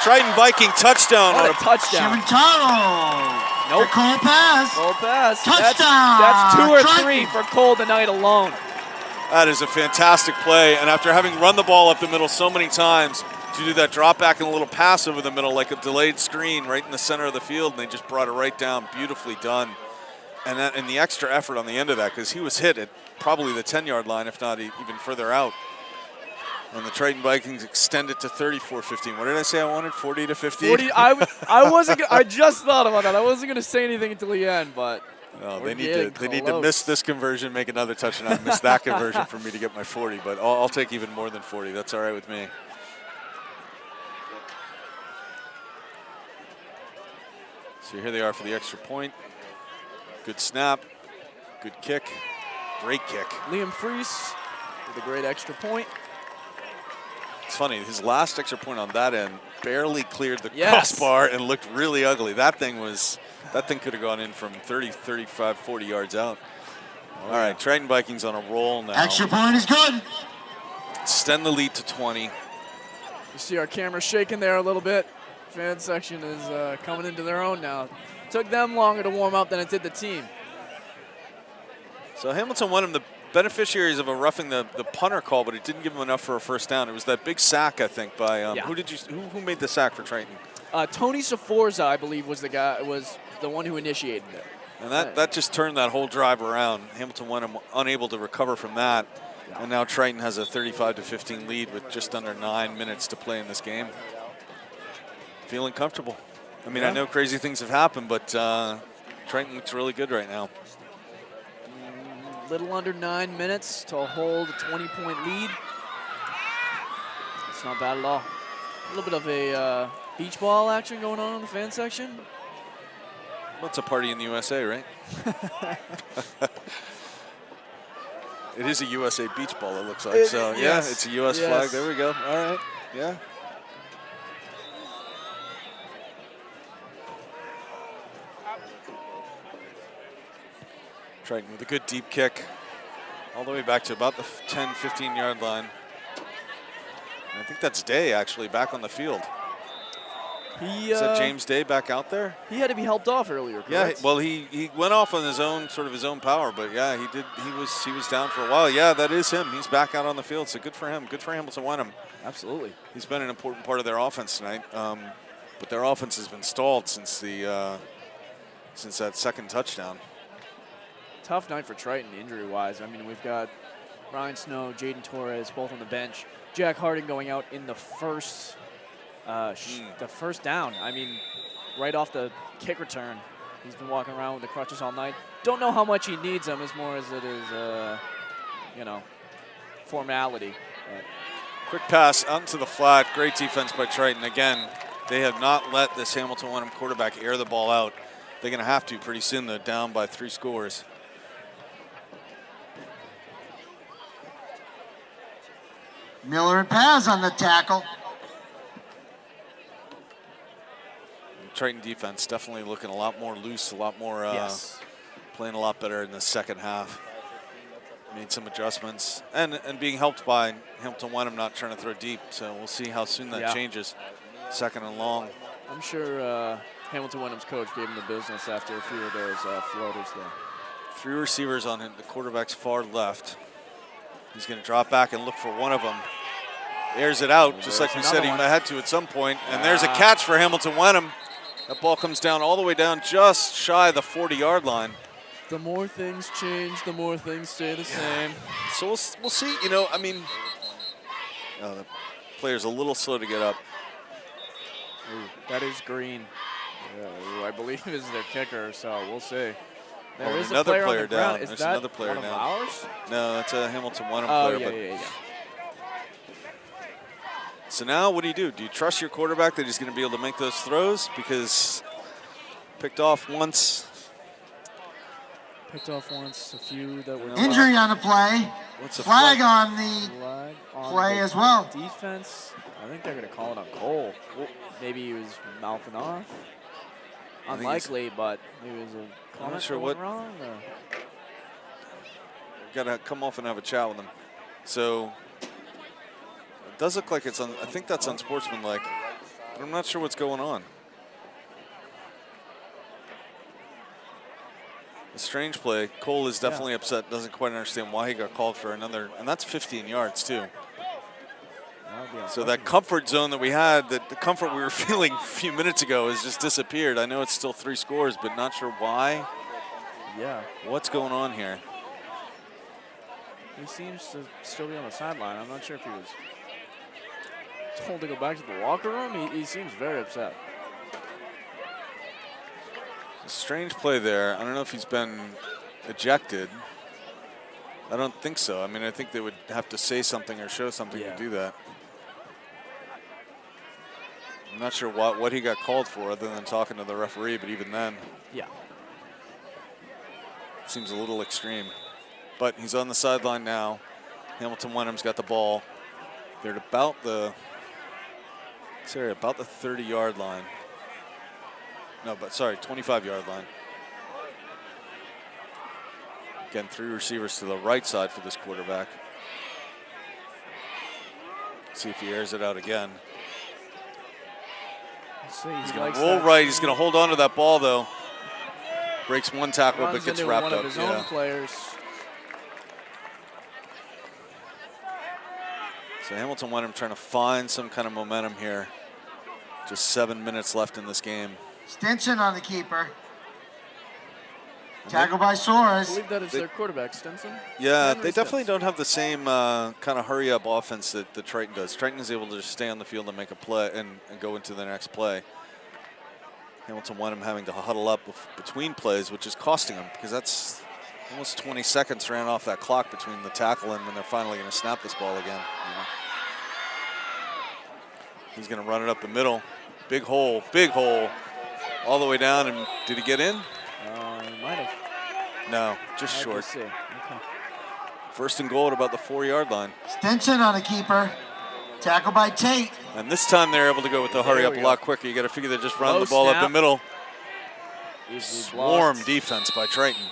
Triton Viking touchdown. What a touchdown. Shintaro. Nope. Cole Paz. Cole Paz. Touchdown. That's 2 or Triton. 3 for Cole tonight alone. That is a fantastic play. And after having run the ball up the middle so many times, to do that drop back and a little pass over the middle like a delayed screen right in the center of the field, and they just brought it right down. Beautifully done. And the extra effort on the end of that, because he was hit at probably the 10-yard line, if not even further out. And the Triton Vikings extend it to 34-15. What did I say I wanted? 40-15? 40. I wasn't. I just thought about that. I wasn't going to say anything until the end, but. No, they need to miss this conversion, make another touchdown, miss that conversion for me to get my 40. But I'll take even more than 40. That's all right with me. So here they are for the extra point. Good snap, good kick, great kick. Liam Freese with a great extra point. It's funny, his last extra point on that end barely cleared the crossbar and looked really ugly. That thing could have gone in from 30, 35, 40 yards out. All right, Triton Vikings on a roll now. Extra point is good. Extend the lead to 20. You see our camera shaking there a little bit. Fan section is coming into their own now. Took them longer to warm up than it did the team. So Hamilton-Wenham, the beneficiaries of a roughing the punter call, but it didn't give him enough for a first down. It was that big sack, I think, by who made the sack for Triton? Tony Sforza, I believe, was the one who initiated it. And that just turned that whole drive around. Hamilton-Wenham unable to recover from that. And now Triton has a 35-15 lead with just under 9 minutes to play in this game. Feeling comfortable. I mean, I know crazy things have happened, but Triton looks really good right now. Little under 9 minutes to hold a 20-point lead. It's not bad at all. A little bit of a beach ball action going on in the fan section. Well, it's a party in the USA, right? It is a USA beach ball, it looks like. Yes. It's a US flag. There we go. All right. Yeah. Triton with a good deep kick all the way back to about the 10, 15-yard line. And I think that's Day, actually, back on the field. Is that James Day back out there? He had to be helped off earlier, correct? Yeah, well, he went off on his own power, but yeah, he was down for a while. Yeah, that is him. He's back out on the field, so good for him. Good for Hamilton-Wenham. Absolutely. He's been an important part of their offense tonight, but their offense has been stalled since that second touchdown. Tough night for Triton injury-wise. I mean, we've got Ryan Snow, Jaden Torres, both on the bench. Jack Harding going out in the first down. I mean, right off the kick return. He's been walking around with the crutches all night. Don't know how much he needs them as more as it is, formality. But. Quick pass out into the flat. Great defense by Triton. Again, they have not let this Hamilton-Wenham quarterback air the ball out. They're going to have to pretty soon. They're down by 3 scores. Miller and Paz on the tackle. Triton defense definitely looking a lot more loose, a lot more playing a lot better in the second half. Made some adjustments and being helped by Hamilton-Wenham not trying to throw deep. So we'll see how soon that changes. Second and long. I'm sure Hamilton-Wenham's coach gave him the business after a few of those floaters there. 3 receivers on him, the quarterback's far left. He's going to drop back and look for one of them. Airs it out, just like we said he had to at some point. And there's a catch for Hamilton-Wenham. That ball comes down all the way down just shy of the 40-yard line. The more things change, the more things stay the same. So we'll see. I mean, the player's a little slow to get up. Ooh, that is Green. Who I believe is their kicker, so we'll see. There is another player on the down. Is There's that another player one down. Of ours? No, that's a Hamilton-Wenham player. Yeah. So now what do? Do you trust your quarterback that he's going to be able to make those throws? Because picked off once. A few that were Injury on the play. What's a flag on the flag on play the as well. Defense. I think they're going to call it on Cole. Maybe he was mouthing off. Unlikely, but maybe it was a comment. I'm not sure what. Wrong. Got to come off and have a chat with him. So it does look like it's on. I think that's unsportsmanlike, but I'm not sure what's going on. A strange play. Cole is definitely upset. Doesn't quite understand why he got called for another, and that's 15 yards too. So that comfort zone that we had, the comfort we were feeling a few minutes ago has just disappeared. I know it's still 3 scores, but not sure why. Yeah. What's going on here? He seems to still be on the sideline. I'm not sure if he was told to go back to the locker room. He seems very upset. A strange play there. I don't know if he's been ejected. I don't think so. I mean, I think they would have to say something or show something to do that. I'm not sure what he got called for other than talking to the referee, but even then. Yeah. Seems a little extreme. But he's on the sideline now. Hamilton-Wenham's got the ball. They're at about the 30-yard line. No, but sorry, 25-yard line. Again, 3 receivers to the right side for this quarterback. See if he airs it out again. Let's see, He's going to roll right. He's going to hold on to that ball, though. Breaks one tackle, Runs but gets into wrapped one up. of his own players. So Hamilton-Wenham trying to find some kind of momentum here. Just 7 minutes left in this game. Stinson on the keeper. Tackle by Soares. I believe that is their quarterback, Stinson. Yeah, Henry they definitely Stinson. don't have the same kind of hurry-up offense that the Triton does. Triton is able to just stay on the field and make a play and go into the next play. Hamilton-Wenham having to huddle up between plays, which is costing them because that's almost 20 seconds ran off that clock between the tackle and when they're finally going to snap this ball again. He's going to run it up the middle. Big hole, all the way down. And did he get in? He might have. No, just Hard short. to see. Okay. First and goal at about the 4-yard line. Stinson on the keeper. Tackle by Tate. And this time they're able to go with the hurry up a lot quicker. You got to figure they just run the ball up the middle. Swarm defense by Triton.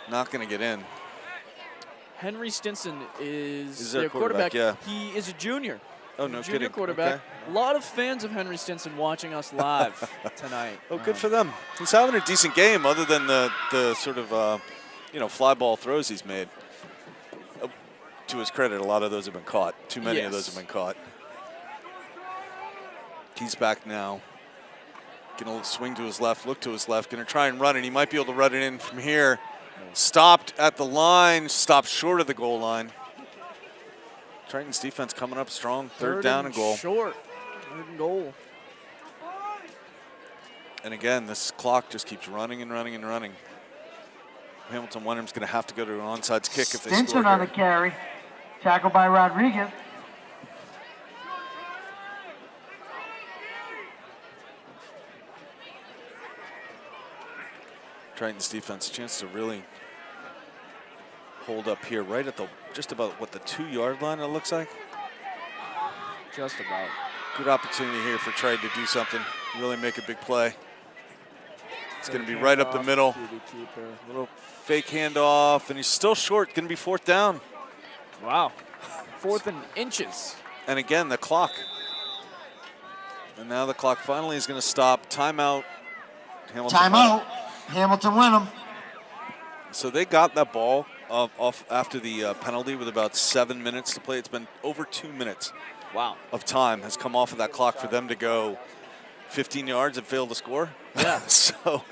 Not going to get in. Henry Stinson is their their quarterback. yeah. He is a junior. Oh, no Junior kidding. quarterback. Okay. A lot of fans of Henry Stinson watching us live tonight. Oh, good for them. He's having a decent game other than the sort of, fly ball throws he's made. To his credit, a lot of those have been caught. Too many of those have been caught. He's back now. Going to swing to his left, look to his left. Going to try and run it. He might be able to run it in from here. Stopped at the line. Stopped short of the goal line. Triton's defense coming up strong. Third down and goal. Short. Third and goal. And again, this clock just keeps running and running and running. Hamilton-Wenham's going to have to go to an onside kick if they score Stinson on the here. carry. Tackle by Rodriguez. Triton's defense, a chance to really hold up here right at the, just about what, the 2-yard line it looks like? Just about. Good opportunity here for Triton to do something, really make a big play. It's going to be right up the middle. Little fake handoff, and he's still short, going to be 4th down. Wow. 4th and inches. And again, the clock. And now the clock finally is going to stop. Timeout. Timeout. Hamilton-Wenham. So they got that ball off after the penalty with about 7 minutes to play. It's been over 2 minutes. Wow. Of time has come off of that clock for them to go 15 yards and fail to score. Yeah. So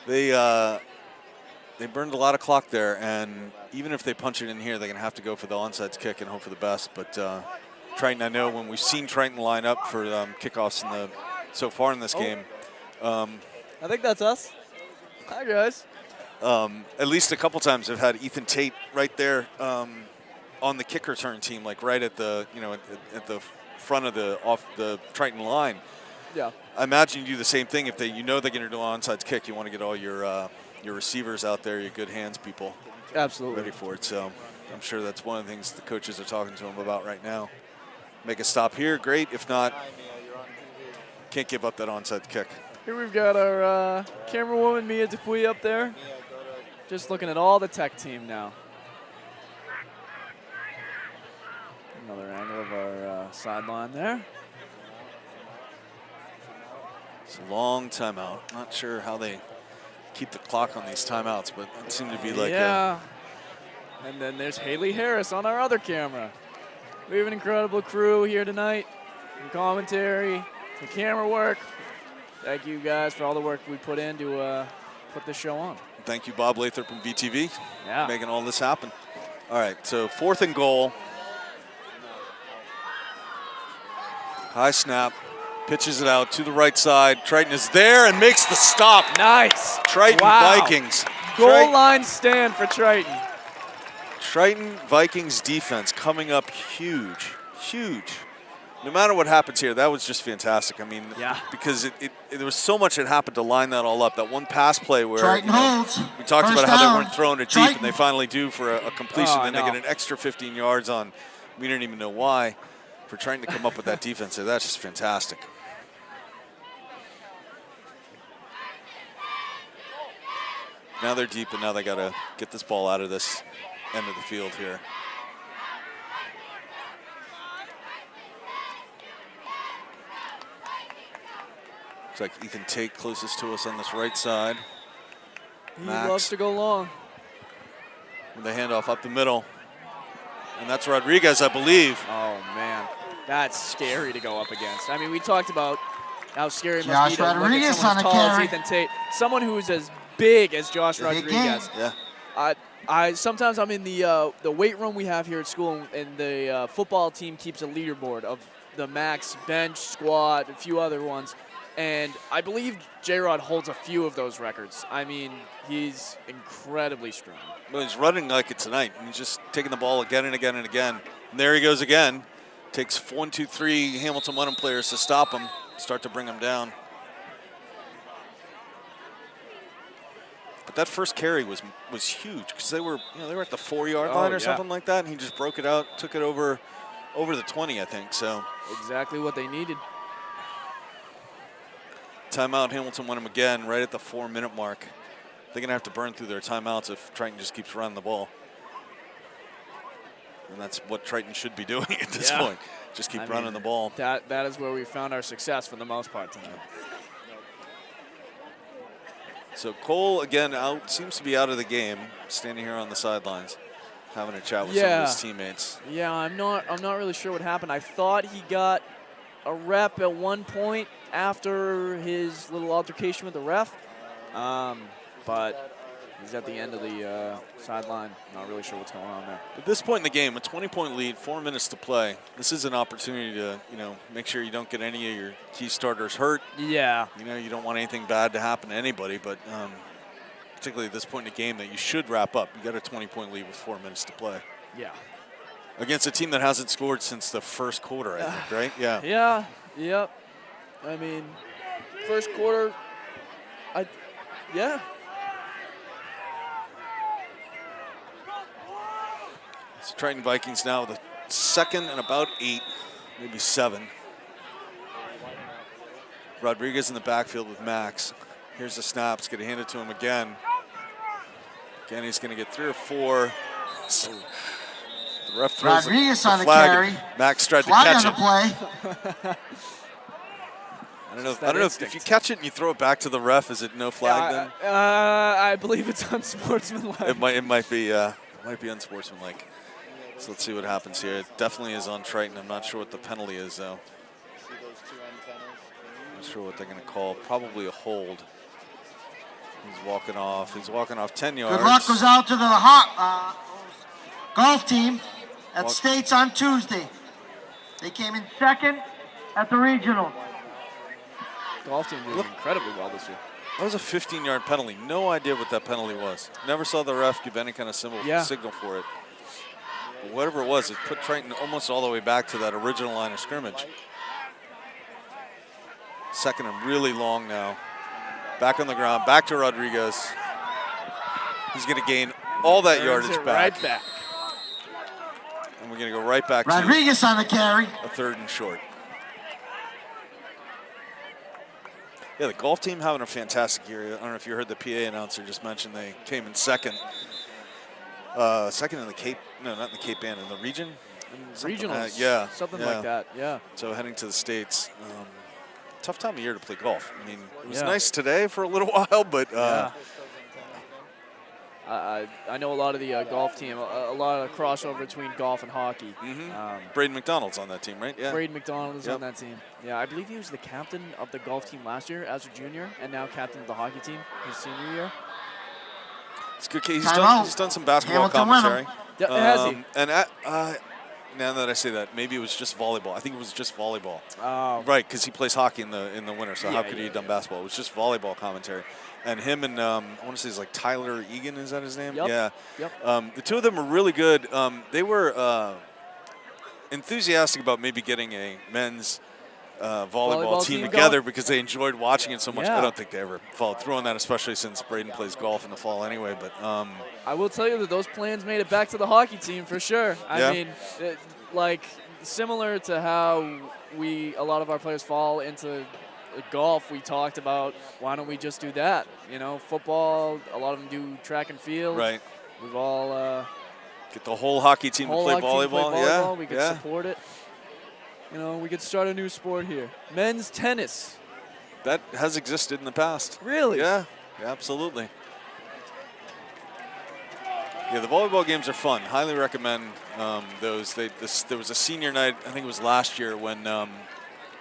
they burned a lot of clock there, and even if they punch it in here, they're going to have to go for the onside kick and hope for the best. But Triton, I know when we've seen Triton line up for kickoffs so far in this game. I think that's us. Hi, guys. At least a couple times I've had Ethan Tate right there on the kick return team, like right at the at the front of the Triton line. Yeah. I imagine you do the same thing if they're going to do an onside kick. You want to get all your receivers out there, your good hands people, Absolutely ready for it. So I'm sure that's one of the things the coaches are talking to him about right now. Make a stop here, great. If not, can't give up that onside kick. Here we've got our camera woman, Mia Dupuy, up there. Just looking at all the tech team now. Another angle of our sideline there. It's a long timeout. Not sure how they keep the clock on these timeouts, but it seemed to be like And then there's Haley Harris on our other camera. We have an incredible crew here tonight. Some commentary, some camera work. Thank you guys for all the work we put in to put this show on. Thank you, Bob Lathrop and VTV, Yeah. making all this happen. All right, so 4th and goal. High snap, pitches it out to the right side. Triton is there and makes the stop. Nice. Triton Vikings. Goal line stand for Triton. Triton Vikings defense coming up huge, huge. No matter what happens here, that was just fantastic. I mean, because there was so much that happened to line that all up. That one pass play where Triton holds. we talked First about how down. they weren't throwing it Triton. deep, and they finally do for a completion. Oh, then they no. get an extra 15 yards on. We didn't even know why. For trying to come up with that defense, that's just fantastic. Now they're deep, and now they got to get this ball out of this end of the field here. Looks like Ethan Tate closest to us on this right side. He Max. loves to go long. With the handoff up the middle. And that's Rodriguez, I believe. Oh, man. That's scary to go up against. I mean, we talked about how scary it must Josh be to look at Rodriguez someone as on the tall as carry. Ethan Tate. Someone who is as big as Josh Big Rodriguez. game. Yeah. I sometimes I'm in the weight room we have here at school, and the football team keeps a leaderboard of the max bench, squat, a few other ones. And I believe J-Rod holds a few of those records. I mean, he's incredibly strong. Well, he's running like it tonight. And he's just taking the ball again and again and again. And there he goes again. Takes 1, 2, 3 Hamilton-Wenham players to stop him, start to bring him down. But that first carry was huge because they were at the 4-yard line or something like that, and he just broke it out, took it over the 20, I think. So exactly what they needed. Timeout Hamilton-Wenham again, right at the 4-minute mark. They're gonna have to burn through their timeouts if Triton just keeps running the ball. And that's what Triton should be doing at this point. Just keep running the ball. That is where we found our success for the most part tonight. So Cole again seems to be out of the game, standing here on the sidelines, having a chat with some of his teammates. Yeah, I'm not really sure what happened. I thought he got a rep at one point after his little altercation with the ref, but he's at the end of the sideline. Not really sure what's going on there. At this point in the game, a 20-point lead, 4 minutes to play. This is an opportunity to, make sure you don't get any of your key starters hurt. Yeah. You don't want anything bad to happen to anybody, but particularly at this point in the game that you should wrap up. You got a 20-point lead with 4 minutes to play. Yeah. Against a team that hasn't scored since the first quarter, I think, right? Yeah. Yeah. Yep. I mean, first quarter, yeah. So Triton Vikings now the second and about 8, maybe 7. Rodriguez in the backfield with Max. Here's the snap. It's going to hand it to him again. Again, he's going to get 3 or 4. So the ref throws Rodriguez on the flag. carry. Max tried to Flag catch on it. the play. I don't know if you catch it and you throw it back to the ref, is it no flag then? I believe it's unsportsmanlike. It might be unsportsmanlike. So let's see what happens here. It definitely is on Triton. I'm not sure what the penalty is though. Not sure what they're going to call. Probably a hold. He's walking off. He's walking off 10 yards. Good luck goes out to the golf team at States on Tuesday. They came in second at the regional. Golf team did incredibly well this year. That was a 15-yard penalty. No idea what that penalty was. Never saw the ref give any kind of signal for it. But whatever it was, it put Triton almost all the way back to that original line of scrimmage. Second and really long now. Back on the ground, back to Rodriguez. He's going to gain all that yardage back. Right back. And we're going to go right back Rodriguez on the carry. a 3rd and short. Yeah, the golf team having a fantastic year. I don't know if you heard the PA announcer just mention they came in second. Second in the Cape, no, not in the Cape Band, in the region. Regionals, something like that, yeah. So heading to the States. Tough time of year to play golf. I mean, it was nice today for a little while, but I know a lot of the golf team, a lot of crossover between golf and hockey. Braden McDonald's on that team, right? Yeah. Braden McDonald is on that team. Yeah, I believe he was the captain of the golf team last year as a junior, and now captain of the hockey team his senior year. It's good. He's done some basketball commentary. Has he? And now that I say that, maybe it was just volleyball. I think it was just volleyball. Oh. Right, because he plays hockey in the winter, so how could he have done basketball? It was just volleyball commentary. And him and, I want to say it's like Tyler Egan, is that his name? Yep. Yeah. Yep. The two of them were really good. They were enthusiastic about maybe getting a men's volleyball team together because they enjoyed watching it so much. Yeah. I don't think they ever followed through on that, especially since Braden plays golf in the fall anyway. But I will tell you that those plans made it back to the hockey team for sure. I mean, like similar to how a lot of our players fall into golf, we talked about why don't we just do that? You know, football, a lot of them do track and field. Right. We've all get the whole hockey team to play volleyball. Yeah. We could support it. You know, we could start a new sport here. Men's tennis. That has existed in the past. Really? Yeah, absolutely. Yeah, the volleyball games are fun. Highly recommend those. There was a senior night, I think it was last year, when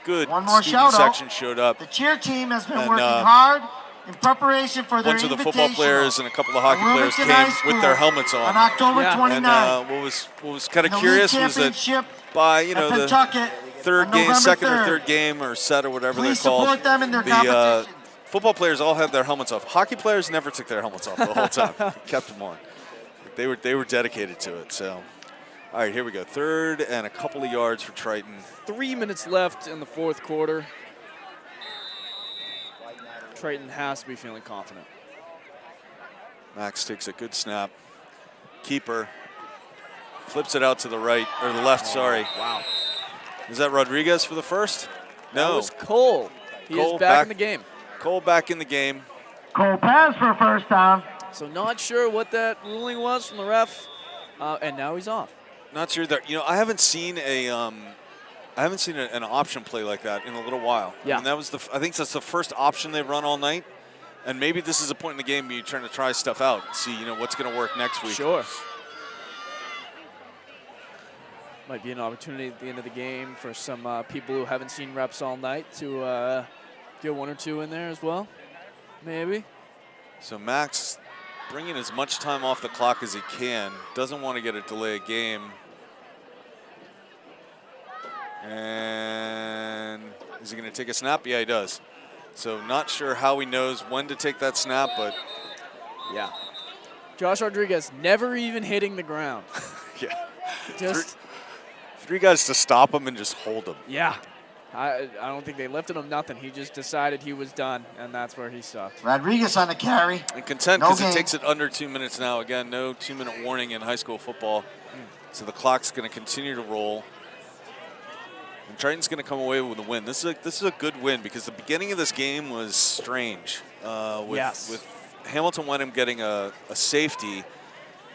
good One more student shout out. section showed up. The cheer team has been And, working hard in preparation for A their bunch of the football invitational players and a couple of hockey at players Wilmington High came with their School helmets on on. October Yeah. 29th. And what was kind of The curious league was that championship by at the Pentucket third on game, November second 3rd. or third game or set or whatever Please they're called, support them in their the competitions. football players all had their helmets off. Hockey players never took their helmets off the whole time. Kept them on. They were dedicated to it. So, all right, here we go. Third and a couple of yards for Triton. 3 minutes left in the fourth quarter. Triton has to be feeling confident. Max takes a good snap. Keeper flips it out to the right, or the left, sorry. Wow. Is that Rodriguez for the first? That No. was Cole. He Cole is back in the game. Cole back in the game. Cole pass for a first down. So not sure what that ruling was from the ref, and now he's off. Not sure that, I haven't seen an option play like that in a little while. Yeah. And that was I think that's the first option they've run all night. And maybe this is a point in the game where you're trying to try stuff out, see, what's going to work next week. Sure. Might be an opportunity at the end of the game for some people who haven't seen reps all night to get one or two in there as well, maybe. So Max bringing as much time off the clock as he can. Doesn't want to get a delay of game. And is he going to take a snap? Yeah, he does. So not sure how he knows when to take that snap, but Yeah. Josh Rodriguez never even hitting the ground. yeah. Just, Three guys to stop him and just hold him. yeah. I don't think they lifted him, nothing. He just decided he was done, and that's where he sucked. Rodriguez on the carry. And content No because it game. takes it under 2 minutes now. Again, no 2-minute warning in high school football. So the clock's going to continue to roll. And Triton's going to come away with a win. This is a good win because the beginning of this game was strange. With Hamilton-Wenham getting a safety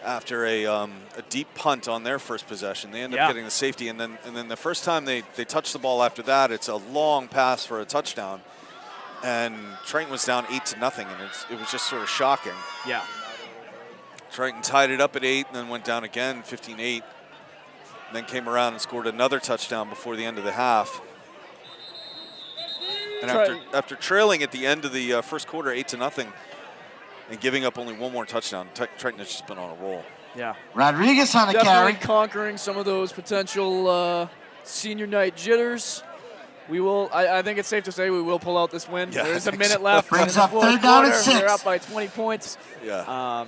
after a deep punt on their first possession. They end up getting the safety, and then the first time they touch the ball after that, it's a long pass for a touchdown. And Triton was down 8-0, and it was just sort of shocking. Yeah. Triton tied it up at 8 and then went down again, 15-8. Then came around and scored another touchdown before the end of the half. And after trailing at the end of the first quarter 8-0 and giving up only one more touchdown, Triton has just been on a roll. Yeah. Rodriguez on the Definitely carry. conquering some of those potential senior night jitters. We will. I think it's safe to say we will pull out this win. Yeah, There's I a think minute so. left. Brings in the up fourth third down and quarter. 6. They're up by 20 points. Yeah.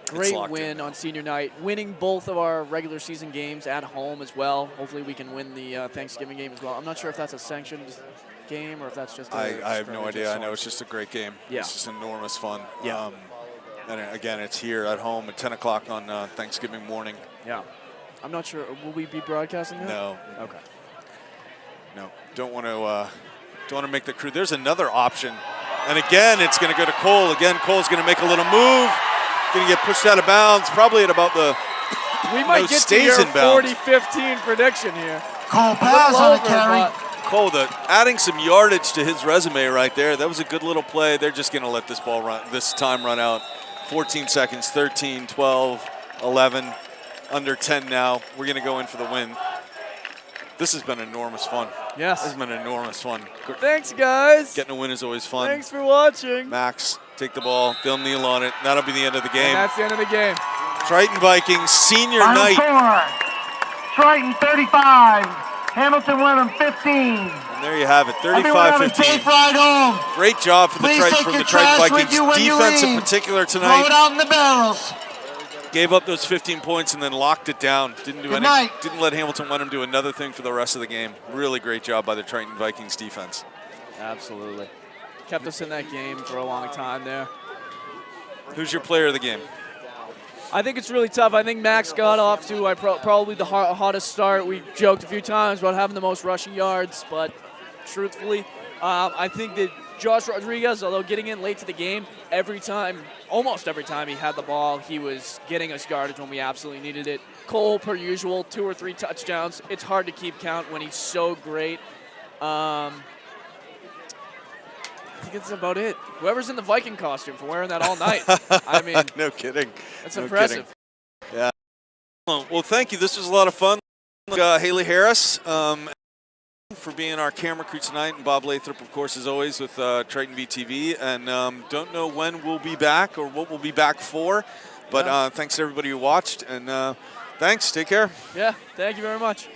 Great locked win in. on senior night. Winning both of our regular season games at home as well. Hopefully we can win the Thanksgiving game as well. I'm not sure if that's a sanctioned game or if that's just I have no idea. I know it's just a great game. Yeah. It's just enormous fun. Yeah. And again, it's here at home at 10 o'clock on Thanksgiving morning. Yeah. I'm not sure. Will we be broadcasting that? No. Okay. No. Don't want to make the crew. There's another option. And again, it's going to go to Cole. Again, Cole's going to make a little move. Going to get pushed out of bounds, probably at about the We might get to stays your in bounds. 40-15 prediction here. Cole pass on the Over, carry. but- Cole, adding some yardage to his resume right there. That was a good little play. They're just going to let this time run out. 14 seconds, 13, 12, 11, under 10 now. We're going to go in for the win. This has been enormous fun. Yes. This has been enormous fun. Thanks, guys. Getting a win is always fun. Thanks for watching. Max, take the ball. They'll kneel on it. That'll be the end of the game. And that's the end of the game. Triton Vikings senior Final night. score. Triton 35. Hamilton-Wenham 15. And there you have it, Everyone have a 35-15. safe ride home. Great job from the Please take Triton your Triton trash with Vikings. you when you Defense in leave. particular Throw it tonight out in the barrels. gave up those 15 points and then locked it down. Didn't Good night. Didn't let Hamilton-Wenham do another thing for the rest of the game. Really great job by the Triton Vikings defense. Absolutely. Kept us in that game for a long time there. Who's your player of the game? I think it's really tough. I think Max got off to probably the hottest start. We joked a few times about having the most rushing yards, but truthfully, I think that Josh Rodriguez, although getting in late to the game, almost every time he had the ball, he was getting us yardage when we absolutely needed it. Cole, per usual, 2 or 3 touchdowns. It's hard to keep count when he's so great. think that's about it. Whoever's in the Viking costume for wearing that all night. I mean, no kidding. that's No impressive. kidding. Yeah. Well, thank you. This was a lot of fun. Haley Harris for being our camera crew tonight, and Bob Lathrop, of course, as always, with Triton VTV. And don't know when we'll be back or what we'll be back for, but thanks to everybody who watched, and thanks. Take care. Yeah, thank you very much.